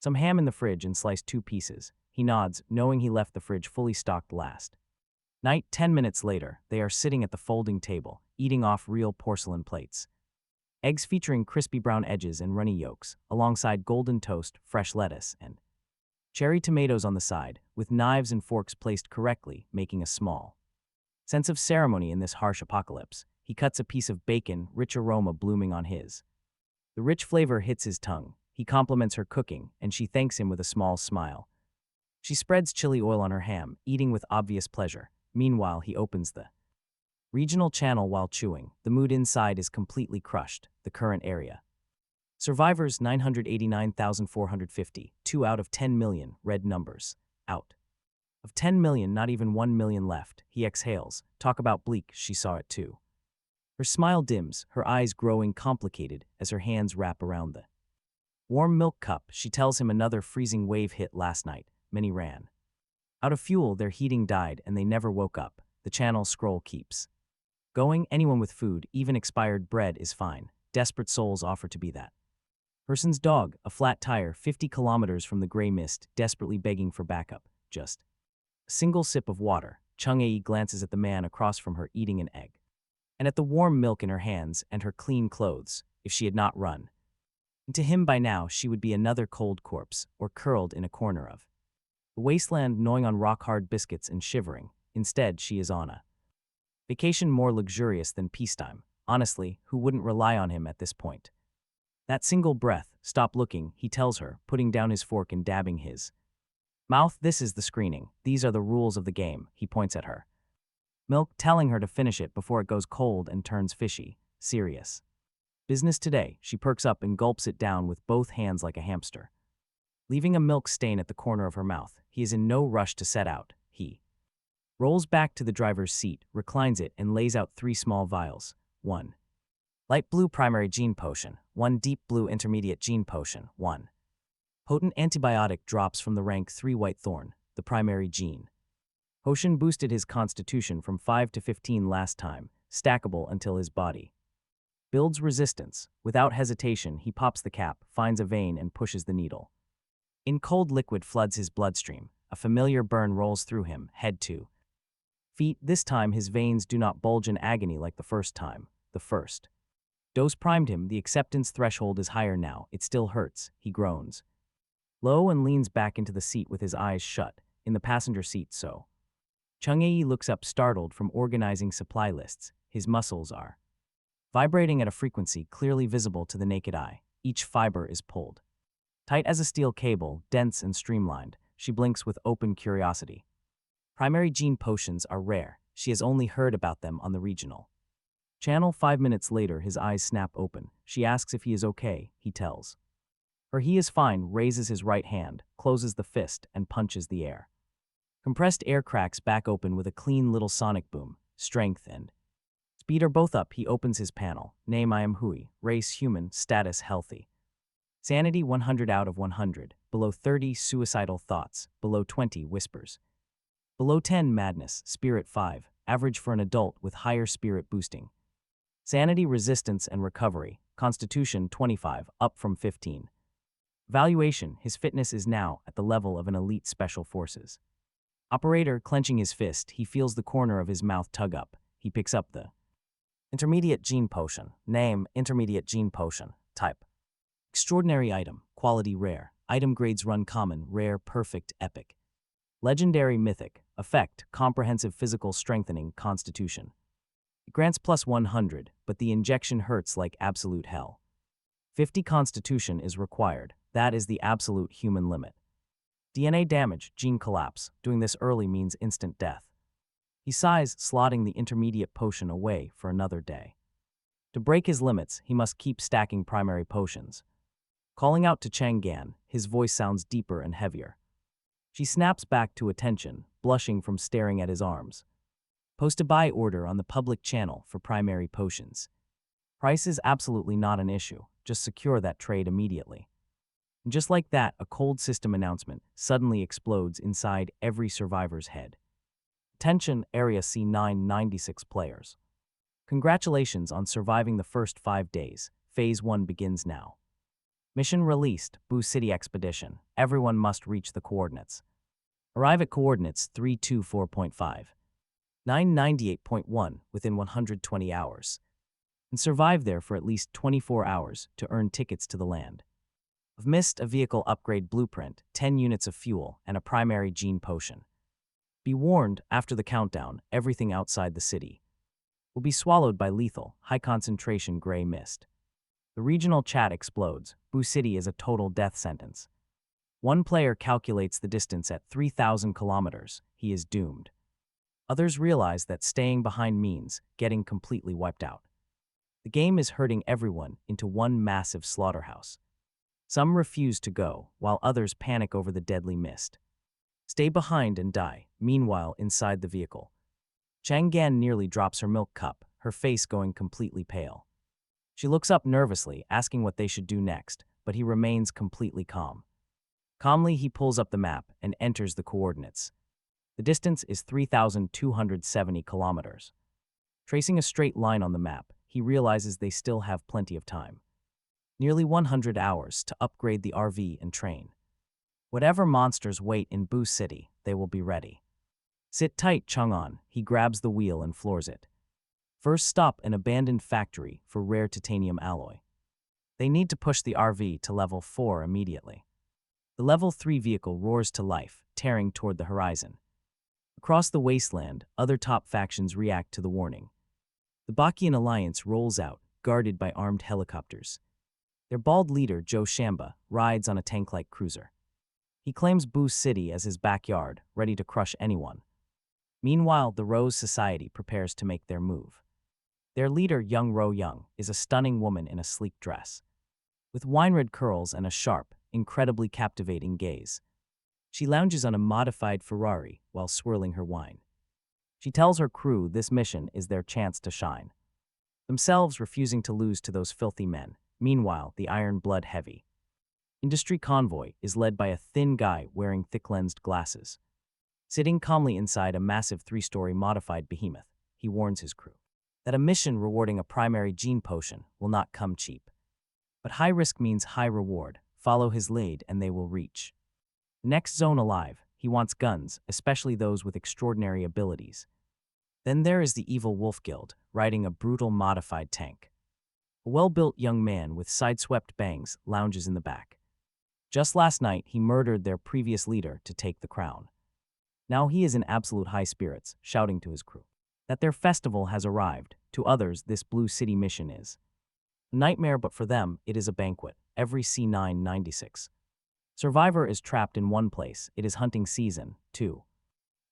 some ham in the fridge and sliced 2 pieces. He nods, knowing he left the fridge fully stocked last night. 10 minutes later, they are sitting at the folding table, eating off real porcelain plates. Eggs featuring crispy brown edges and runny yolks, alongside golden toast, fresh lettuce, and cherry tomatoes on the side, with knives and forks placed correctly, making a small sense of ceremony in this harsh apocalypse. He cuts a piece of bacon, rich aroma blooming on his. The rich flavor hits his tongue. He compliments her cooking, and she thanks him with a small smile. She spreads chili oil on her ham, eating with obvious pleasure. Meanwhile, he opens the regional channel while chewing. The mood inside is completely crushed. The current area Survivors 989,450, 2 out of 10 million, red numbers. Out. Of 10 million, not even 1 million left. He exhales. Talk about bleak, she saw it too. Her smile dims, her eyes growing complicated as her hands wrap around the warm milk cup. She tells him another freezing wave hit last night. Many ran out of fuel, their heating died, and they never woke up. The channel scroll keeps going. Anyone with food, even expired bread, is fine. Desperate souls offer to be that person's dog, a flat tire 50 kilometers from the gray mist, desperately begging for backup. Just a single sip of water. Chung-ae glances at the man across from her eating an egg, and at the warm milk in her hands and her clean clothes. If she had not run into him by now, she would be another cold corpse, or curled in a corner of the wasteland, gnawing on rock-hard biscuits and shivering. Instead, she is on a vacation more luxurious than peacetime. Honestly, who wouldn't rely on him at this point? That single breath. Stop looking, he tells her, putting down his fork and dabbing his mouth. This is the screening. These are the rules of the game, he points at her milk, telling her to finish it before it goes cold and turns fishy. Serious business today. She perks up and gulps it down with both hands like a hamster, leaving a milk stain at the corner of her mouth. He is in no rush to set out. He rolls back to the driver's seat, reclines it, and lays out 3 small vials. 1 light blue primary gene potion, 1 deep blue intermediate gene potion, 1 potent antibiotic drops from the rank 3 white thorn. The primary gene potion boosted his constitution from 5 to 15 last time, stackable until his body builds resistance. Without hesitation, he pops the cap, finds a vein, and pushes the needle. In cold liquid floods his bloodstream. A familiar burn rolls through him, head to feet. This time his veins do not bulge in agony like the first time. The first dose primed him. The acceptance threshold is higher now. It still hurts. He groans low and leans back into the seat with his eyes shut. In the passenger seat, so Chung-ae looks up, startled from organizing supply lists. His muscles are vibrating at a frequency clearly visible to the naked eye. Each fiber is pulled tight as a steel cable, dense and streamlined. She blinks with open curiosity. Primary gene potions are rare. She has only heard about them on the regional channel. 5 minutes later, his eyes snap open. She asks if he is okay. He tells her he is fine, raises his right hand, closes the fist, and punches the air. Compressed air cracks back open with a clean little sonic boom. Strength and speed are both up. He opens his panel. Name: I am Hui. Race: human. Status: healthy. Sanity: 100 out of 100. Below 30, suicidal thoughts. Below 20, whispers. Below 10, madness. Spirit: 5. Average for an adult with higher spirit boosting. Sanity, resistance, and recovery. Constitution: 25, up from 15. Valuation: his fitness is now at the level of an elite special forces operator. Clenching his fist, he feels the corner of his mouth tug up. He picks up the intermediate gene potion. Name: intermediate gene potion. Type: extraordinary item. Quality: rare. Item grades: run common, rare, perfect, epic, legendary, mythic. Effect: comprehensive physical strengthening. Constitution: it grants plus 100, but the injection hurts like absolute hell. 50 constitution is required. That is the absolute human limit. DNA damage, gene collapse. Doing this early means instant death. He sighs, slotting the intermediate potion away for another day. To break his limits, he must keep stacking primary potions. Calling out to Chang'an, his voice sounds deeper and heavier. She snaps back to attention, blushing from staring at his arms. Post a buy order on the public channel for primary potions. Price is absolutely not an issue. Just secure that trade immediately. And just like that, a cold system announcement suddenly explodes inside every survivor's head. Attention, Area C996 players. Congratulations on surviving the first 5 days. Phase 1 begins now. Mission released, Boo City Expedition. Everyone must reach the coordinates. Arrive at coordinates 324.5. 998.1 within 120 hours. And survive there for at least 24 hours to earn tickets to the land of mist, a vehicle upgrade blueprint, 10 units of fuel, and a primary gene potion. Be warned, after the countdown, everything outside the city will be swallowed by lethal, high-concentration gray mist. The regional chat explodes. Boo City is a total death sentence. One player calculates the distance at 3,000 kilometers. He is doomed. Others realize that staying behind means getting completely wiped out. The game is herding everyone into one massive slaughterhouse. Some refuse to go, while others panic over the deadly mist. Stay behind and die. Meanwhile, inside the vehicle, Chang'an nearly drops her milk cup, her face going completely pale. She looks up nervously, asking what they should do next, but he remains completely calm. Calmly, he pulls up the map and enters the coordinates. The distance is 3,270 kilometers. Tracing a straight line on the map, he realizes they still have plenty of time. Nearly 100 hours to upgrade the RV and train. Whatever monsters wait in Boo City, they will be ready. Sit tight, Chang'an. He grabs the wheel and floors it. First stop, an abandoned factory for rare titanium alloy. They need to push the RV to level 4 immediately. The level 3 vehicle roars to life, tearing toward the horizon. Across the wasteland, other top factions react to the warning. The Bakian alliance rolls out, guarded by armed helicopters. Their bald leader, Joe Shamba, rides on a tank-like cruiser. He claims Boo City as his backyard, ready to crush anyone. Meanwhile, the Rose Society prepares to make their move. Their leader, Young Ro Young, is a stunning woman in a sleek dress, with wine-red curls and a sharp, incredibly captivating gaze. She lounges on a modified Ferrari while swirling her wine. She tells her crew this mission is their chance to shine, themselves refusing to lose to those filthy men. Meanwhile, the Iron Blood Heavy Industry convoy is led by a thin guy wearing thick-lensed glasses. Sitting calmly inside a massive 3-story modified behemoth, he warns his crew that a mission rewarding a primary gene potion will not come cheap. But high risk means high reward. Follow his lead and they will reach the next zone alive. He wants guns, especially those with extraordinary abilities. Then there is the evil Wolf Guild, riding a brutal modified tank. A well-built young man with sideswept bangs lounges in the back. Just last night, he murdered their previous leader to take the crown. Now he is in absolute high spirits, shouting to his crew that their festival has arrived. To others, this Blue City mission is a nightmare, but for them, it is a banquet. Every C996 survivor is trapped in one place. It is hunting season, 2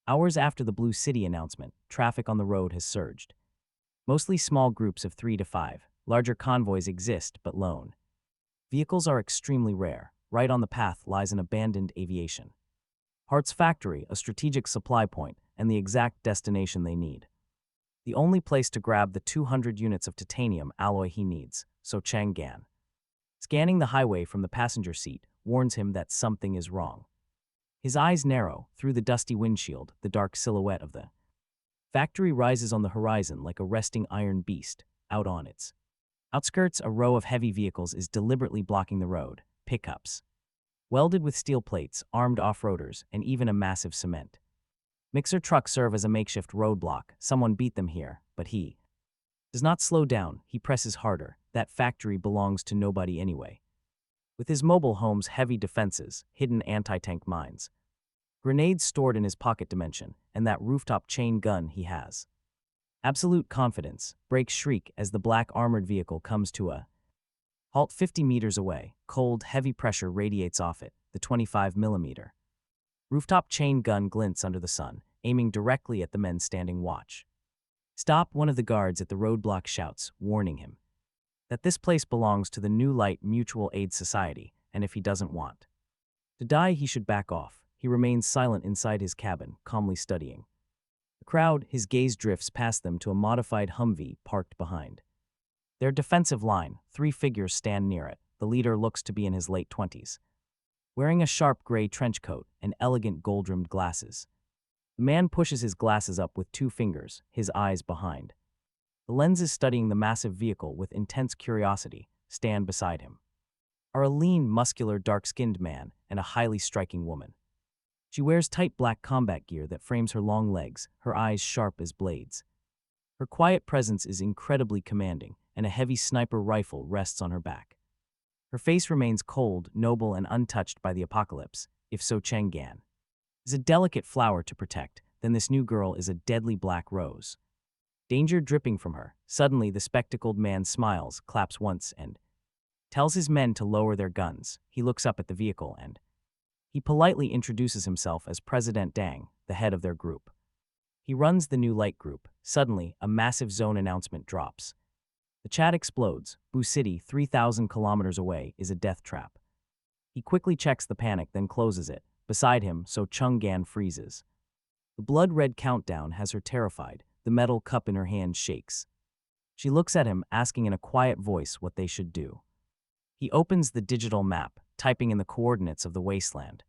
hours after the Blue City announcement, traffic on the road has surged. Mostly small groups of 3 to 5. Larger convoys exist, but lone vehicles are extremely rare. Right on the path lies an abandoned aviation parts factory, a strategic supply point, and the exact destination they need. The only place to grab the 200 units of titanium alloy he needs, so Chang'an, scanning the highway from the passenger seat, warns him that something is wrong. His eyes narrow. Through the dusty windshield, the dark silhouette of the factory rises on the horizon like a resting iron beast. Out on its outskirts, a row of heavy vehicles is deliberately blocking the road. Pickups, welded with steel plates, armed off-roaders, and even a massive cement mixer truck serve as a makeshift roadblock. Someone beat them here, but he does not slow down. He presses harder. That factory belongs to nobody anyway. With his mobile home's heavy defenses, hidden anti-tank mines, grenades stored in his pocket dimension, and that rooftop chain gun he has, absolute confidence, brakes shriek as the black armored vehicle comes to a halt 50 meters away. Cold, heavy pressure radiates off it. The 25mm rooftop chain gun glints under the sun, aiming directly at the men standing watch. Stop, one of the guards at the roadblock shouts, warning him that this place belongs to the New Light Mutual Aid Society, and if he doesn't want to die, he should back off. He remains silent inside his cabin, calmly studying the crowd. His gaze drifts past them to a modified Humvee parked behind their defensive line. 3 figures stand near it. The leader looks to be in his late 20s, wearing a sharp gray trench coat and elegant gold-rimmed glasses. The man pushes his glasses up with 2 fingers, his eyes behind the lenses, studying the massive vehicle with intense curiosity. Stand beside him are a lean, muscular, dark-skinned man and a highly striking woman. She wears tight black combat gear that frames her long legs, her eyes sharp as blades. Her quiet presence is incredibly commanding, and a heavy sniper rifle rests on her back. Her face remains cold, noble, and untouched by the apocalypse. If so, Chang'an is a delicate flower to protect, then this new girl is a deadly black rose, danger dripping from her. Suddenly, the spectacled man smiles, claps once, and tells his men to lower their guns. He looks up at the vehicle and he politely introduces himself as President Dang, the head of their group. He runs the New Light group. Suddenly, a massive zone announcement drops. The The chat explodes. Bu City, 3,000 kilometers away, is a death trap. He quickly checks the panic, then closes it. Beside him, So Chung-gan freezes. The blood-red countdown has her terrified. The metal cup in her hand shakes. She looks at him, asking in a quiet voice what they should do. He opens the digital map, typing in the coordinates of the wasteland.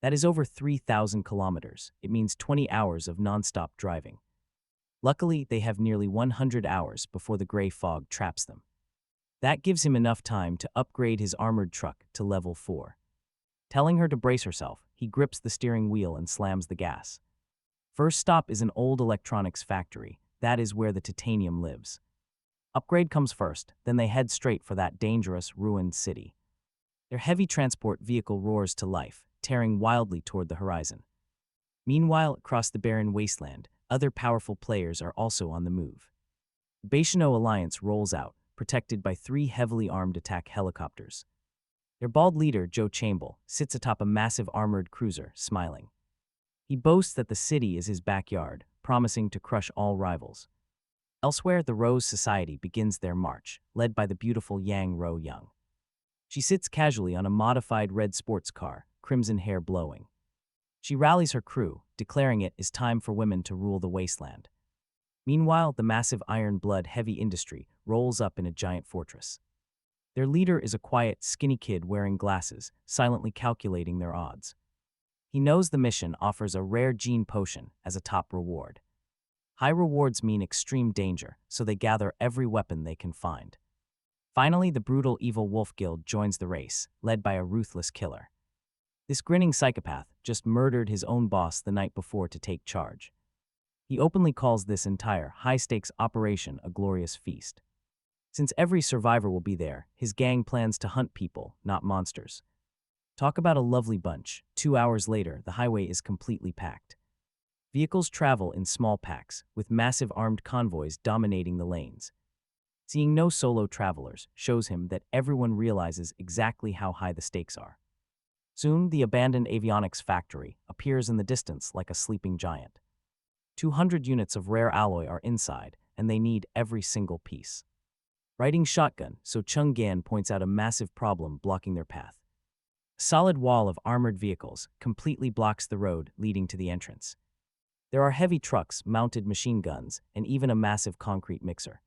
That is over 3,000 kilometers. It means 20 hours of non-stop driving. Luckily, they have nearly 100 hours before the gray fog traps them. That gives him enough time to upgrade his armored truck to level 4. Telling her to brace herself, he grips the steering wheel and slams the gas. First stop is an old electronics factory. That is where the titanium lives. Upgrade comes first, then they head straight for that dangerous, ruined city. Their heavy transport vehicle roars to life, tearing wildly toward the horizon. Meanwhile, across the barren wasteland, other powerful players are also on the move. The Baishino Alliance rolls out, protected by 3 heavily armed attack helicopters. Their bald leader, Joe Chamble, sits atop a massive armored cruiser, smiling. He boasts that the city is his backyard, promising to crush all rivals. Elsewhere, the Rose Society begins their march, led by the beautiful Yang Ro Young. She sits casually on a modified red sports car, crimson hair blowing. She rallies her crew, declaring it is time for women to rule the wasteland. Meanwhile, the massive iron blood heavy industry rolls up in a giant fortress. Their leader is a quiet, skinny kid wearing glasses, silently calculating their odds. He knows the mission offers a rare gene potion as a top reward. High rewards mean extreme danger, so they gather every weapon they can find. Finally, the brutal evil wolf guild joins the race, led by a ruthless killer. This grinning psychopath just murdered his own boss the night before to take charge. He openly calls this entire high-stakes operation a glorious feast. Since every survivor will be there, his gang plans to hunt people, not monsters. Talk about a lovely bunch. 2 hours later, the highway is completely packed. Vehicles travel in small packs, with massive armed convoys dominating the lanes. Seeing no solo travelers shows him that everyone realizes exactly how high the stakes are. Soon, the abandoned avionics factory appears in the distance like a sleeping giant. 200 units of rare alloy are inside, and they need every single piece. Riding shotgun, So Chung-gan points out a massive problem blocking their path. A solid wall of armored vehicles completely blocks the road leading to the entrance. There are heavy trucks, mounted machine guns, and even a massive concrete mixer.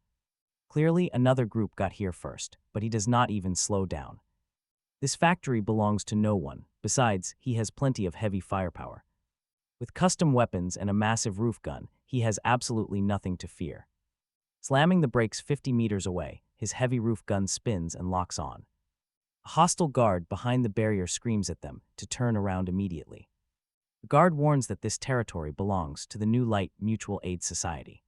Clearly, another group got here first, but he does not even slow down. This factory belongs to no one. Besides, he has plenty of heavy firepower. With custom weapons and a massive roof gun, he has absolutely nothing to fear. Slamming the brakes 50 meters away, his heavy roof gun spins and locks on. A hostile guard behind the barrier screams at them to turn around immediately. The guard warns that this territory belongs to the New Light Mutual Aid Society.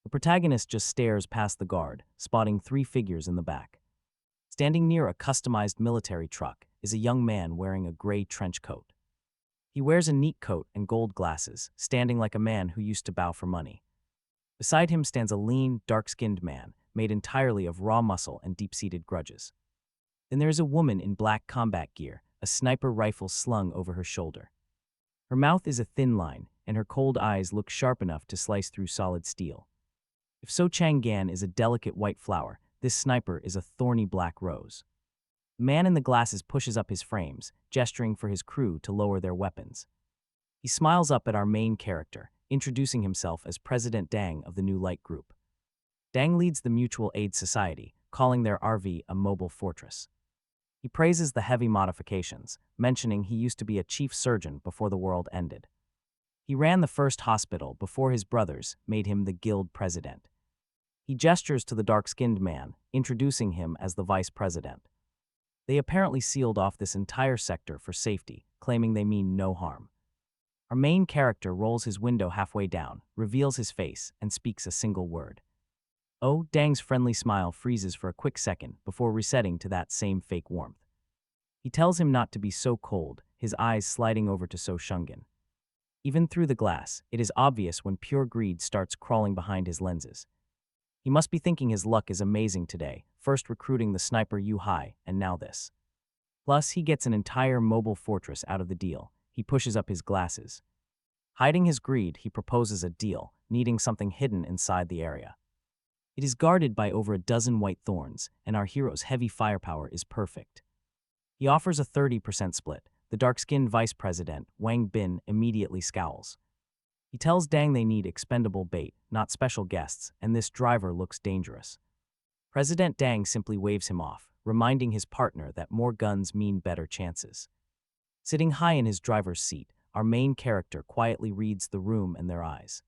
The protagonist just stares past the guard, spotting 3 figures in the back. Standing near a customized military truck is a young man wearing a gray trench coat. He wears a neat coat and gold glasses, standing like a man who used to bow for money. Beside him stands a lean, dark-skinned man, made entirely of raw muscle and deep-seated grudges. Then there is a woman in black combat gear, a sniper rifle slung over her shoulder. Her mouth is a thin line, and her cold eyes look sharp enough to slice through solid steel. If So Chang-gan is a delicate white flower, this sniper is a thorny black rose. The man in the glasses pushes up his frames, gesturing for his crew to lower their weapons. He smiles up at our main character, introducing himself as President Dang of the New Light Group. Dang leads the Mutual Aid Society, calling their RV a mobile fortress. He praises the heavy modifications, mentioning he used to be a chief surgeon before the world ended. He ran the first hospital before his brothers made him the guild president. He gestures to the dark-skinned man, introducing him as the vice president. They apparently sealed off this entire sector for safety, claiming they mean no harm. Our main character rolls his window halfway down, reveals his face, and speaks a single word. Oh, Dang's friendly smile freezes for a quick second before resetting to that same fake warmth. He tells him not to be so cold, his eyes sliding over to So Shungan. Even through the glass, it is obvious when pure greed starts crawling behind his lenses. He must be thinking his luck is amazing today, first recruiting the sniper Yu Hai, and now this. Plus, he gets an entire mobile fortress out of the deal. He pushes up his glasses. Hiding his greed, he proposes a deal, needing something hidden inside the area. It is guarded by over a dozen white thorns, and our hero's heavy firepower is perfect. He offers a 30% split. The dark-skinned vice president, Wang Bin, immediately scowls. He tells Dang they need expendable bait, not special guests, and this driver looks dangerous. President Dang simply waves him off, reminding his partner that more guns mean better chances. Sitting high in his driver's seat, our main character quietly reads the room in their eyes.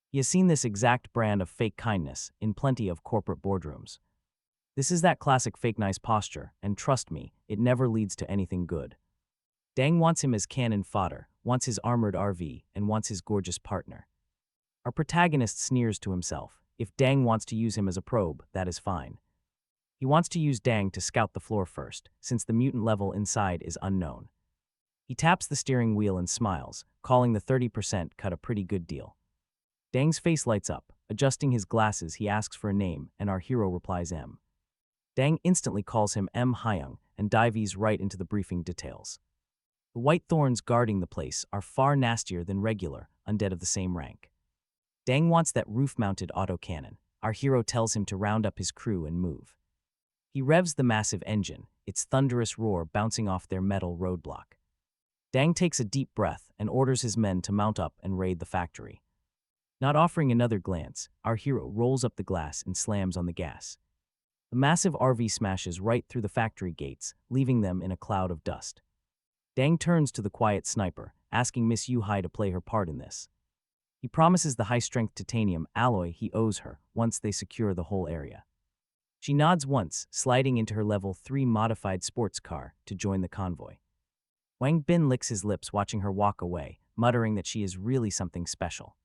He has seen this exact brand of fake kindness in plenty of corporate boardrooms. This is that classic fake nice posture, and trust me, it never leads to anything good. Dang wants him as cannon fodder, wants his armored RV, and wants his gorgeous partner. Our protagonist sneers to himself. If Dang wants to use him as a probe, that is fine. He wants to use Dang to scout the floor first, since the mutant level inside is unknown. He taps the steering wheel and smiles, calling the 30% cut a pretty good deal. Dang's face lights up. Adjusting his glasses, he asks for a name, and our hero replies M. Dang instantly calls him M. Hyung and dives right into the briefing details. The white thorns guarding the place are far nastier than regular undead of the same rank. Dang wants that roof-mounted autocannon. Our hero tells him to round up his crew and move. He revs the massive engine, its thunderous roar bouncing off their metal roadblock. Dang takes a deep breath and orders his men to mount up and raid the factory. Not offering another glance, our hero rolls up the glass and slams on the gas. The massive RV smashes right through the factory gates, leaving them in a cloud of dust. Dang turns to the quiet sniper, asking Miss Yu Hai to play her part in this. He promises the high-strength titanium alloy he owes her once they secure the whole area. She nods once, sliding into her level 3 modified sports car to join the convoy. Wang Bin licks his lips watching her walk away, muttering that she is really something special.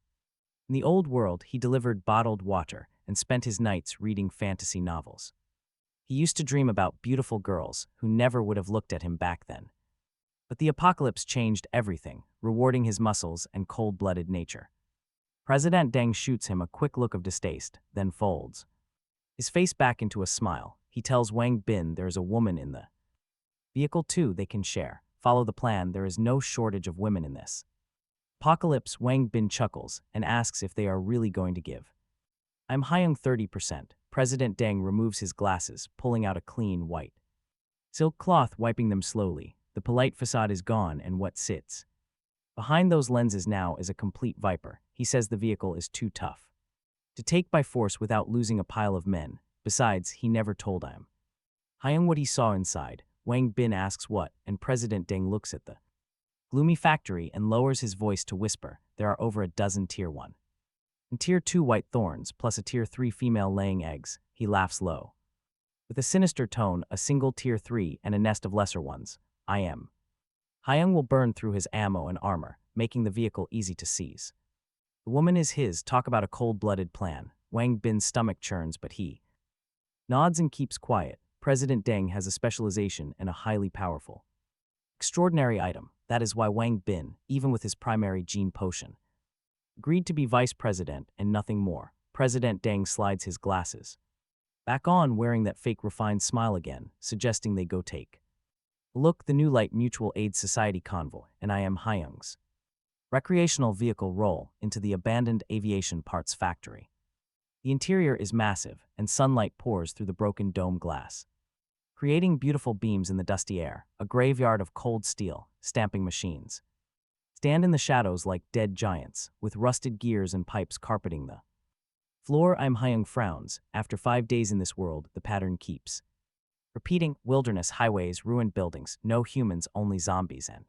In the old world, he delivered bottled water and spent his nights reading fantasy novels. He used to dream about beautiful girls who never would have looked at him back then. But the apocalypse changed everything, rewarding his muscles and cold-blooded nature. President Deng shoots him a quick look of distaste, then folds his face back into a smile. He tells Wang Bin there is a woman in the vehicle too they can share. Follow the plan, there is no shortage of women in this. Apocalypse. Wang Bin chuckles and asks if they are really going to give. I'm Hyung 30%. President Deng removes his glasses, pulling out a clean white silk cloth, wiping them slowly. The polite facade is gone and what sits behind those lenses now is a complete viper. He says the vehicle is too tough to take by force without losing a pile of men. Besides, he never told Hyung what he saw inside. Wang Bin asks what, and President Deng looks at the gloomy factory and lowers his voice to whisper, there are over a dozen Tier 1 and Tier 2 white thorns, plus a Tier 3 female laying eggs. He laughs low. With a sinister tone, a single Tier 3 and a nest of lesser ones. Hyung will burn through his ammo and armor, making the vehicle easy to seize. The woman is his. Talk about a cold-blooded plan. Wang Bin's stomach churns, but he nods and keeps quiet. President Deng has a specialization and a highly powerful, extraordinary item. That is why Wang Bin, even with his primary gene potion, agreed to be vice president and nothing more. President Deng slides his glasses back on, wearing that fake refined smile again, suggesting they go take a look. The New Light Mutual Aid Society convoy, and Hyung's recreational vehicle roll into the abandoned aviation parts factory. The interior is massive, and sunlight pours through the broken dome glass, creating beautiful beams in the dusty air. A graveyard of cold steel, stamping machines stand in the shadows like dead giants, with rusted gears and pipes carpeting the floor. Hyung frowns. After 5 days in this world, the pattern keeps repeating. Wilderness, highways, ruined buildings, no humans, only zombies and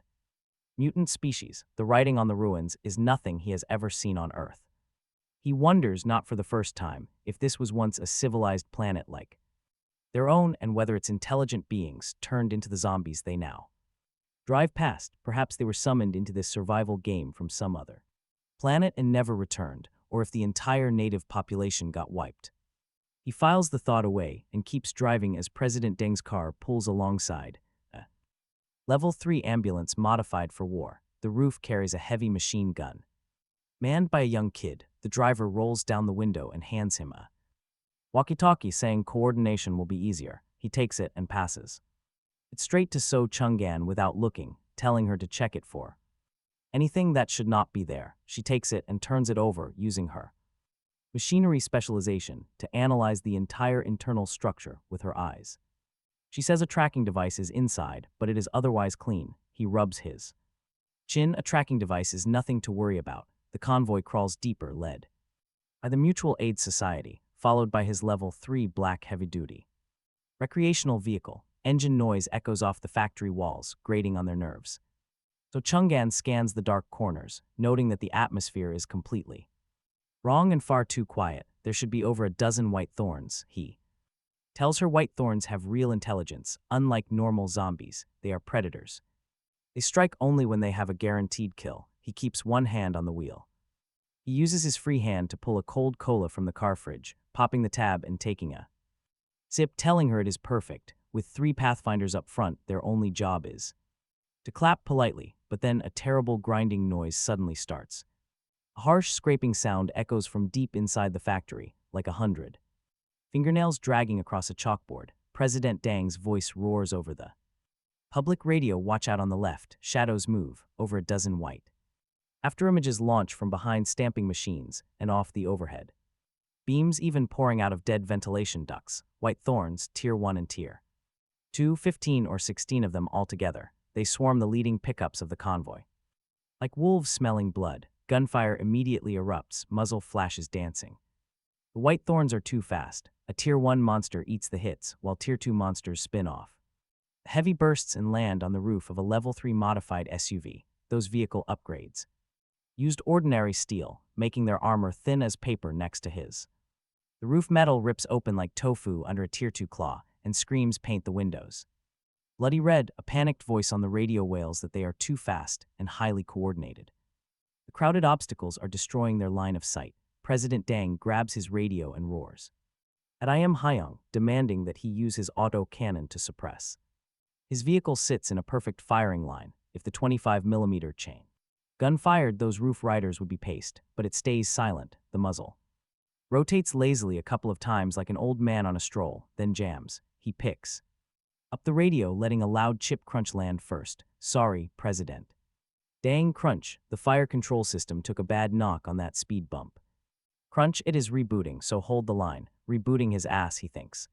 mutant species. The writing on the ruins is nothing he has ever seen on Earth. He wonders, not for the first time, if this was once a civilized planet like their own, and whether its intelligent beings turned into the zombies they now drive past. Perhaps they were summoned into this survival game from some other planet and never returned, or if the entire native population got wiped. He files the thought away and keeps driving as President Deng's car pulls alongside a Level 3 ambulance modified for war. The roof carries a heavy machine gun. Manned by a young kid, the driver rolls down the window and hands him a walkie-talkie, saying coordination will be easier. He takes it and passes it straight to So Chungan without looking, telling her to check it for anything that should not be there. She takes it and turns it over, using her machinery specialization to analyze the entire internal structure with her eyes. She says a tracking device is inside, but it is otherwise clean. He rubs his chin. A tracking device is nothing to worry about. The convoy crawls deeper, led by the Mutual Aid Society, followed by his level 3 black heavy-duty recreational vehicle. Engine noise echoes off the factory walls, grating on their nerves. So Chang'an scans the dark corners, noting that the atmosphere is completely wrong and far too quiet. There should be over a dozen white thorns. He tells her white thorns have real intelligence. Unlike normal zombies, they are predators. They strike only when they have a guaranteed kill. He keeps one hand on the wheel. He uses his free hand to pull a cold cola from the car fridge, popping the tab and taking a sip, telling her it is perfect. With 3 Pathfinders up front, their only job is to clap politely, but then a terrible grinding noise suddenly starts. A harsh scraping sound echoes from deep inside the factory, like 100 fingernails dragging across a chalkboard. President Dang's voice roars over the public radio. Watch out on the left. Shadows move, over a dozen white after images launch from behind stamping machines and off the overhead beams, even pouring out of dead ventilation ducts. White thorns, Tier 1 and Tier 2, 15 or 16 of them altogether. They swarm the leading pickups of the convoy. Like wolves smelling blood, gunfire immediately erupts, muzzle flashes dancing. The white thorns are too fast. A Tier 1 monster eats the hits, while Tier 2 monsters spin off. Heavy bursts and land on the roof of a Level 3 modified SUV. Those vehicle upgrades used ordinary steel, making their armor thin as paper next to his. The roof metal rips open like tofu under a Tier 2 claw, and screams paint the windows bloody red. A panicked voice on the radio wails that they are too fast and highly coordinated. The crowded obstacles are destroying their line of sight. President Dang grabs his radio and roars at I Am Hyung, demanding that he use his auto cannon to suppress. His vehicle sits in a perfect firing line. If the 25mm chain gun fired, those roof riders would be paced, but it stays silent. The muzzle rotates lazily a couple of times like an old man on a stroll, then jams. He picks up the radio, letting a loud chip crunch land first. Sorry, President Dang. Crunch. The fire control system took a bad knock on that speed bump. Crunch. It is rebooting, so hold the line. Rebooting his ass, he thinks.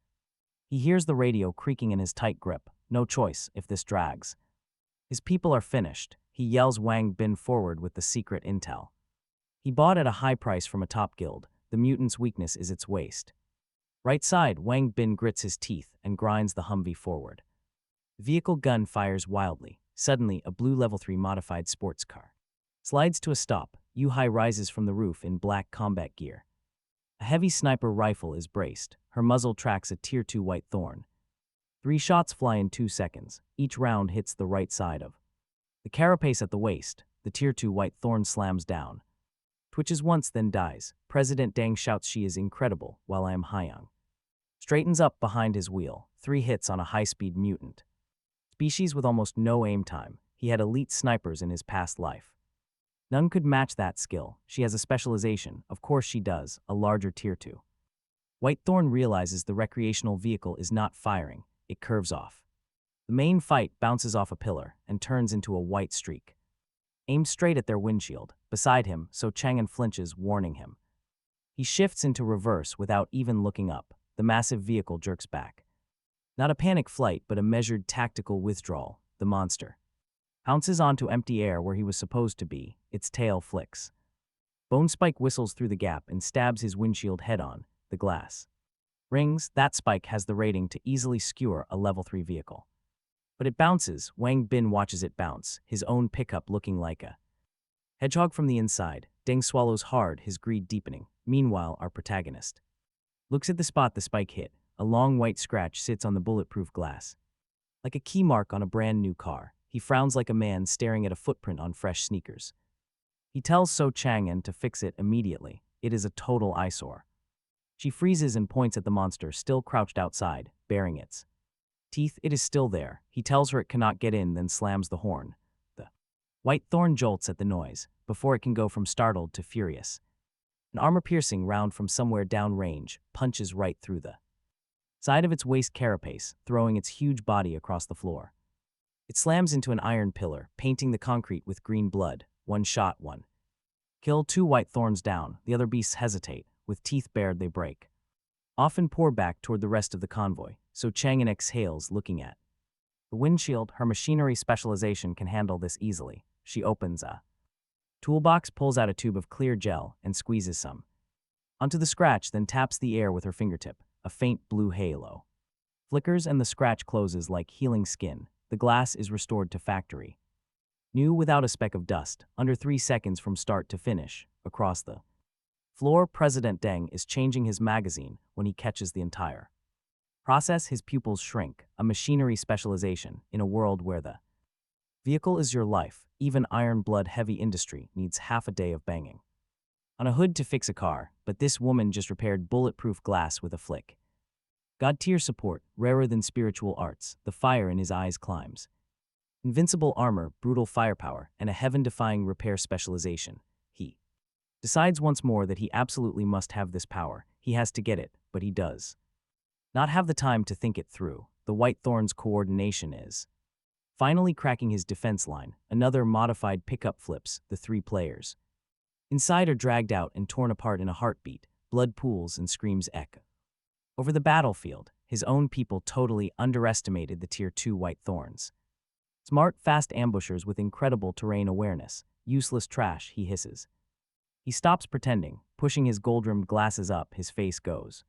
He hears the radio creaking in his tight grip. No choice if this drags. His people are finished. He yells Wang Bin forward with the secret intel he bought at a high price from a top guild. The mutant's weakness is its waist. Right side. Wang Bin grits his teeth and grinds the Humvee forward. The vehicle gun fires wildly. Suddenly, a blue Level 3 modified sports car slides to a stop. Yu Hai rises from the roof in black combat gear. A heavy sniper rifle is braced. Her muzzle tracks a Tier 2 white thorn. 3 shots fly in 2 seconds. Each round hits the right side of the carapace at the waist. The Tier 2 white thorn slams down, twitches once, then dies. President Dang shouts she is incredible, while I Am Hyung straightens up behind his wheel. 3 hits on a high-speed mutant species with almost no aim time. He had elite snipers in his past life. None could match that skill. She has a specialization. Of course she does, a larger Tier 2. White Thorn realizes the recreational vehicle is not firing. It curves off. The main fight bounces off a pillar and turns into a white streak, aimed straight at their windshield. Beside him, So Chang'an flinches, warning him. He shifts into reverse without even looking up. The massive vehicle jerks back. Not a panic flight, but a measured tactical withdrawal. The monster pounces onto empty air where he was supposed to be. Its tail flicks. Bone Spike whistles through the gap and stabs his windshield head-on. The glass rings. That spike has the rating to easily skewer a Level 3 vehicle. But it bounces. Wang Bin watches it bounce, his own pickup looking like a hedgehog from the inside. Deng swallows hard, his greed deepening. Meanwhile, our protagonist looks at the spot the spike hit. A long white scratch sits on the bulletproof glass, like a key mark on a brand new car. He frowns like a man staring at a footprint on fresh sneakers. He tells So Chang'an to fix it immediately. It is a total eyesore. She freezes and points at the monster still crouched outside, baring its teeth. It is still there. He tells her it cannot get in, then slams the horn. The white thorn jolts at the noise, before it can go from startled to furious. An armor-piercing round from somewhere downrange punches right through the side of its waist carapace, throwing its huge body across the floor. It slams into an iron pillar, painting the concrete with green blood. One shot, one kill. 2 white thorns down. The other beasts hesitate. with teeth bared they break. Often pour back toward the rest of the convoy, so Chang'an exhales looking at the windshield. Her machinery specialization can handle this easily. She opens a toolbox, pulls out a tube of clear gel, and squeezes some onto the scratch, then taps the air with her fingertip. A faint blue halo flickers and the scratch closes like healing skin. The glass is restored to factory new without a speck of dust, under 3 seconds from start to finish. Across the floor, President Deng is changing his magazine when he catches the entire process. His pupils shrink, a machinery specialization in a world where the vehicle is your life. Even iron blood heavy industry needs half a day of banging on a hood to fix a car, but this woman just repaired bulletproof glass with a flick. God-tier support, rarer than spiritual arts. The fire in his eyes climbs. Invincible armor, brutal firepower, and a heaven-defying repair specialization. He decides once more that he absolutely must have this power. He has to get it, but he does not have the time to think it through. The White Thorn's coordination is finally cracking his defense line. Another modified pickup flips the 3 players. Inside are dragged out and torn apart in a heartbeat. Blood pools and screams echo over the battlefield. His own people totally underestimated the Tier 2 White Thorns. Smart, fast ambushers with incredible terrain awareness. Useless trash, he hisses. He stops pretending, pushing his gold-rimmed glasses up. His face goes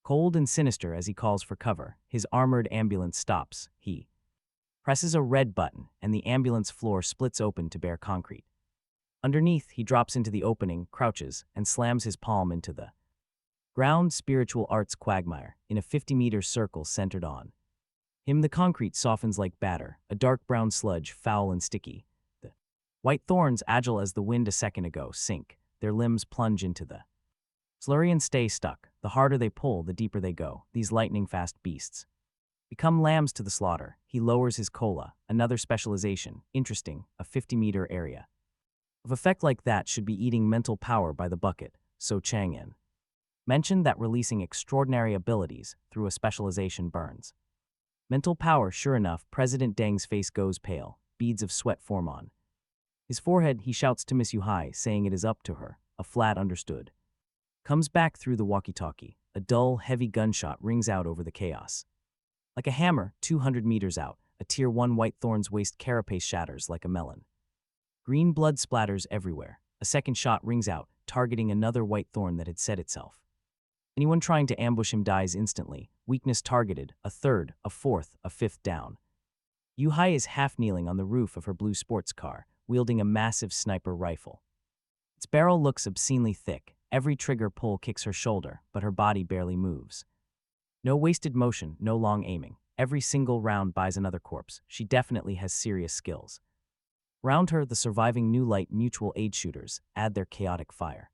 cold and sinister as he calls for cover. His armored ambulance stops. He presses a red button, and the ambulance floor splits open to bare concrete. Underneath, he drops into the opening, crouches, and slams his palm into the ground. Spiritual arts quagmire, in a 50-meter circle centered on him. The concrete softens like batter, a dark brown sludge, foul and sticky. The White Thorns, agile as the wind a second ago, sink. Their limbs plunge into the slurry and stay stuck. The harder they pull, the deeper they go. These lightning-fast beasts become lambs to the slaughter. He lowers his cola, another specialization. Interesting, a 50-meter area of effect like that should be eating mental power by the bucket, so Chang'an mentioned that releasing extraordinary abilities through a specialization burns mental power. Sure enough, President Deng's face goes pale. Beads of sweat form on his forehead. He shouts to Miss Hui, saying it is up to her. A flat understood comes back through the walkie-talkie. A dull, heavy gunshot rings out over the chaos. Like a hammer, 200 meters out, a Tier 1 White Thorn's waist carapace shatters like a melon. Green blood splatters everywhere. A second shot rings out, targeting another White Thorn that had set itself. Anyone trying to ambush him dies instantly. Weakness targeted. A third, a fourth, a fifth down. Yu-Hai is half kneeling on the roof of her blue sports car, wielding a massive sniper rifle. Its barrel looks obscenely thick. Every trigger pull kicks her shoulder, but her body barely moves. No wasted motion, no long aiming. Every single round buys another corpse. She definitely has serious skills. Round her, the surviving New Light mutual aid shooters add their chaotic fire.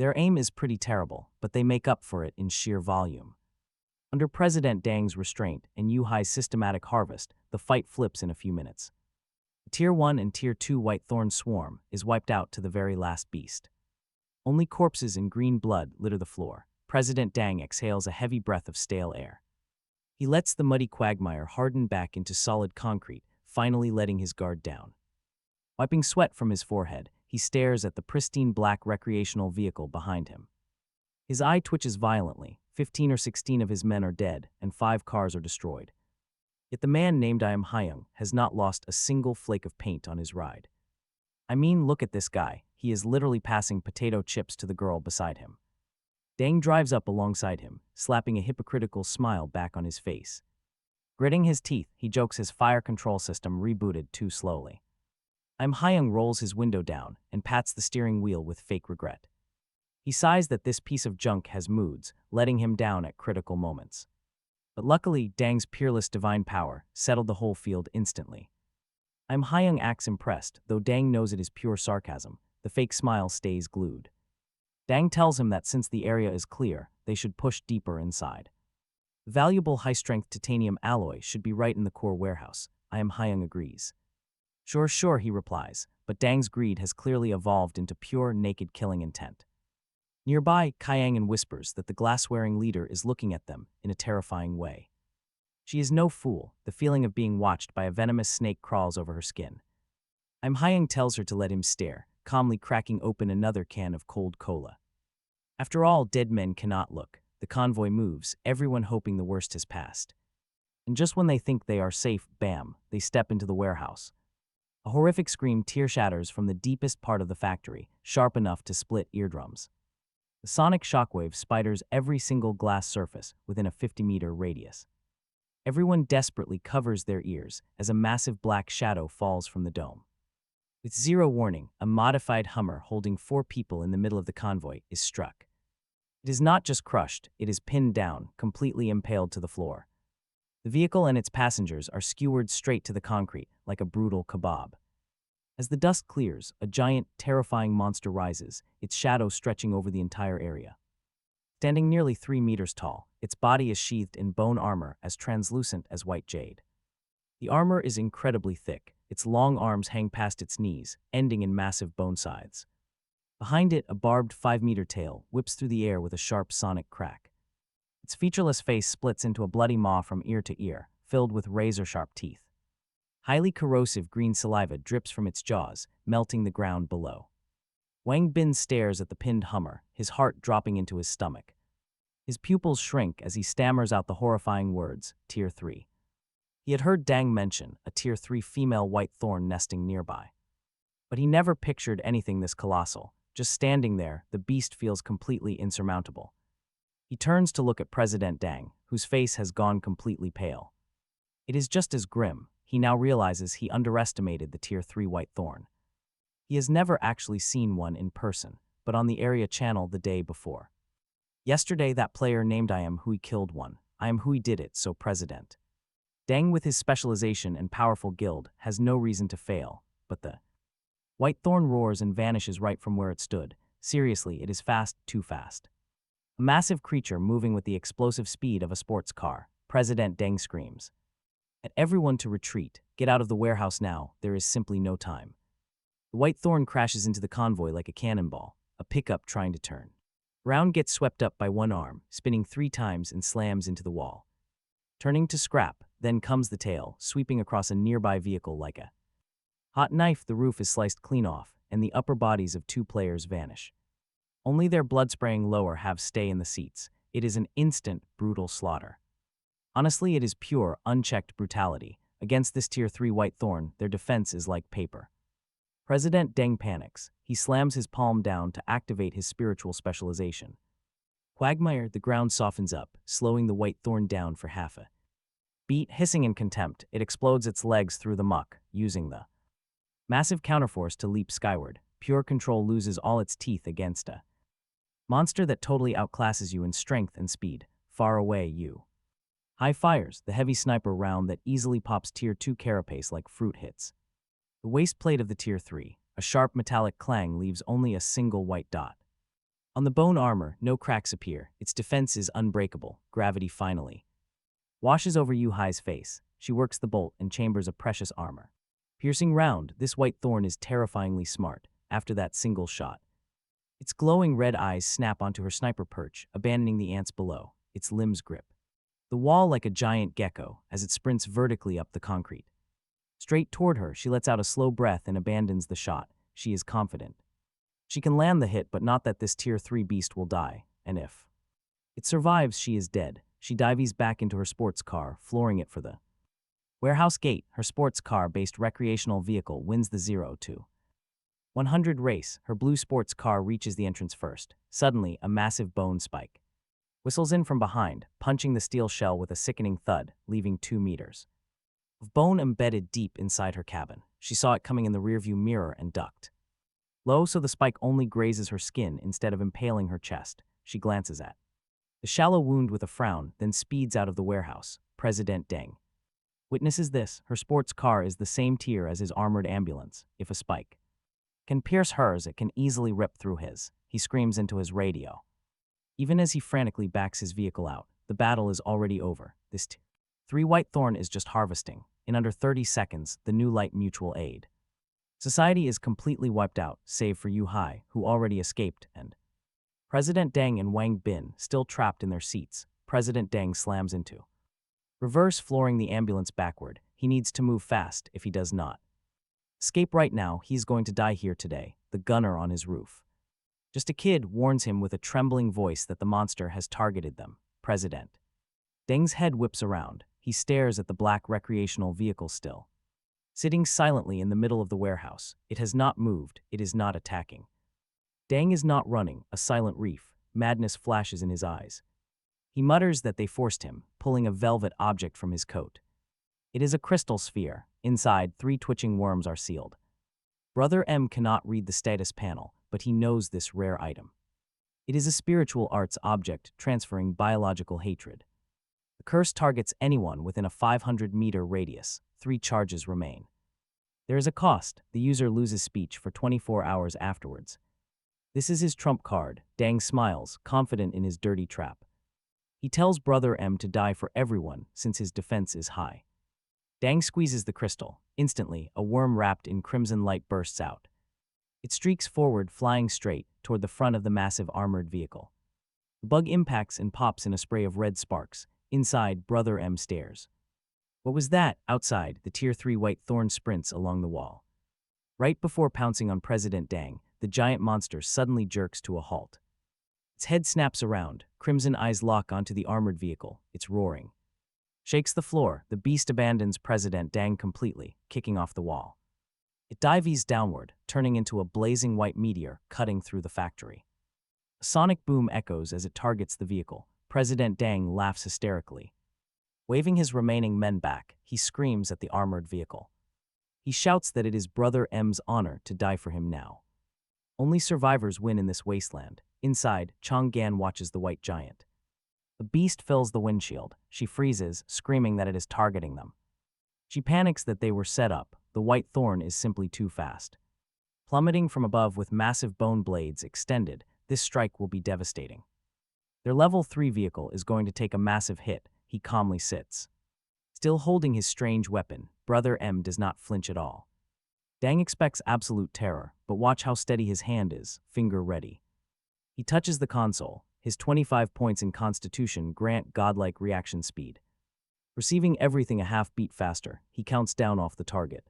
Their aim is pretty terrible, but they make up for it in sheer volume. Under President Deng's restraint and Yu-Hai's systematic harvest, the fight flips in a few minutes. The Tier 1 and Tier 2 White Thorn swarm is wiped out to the very last beast. Only corpses and green blood litter the floor. President Deng exhales a heavy breath of stale air. He lets the muddy quagmire harden back into solid concrete, finally letting his guard down. Wiping sweat from his forehead, he stares at the pristine black recreational vehicle behind him. His eye twitches violently. 15 or 16 of his men are dead, and 5 cars are destroyed. Yet the man named I Am Hyung has not lost a single flake of paint on his ride. I mean, look at this guy. He is literally passing potato chips to the girl beside him. Deng drives up alongside him, slapping a hypocritical smile back on his face. Gritting his teeth, he jokes his fire control system rebooted too slowly. Im Hyung rolls his window down and pats the steering wheel with fake regret. He sighs that this piece of junk has moods, letting him down at critical moments. But luckily, Deng's peerless divine power settled the whole field instantly. Im Hyung acts impressed, though Deng knows it is pure sarcasm. The fake smile stays glued. Deng tells him that since the area is clear, they should push deeper inside. The valuable high-strength titanium alloy should be right in the core warehouse. Im Hyung agrees. Sure, he replies, but Deng's greed has clearly evolved into pure, naked killing intent. Nearby, Kaiangan whispers that the glass-wearing leader is looking at them in a terrifying way. She is no fool. The feeling of being watched by a venomous snake crawls over her skin. Im Hyung tells her to let him stare, calmly cracking open another can of cold cola. After all, dead men cannot look. The convoy moves, everyone hoping the worst has passed. And just when they think they are safe, bam, they step into the warehouse. A horrific scream tear shatters from the deepest part of the factory, sharp enough to split eardrums. The sonic shockwave spiders every single glass surface within a 50-meter radius. Everyone desperately covers their ears as a massive black shadow falls from the dome. With zero warning, a modified Hummer holding 4 people in the middle of the convoy is struck. It is not just crushed, it is pinned down, completely impaled to the floor. The vehicle and its passengers are skewered straight to the concrete like a brutal kebab. As the dust clears, a giant, terrifying monster rises, its shadow stretching over the entire area. Standing nearly 3 meters tall, its body is sheathed in bone armor as translucent as white jade. The armor is incredibly thick, its long arms hang past its knees, ending in massive bone scythes. Behind it, a barbed 5-meter tail whips through the air with a sharp sonic crack. Its featureless face splits into a bloody maw from ear to ear, filled with razor-sharp teeth. Highly corrosive green saliva drips from its jaws, melting the ground below. Wang Bin stares at the pinned Hummer, his heart dropping into his stomach. His pupils shrink as he stammers out the horrifying words, Tier 3. He had heard Dang mention a Tier 3 female white thorn nesting nearby. But he never pictured anything this colossal. Just standing there, the beast feels completely insurmountable. He turns to look at President Dang, whose face has gone completely pale. It is just as grim. He now realizes he underestimated the Tier 3 white thorn. He has never actually seen one in person, but on the area channel the day before. Yesterday, that player named I Am Hui killed one. I Am Hui did it, so President Dang, with his specialization and powerful guild, has no reason to fail, but the white thorn roars and vanishes right from where it stood. Seriously, it is fast, too fast. A massive creature moving with the explosive speed of a sports car. President Deng screams at everyone to retreat. Get out of the warehouse now, there is simply no time. The white thorn crashes into the convoy like a cannonball, a pickup trying to turn. Round gets swept up by one arm, spinning 3 times and slams into the wall. Turning to scrap, then comes the tail, sweeping across a nearby vehicle like a hot knife. The roof is sliced clean off, and the upper bodies of 2 players vanish. Only their blood-spraying lower halves stay in the seats. It is an instant, brutal slaughter. Honestly, it is pure, unchecked brutality. Against this Tier 3 white thorn, their defense is like paper. President Deng panics. He slams his palm down to activate his spiritual specialization. Quagmire, the ground softens up, slowing the white thorn down for half a beat. Hissing in contempt, it explodes its legs through the muck, using the massive counterforce to leap skyward. Pure control loses all its teeth against a monster that totally outclasses you in strength and speed. Far away, you high fires, the heavy sniper round that easily pops Tier 2 carapace like fruit hits. The waist plate of the Tier 3, a sharp metallic clang, leaves only a single white dot. On the bone armor, no cracks appear. Its defense is unbreakable. Gravity finally washes over Yu Hai's face. She works the bolt and chambers a precious armor. Piercing round, this white thorn is terrifyingly smart. After that single shot, its glowing red eyes snap onto her sniper perch, abandoning the ants below. Its limbs grip the wall like a giant gecko as it sprints vertically up the concrete. Straight toward her, she lets out a slow breath and abandons the shot. She is confident she can land the hit, but not that this Tier 3 beast will die, and if it survives, she is dead. She dives back into her sports car, flooring it for the warehouse gate. Her sports car-based recreational vehicle wins the 0-100 race. Her blue sports car reaches the entrance first. Suddenly, a massive bone spike whistles in from behind, punching the steel shell with a sickening thud, leaving 2 meters of bone embedded deep inside her cabin. She saw it coming in the rearview mirror and ducked low so the spike only grazes her skin instead of impaling her chest. She glances at the shallow wound with a frown, then speeds out of the warehouse. President Deng witnesses this. Her sports car is the same tier as his armored ambulance. If a spike can pierce hers, it can easily rip through his. He screams into his radio. Even as he frantically backs his vehicle out, the battle is already over. This 3 white thorn is just harvesting. In under 30 seconds, the new light mutual aid society is completely wiped out, save for Yu Hai, who already escaped, and President Deng and Wang Bin still trapped in their seats. President Deng slams into reverse, flooring the ambulance backward. He needs to move fast. If he does not escape right now, he's going to die here today. The gunner on his roof Just a kid warns him with a trembling voice that the monster has targeted them. President. Deng's head whips around. He stares at the black recreational vehicle still. Sitting silently in the middle of the warehouse, it has not moved, it is not attacking. Deng is not running, a silent reef. Madness flashes in his eyes. He mutters that they forced him, pulling a velvet object from his coat. It is a crystal sphere. Inside, 3 twitching worms are sealed. Brother M cannot read the status panel, but he knows this rare item. It is a spiritual arts object transferring biological hatred. The curse targets anyone within a 500-meter radius. 3 charges remain. There is a cost. The user loses speech for 24 hours afterwards. This is his trump card. Deng smiles, confident in his dirty trap. He tells Brother M to die for everyone since his defense is high. Deng squeezes the crystal. Instantly, a worm wrapped in crimson light bursts out. It streaks forward, flying straight toward the front of the massive armored vehicle. The bug impacts and pops in a spray of red sparks. Inside, Brother M stares. What was that? Outside, the Tier 3 white thorn sprints along the wall. Right before pouncing on President Deng, the giant monster suddenly jerks to a halt. Its head snaps around, crimson eyes lock onto the armored vehicle. It's roaring. Shakes the floor, the beast abandons President Deng completely, kicking off the wall. It dives downward, turning into a blazing white meteor, cutting through the factory. A sonic boom echoes as it targets the vehicle. President Deng laughs hysterically. Waving his remaining men back, he screams at the armored vehicle. He shouts that it is Brother M's honor to die for him now. Only survivors win in this wasteland. Inside, Chang'an watches the white giant. The beast fills the windshield. She freezes, screaming that it is targeting them. She panics that they were set up. The white thorn is simply too fast. Plummeting from above with massive bone blades extended, this strike will be devastating. Their level 3 vehicle is going to take a massive hit. He calmly sits. Still holding his strange weapon, Brother M does not flinch at all. Deng expects absolute terror, but watch how steady his hand is, finger ready. He touches the console. His 25 points in Constitution grant godlike reaction speed. Receiving everything a half beat faster, he counts down off the target.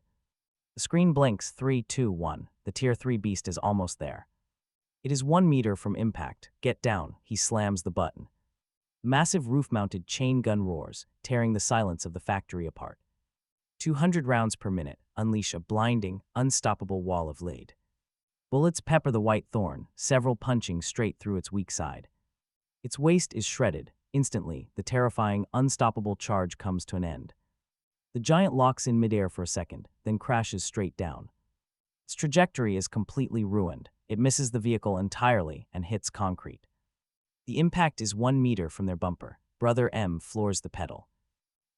The screen blinks 3, 2, 1. The Tier 3 beast is almost there. It is 1 meter from impact. Get down. He slams the button. The massive roof-mounted chain gun roars, tearing the silence of the factory apart. 200 rounds per minute unleash a blinding, unstoppable wall of lead. Bullets pepper the white thorn, several punching straight through its weak side. Its waist is shredded. Instantly, the terrifying, unstoppable charge comes to an end. The giant locks in midair for a second, then crashes straight down. Its trajectory is completely ruined. It misses the vehicle entirely and hits concrete. The impact is 1 meter from their bumper. Brother M floors the pedal.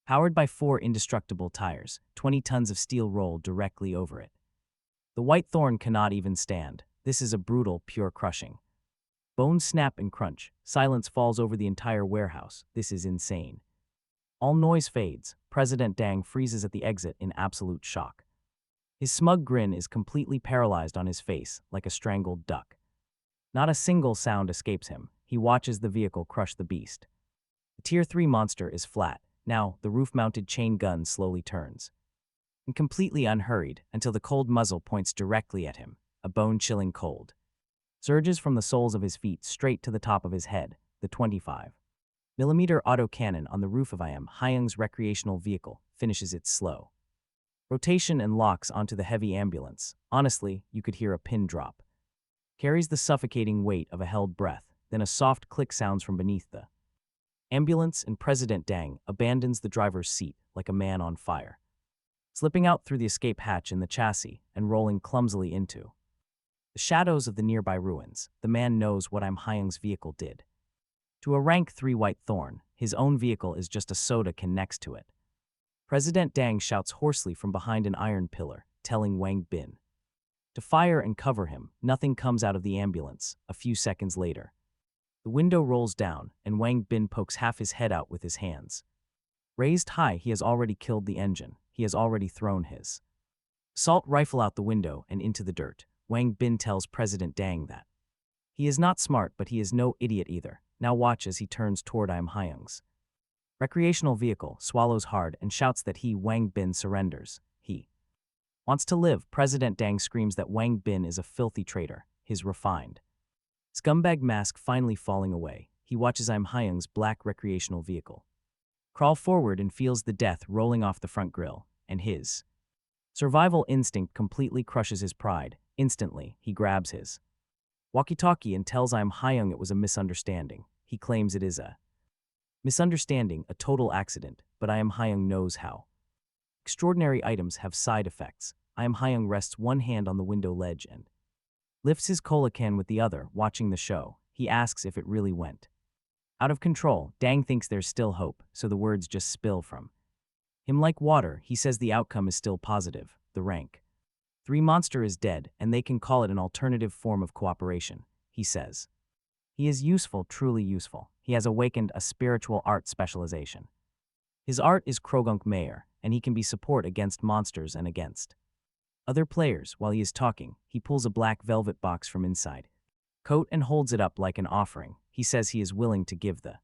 Powered by 4 indestructible tires, 20 tons of steel roll directly over it. The white thorn cannot even stand. This is a brutal, pure crushing. Bones snap and crunch. Silence falls over the entire warehouse. This is insane. All noise fades. President Deng freezes at the exit in absolute shock. His smug grin is completely paralyzed on his face, like a strangled duck. Not a single sound escapes him. He watches the vehicle crush the beast. The Tier 3 monster is flat. Now, the roof-mounted chain gun slowly turns. And completely unhurried, until the cold muzzle points directly at him, a bone-chilling cold. Surges from the soles of his feet straight to the top of his head, the 25mm autocannon on the roof of I.M. Hyung's recreational vehicle finishes its slow rotation and locks onto the heavy ambulance. Honestly, you could hear a pin drop. Carries the suffocating weight of a held breath, then a soft click sounds from beneath the ambulance, and President Deng abandons the driver's seat like a man on fire, slipping out through the escape hatch in the chassis and rolling clumsily into the shadows of the nearby ruins. The man knows what I'm Hyung's vehicle did. To a rank 3 white thorn, his own vehicle is just a soda can next to it. President Deng shouts hoarsely from behind an iron pillar, telling Wang Bin to fire and cover him. Nothing comes out of the ambulance. A few seconds later, the window rolls down, and Wang Bin pokes half his head out with his hands. Raised high, he has already killed the engine. He has already thrown his assault rifle out the window and into the dirt. Wang Bin tells President Deng that he is not smart, but he is no idiot either. Now watch as he turns toward I'm Hyung's recreational vehicle, swallows hard, and shouts that he, Wang Bin, surrenders. He wants to live. President Deng screams that Wang Bin is a filthy traitor. His refined Scumbag mask finally falling away, he watches Im Hyung's black recreational vehicle crawl forward and feels the death rolling off the front grille, and his survival instinct completely crushes his pride. Instantly, he grabs his walkie-talkie and tells Im Hyung it was a misunderstanding. He claims it is a misunderstanding, a total accident, but Im Hyung knows how extraordinary items have side effects. Im Hyung rests one hand on the window ledge and lifts his cola can with the other, watching the show. He asks if it really went out of control. Dang thinks there's still hope, so the words just spill from him like water. He says the outcome is still positive. The rank 3 monster is dead, and they can call it an alternative form of cooperation, he says. He is useful, truly useful. He has awakened a spiritual art specialization. His art is Krogunk Mayor, and he can be support against monsters and against other players. While he is talking, he pulls a black velvet box from inside coat and holds it up like an offering. He says he is willing to give the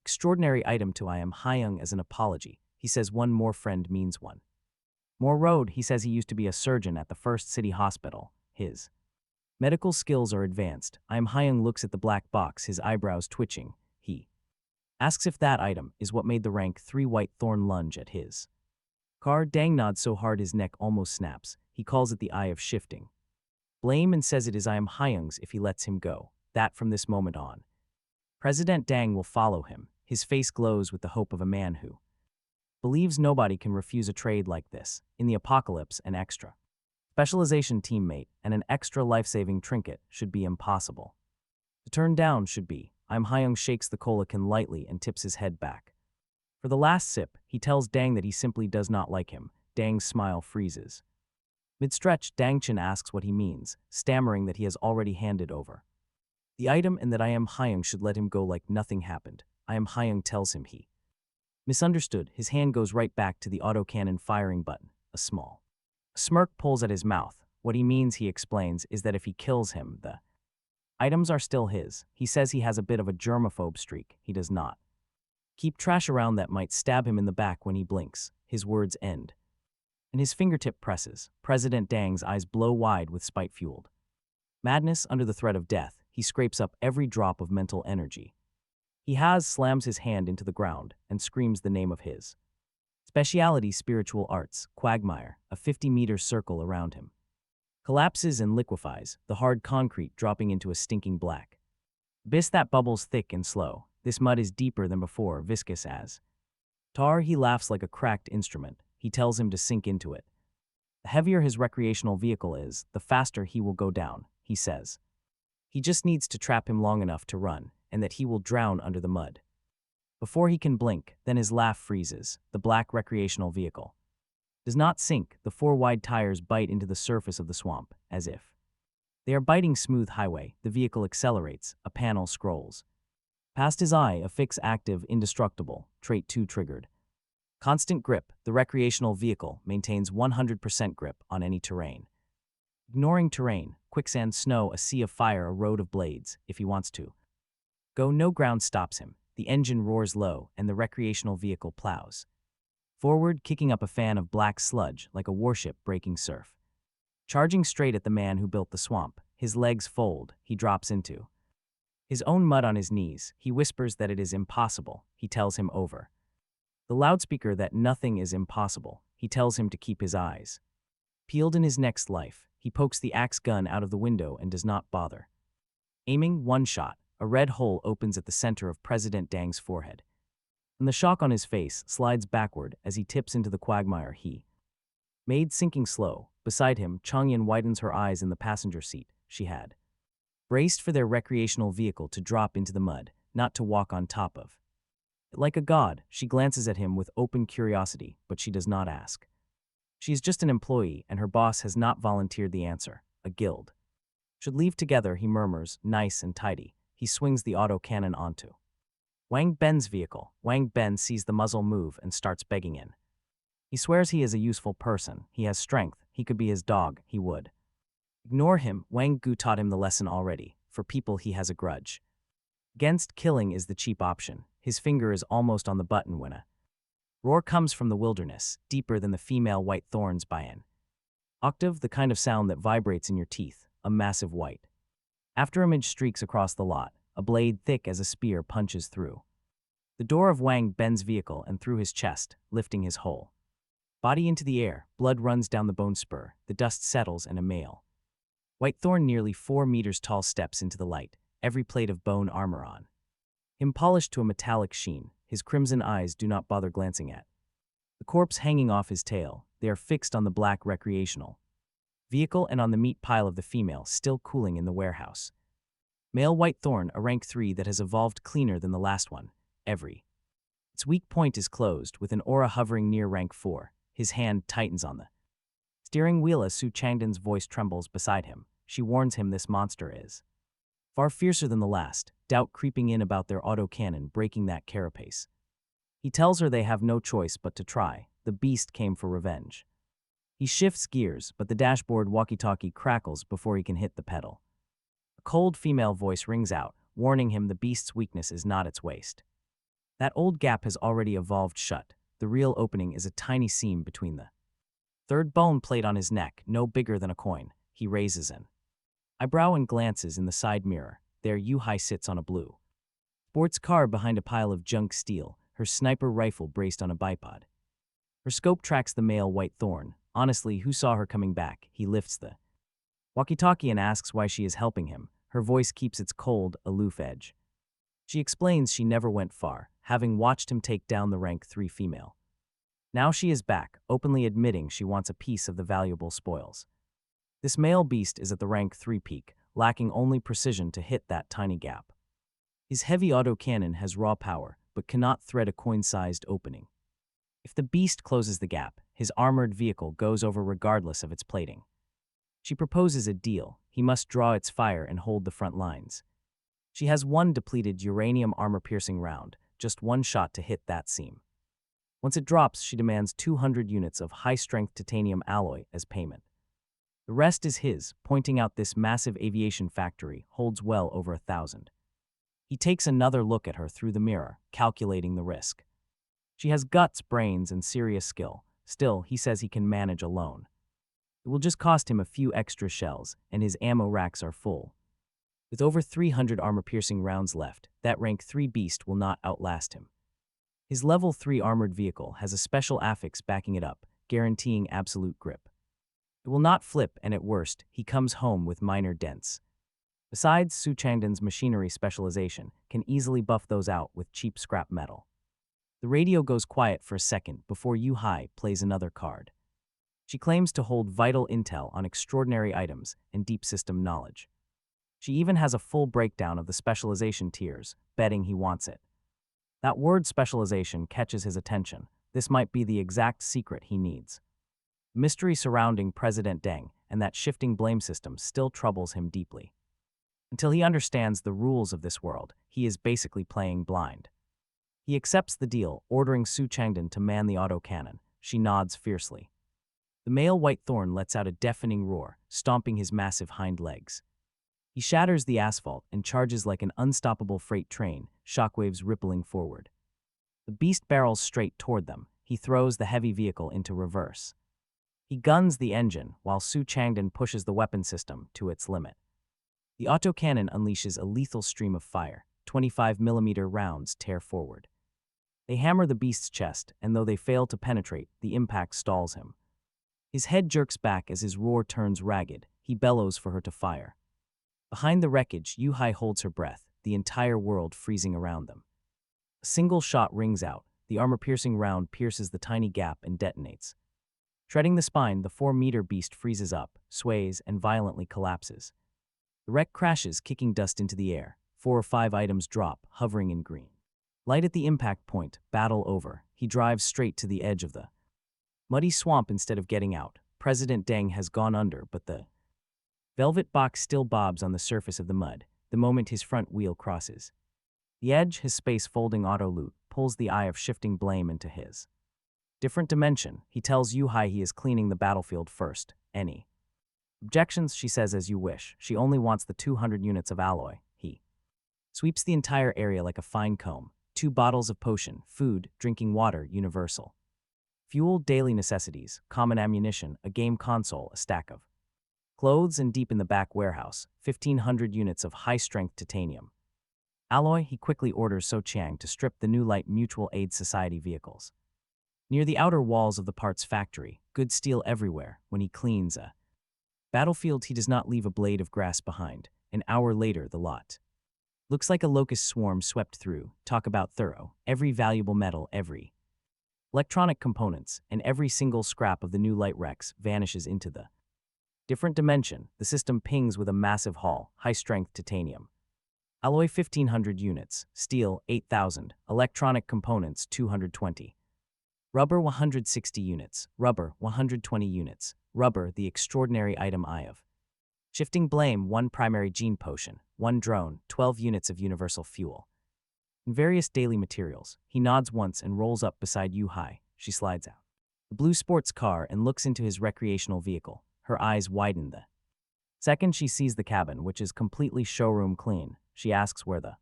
extraordinary item to Im Hyung as an apology. He says one more friend means one more road. He says he used to be a surgeon at the first city hospital. His medical skills are advanced. Im Hyung looks at the black box, his eyebrows twitching. He asks if that item is what made the rank 3 white thorn lunge at his car. Dang nods so hard his neck almost snaps. He calls it the eye of shifting blame and says it is Im Hyung's if he lets him go. That from this moment on, President Dang will follow him. His face glows with the hope of a man who believes nobody can refuse a trade like this. In the apocalypse, an extra specialization teammate and an extra life-saving trinket should be impossible to turn down. Should be. Im Hyung shakes the cola can lightly and tips his head back. For the last sip, he tells Dang that he simply does not like him. Dang's smile freezes mid-stretch. Dang Chin asks what he means, stammering that he has already handed over the item and that Im Hyung should let him go like nothing happened. Im Hyung tells him he misunderstood. His hand goes right back to the autocannon firing button. A small smirk pulls at his mouth. What he means, he explains, is that if he kills him, the items are still his. He says he has a bit of a germaphobe streak. He does not keep trash around that might stab him in the back when he blinks. His words end, and his fingertip presses. President Dang's eyes blow wide with spite-fueled madness. Under the threat of death, he scrapes up every drop of mental energy he has, slams his hand into the ground, and screams the name of his speciality, spiritual arts, quagmire. A 50-meter circle around him collapses and liquefies, the hard concrete dropping into a stinking black abyss that bubbles thick and slow. This mud is deeper than before, viscous as tar. He laughs like a cracked instrument. He tells him to sink into it. The heavier his recreational vehicle is, the faster he will go down, he says. He just needs to trap him long enough to run, and that he will drown under the mud before he can blink. Then his laugh freezes. The black recreational vehicle does not sink. The 4 wide tires bite into the surface of the swamp, as if they are biting smooth highway. The vehicle accelerates. A panel scrolls past his eye. Affix active, indestructible, trait 2 triggered. Constant grip. The recreational vehicle maintains 100% grip on any terrain. Ignoring terrain, quicksand, snow, a sea of fire, a road of blades. If he wants to go, no ground stops him. The engine roars low, and the recreational vehicle plows forward, kicking up a fan of black sludge like a warship breaking surf. Charging straight at the man who built the swamp. His legs fold. He drops into his own mud on his knees. He whispers that it is impossible. He tells him over the loudspeaker that nothing is impossible. He tells him to keep his eyes peeled in his next life. He pokes the axe gun out of the window and does not bother aiming. One shot. A red hole opens at the center of President Dang's forehead, and the shock on his face slides backward as he tips into the quagmire he made, sinking slow. Beside him, Changyan widens her eyes in the passenger seat. She had braced for their recreational vehicle to drop into the mud, not to walk on top of. Like a god, she glances at him with open curiosity, but she does not ask. She is just an employee, and her boss has not volunteered the answer. A guild should leave together, he murmurs, nice and tidy. He swings the autocannon onto Wang Ben's vehicle. Wang Ben sees the muzzle move and starts begging in. He swears he is a useful person. He has strength. He could be his dog. He would ignore him. Wang Gu taught him the lesson already. For people he has a grudge against, killing is the cheap option. His finger is almost on the button when a roar comes from the wilderness, deeper than the female white thorns by an octave, the kind of sound that vibrates in your teeth. A massive white After Image streaks across the lot, a blade thick as a spear punches through. The door of Wang bends vehicle and through his chest, lifting his whole body into the air. Blood runs down the bone spur, the dust settles, and a male Whitethorn nearly 4 meters tall steps into the light, every plate of bone armor on him polished to a metallic sheen. His crimson eyes do not bother glancing at the corpse hanging off his tail. They are fixed on the black recreational vehicle and on the meat pile of the female still cooling in the warehouse. Male Whitethorn, a rank 3 that has evolved cleaner than the last one. Its weak point is closed, with an aura hovering near rank 4. His hand tightens on the steering wheel as Su Changdan's voice trembles beside him. She warns him this monster is far fiercer than the last, doubt creeping in about their autocannon breaking that carapace. He tells her they have no choice but to try. The beast came for revenge. He shifts gears, but the dashboard walkie-talkie crackles before he can hit the pedal. A cold female voice rings out, warning him the beast's weakness is not its waist. That old gap has already evolved shut. The real opening is a tiny seam between the third bone plate on his neck, no bigger than a coin. He raises an eyebrow and glances in the side mirror. There Yu-Hai sits on a blue sports car behind a pile of junk steel, her sniper rifle braced on a bipod. Her scope tracks the male Whitethorn. Honestly, who saw her coming back? He lifts the walkie-talkie and asks why she is helping him. Her voice keeps its cold, aloof edge. She explains she never went far, having watched him take down the rank 3 female. Now she is back, openly admitting she wants a piece of the valuable spoils. This male beast is at the rank 3 peak, lacking only precision to hit that tiny gap. His heavy autocannon has raw power, but cannot thread a coin-sized opening. If the beast closes the gap, his armored vehicle goes over regardless of its plating. She proposes a deal. He must draw its fire and hold the front lines. She has one depleted uranium armor-piercing round, just one shot to hit that seam. Once it drops, she demands 200 units of high-strength titanium alloy as payment. The rest is his, pointing out this massive aviation factory holds well over 1,000. He takes another look at her through the mirror, calculating the risk. She has guts, brains, and serious skill. Still, he says he can manage alone. It will just cost him a few extra shells, and his ammo racks are full. With over 300 armor-piercing rounds left, that rank 3 beast will not outlast him. His level 3 armored vehicle has a special affix backing it up, guaranteeing absolute grip. It will not flip, and at worst, he comes home with minor dents. Besides, Su Changdan's machinery specialization can easily buff those out with cheap scrap metal. The radio goes quiet for a second before Yu-Hai plays another card. She claims to hold vital intel on extraordinary items and deep system knowledge. She even has a full breakdown of the specialization tiers, betting he wants it. That word specialization catches his attention. This might be the exact secret he needs. The mystery surrounding President Deng and that shifting blame system still troubles him deeply. Until he understands the rules of this world, he is basically playing blind. He accepts the deal, ordering Su Changdan to man the autocannon. She nods fiercely. The male Whitethorn lets out a deafening roar, stomping his massive hind legs. He shatters the asphalt and charges like an unstoppable freight train, shockwaves rippling forward. The beast barrels straight toward them. He throws the heavy vehicle into reverse. He guns the engine, while Su Changdan pushes the weapon system to its limit. The autocannon unleashes a lethal stream of fire. 25mm rounds tear forward. They hammer the beast's chest, and though they fail to penetrate, the impact stalls him. His head jerks back as his roar turns ragged. He bellows for her to fire. Behind the wreckage, Yu-Hai holds her breath, the entire world freezing around them. A single shot rings out. The armor-piercing round pierces the tiny gap and detonates. Treading the spine, the 4-meter beast freezes up, sways, and violently collapses. The wreck crashes, kicking dust into the air. 4 or 5 items drop, hovering in green light at the impact point. Battle over. He drives straight to the edge of the muddy swamp instead of getting out. President Deng has gone under, but the velvet box still bobs on the surface of the mud the moment his front wheel crosses. The edge, his space-folding auto-loot, pulls the eye of shifting blame into his different dimension. He tells Yu-Hai he is cleaning the battlefield first. Any objections, she says, as you wish. She only wants the 200 units of alloy. He sweeps the entire area like a fine comb. 2 bottles of potion, food, drinking water, universal. Fuel, daily necessities, common ammunition, a game console, a stack of Clothes and deep in the back warehouse, 1,500 units of high-strength titanium. Alloy, he quickly orders So Chiang to strip the New Light Mutual Aid Society vehicles. Near the outer walls of the parts factory, good steel everywhere, when he cleans a battlefield, he does not leave a blade of grass behind. An hour later, the lot looks like a locust swarm swept through. Talk about thorough. Every valuable metal, every electronic components, and every single scrap of the New Light Rex vanishes into the different dimension. The system pings with a massive haul, high-strength titanium. Alloy 1,500 units, steel 8,000, electronic components 220. Rubber 160 units, rubber 120 units, rubber the extraordinary item I of. Shifting blame 1 primary gene potion, 1 drone, 12 units of universal fuel. In various daily materials, he nods once and rolls up beside Yu Hai. She slides out the blue sports car and looks into his recreational vehicle. Her eyes widen the second she sees the cabin, which is completely showroom clean. She asks where the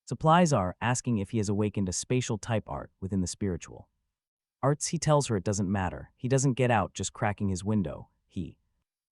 supplies are, asking if he has awakened a spatial type art within the spiritual arts. He tells her it doesn't matter. He doesn't get out just cracking his window. He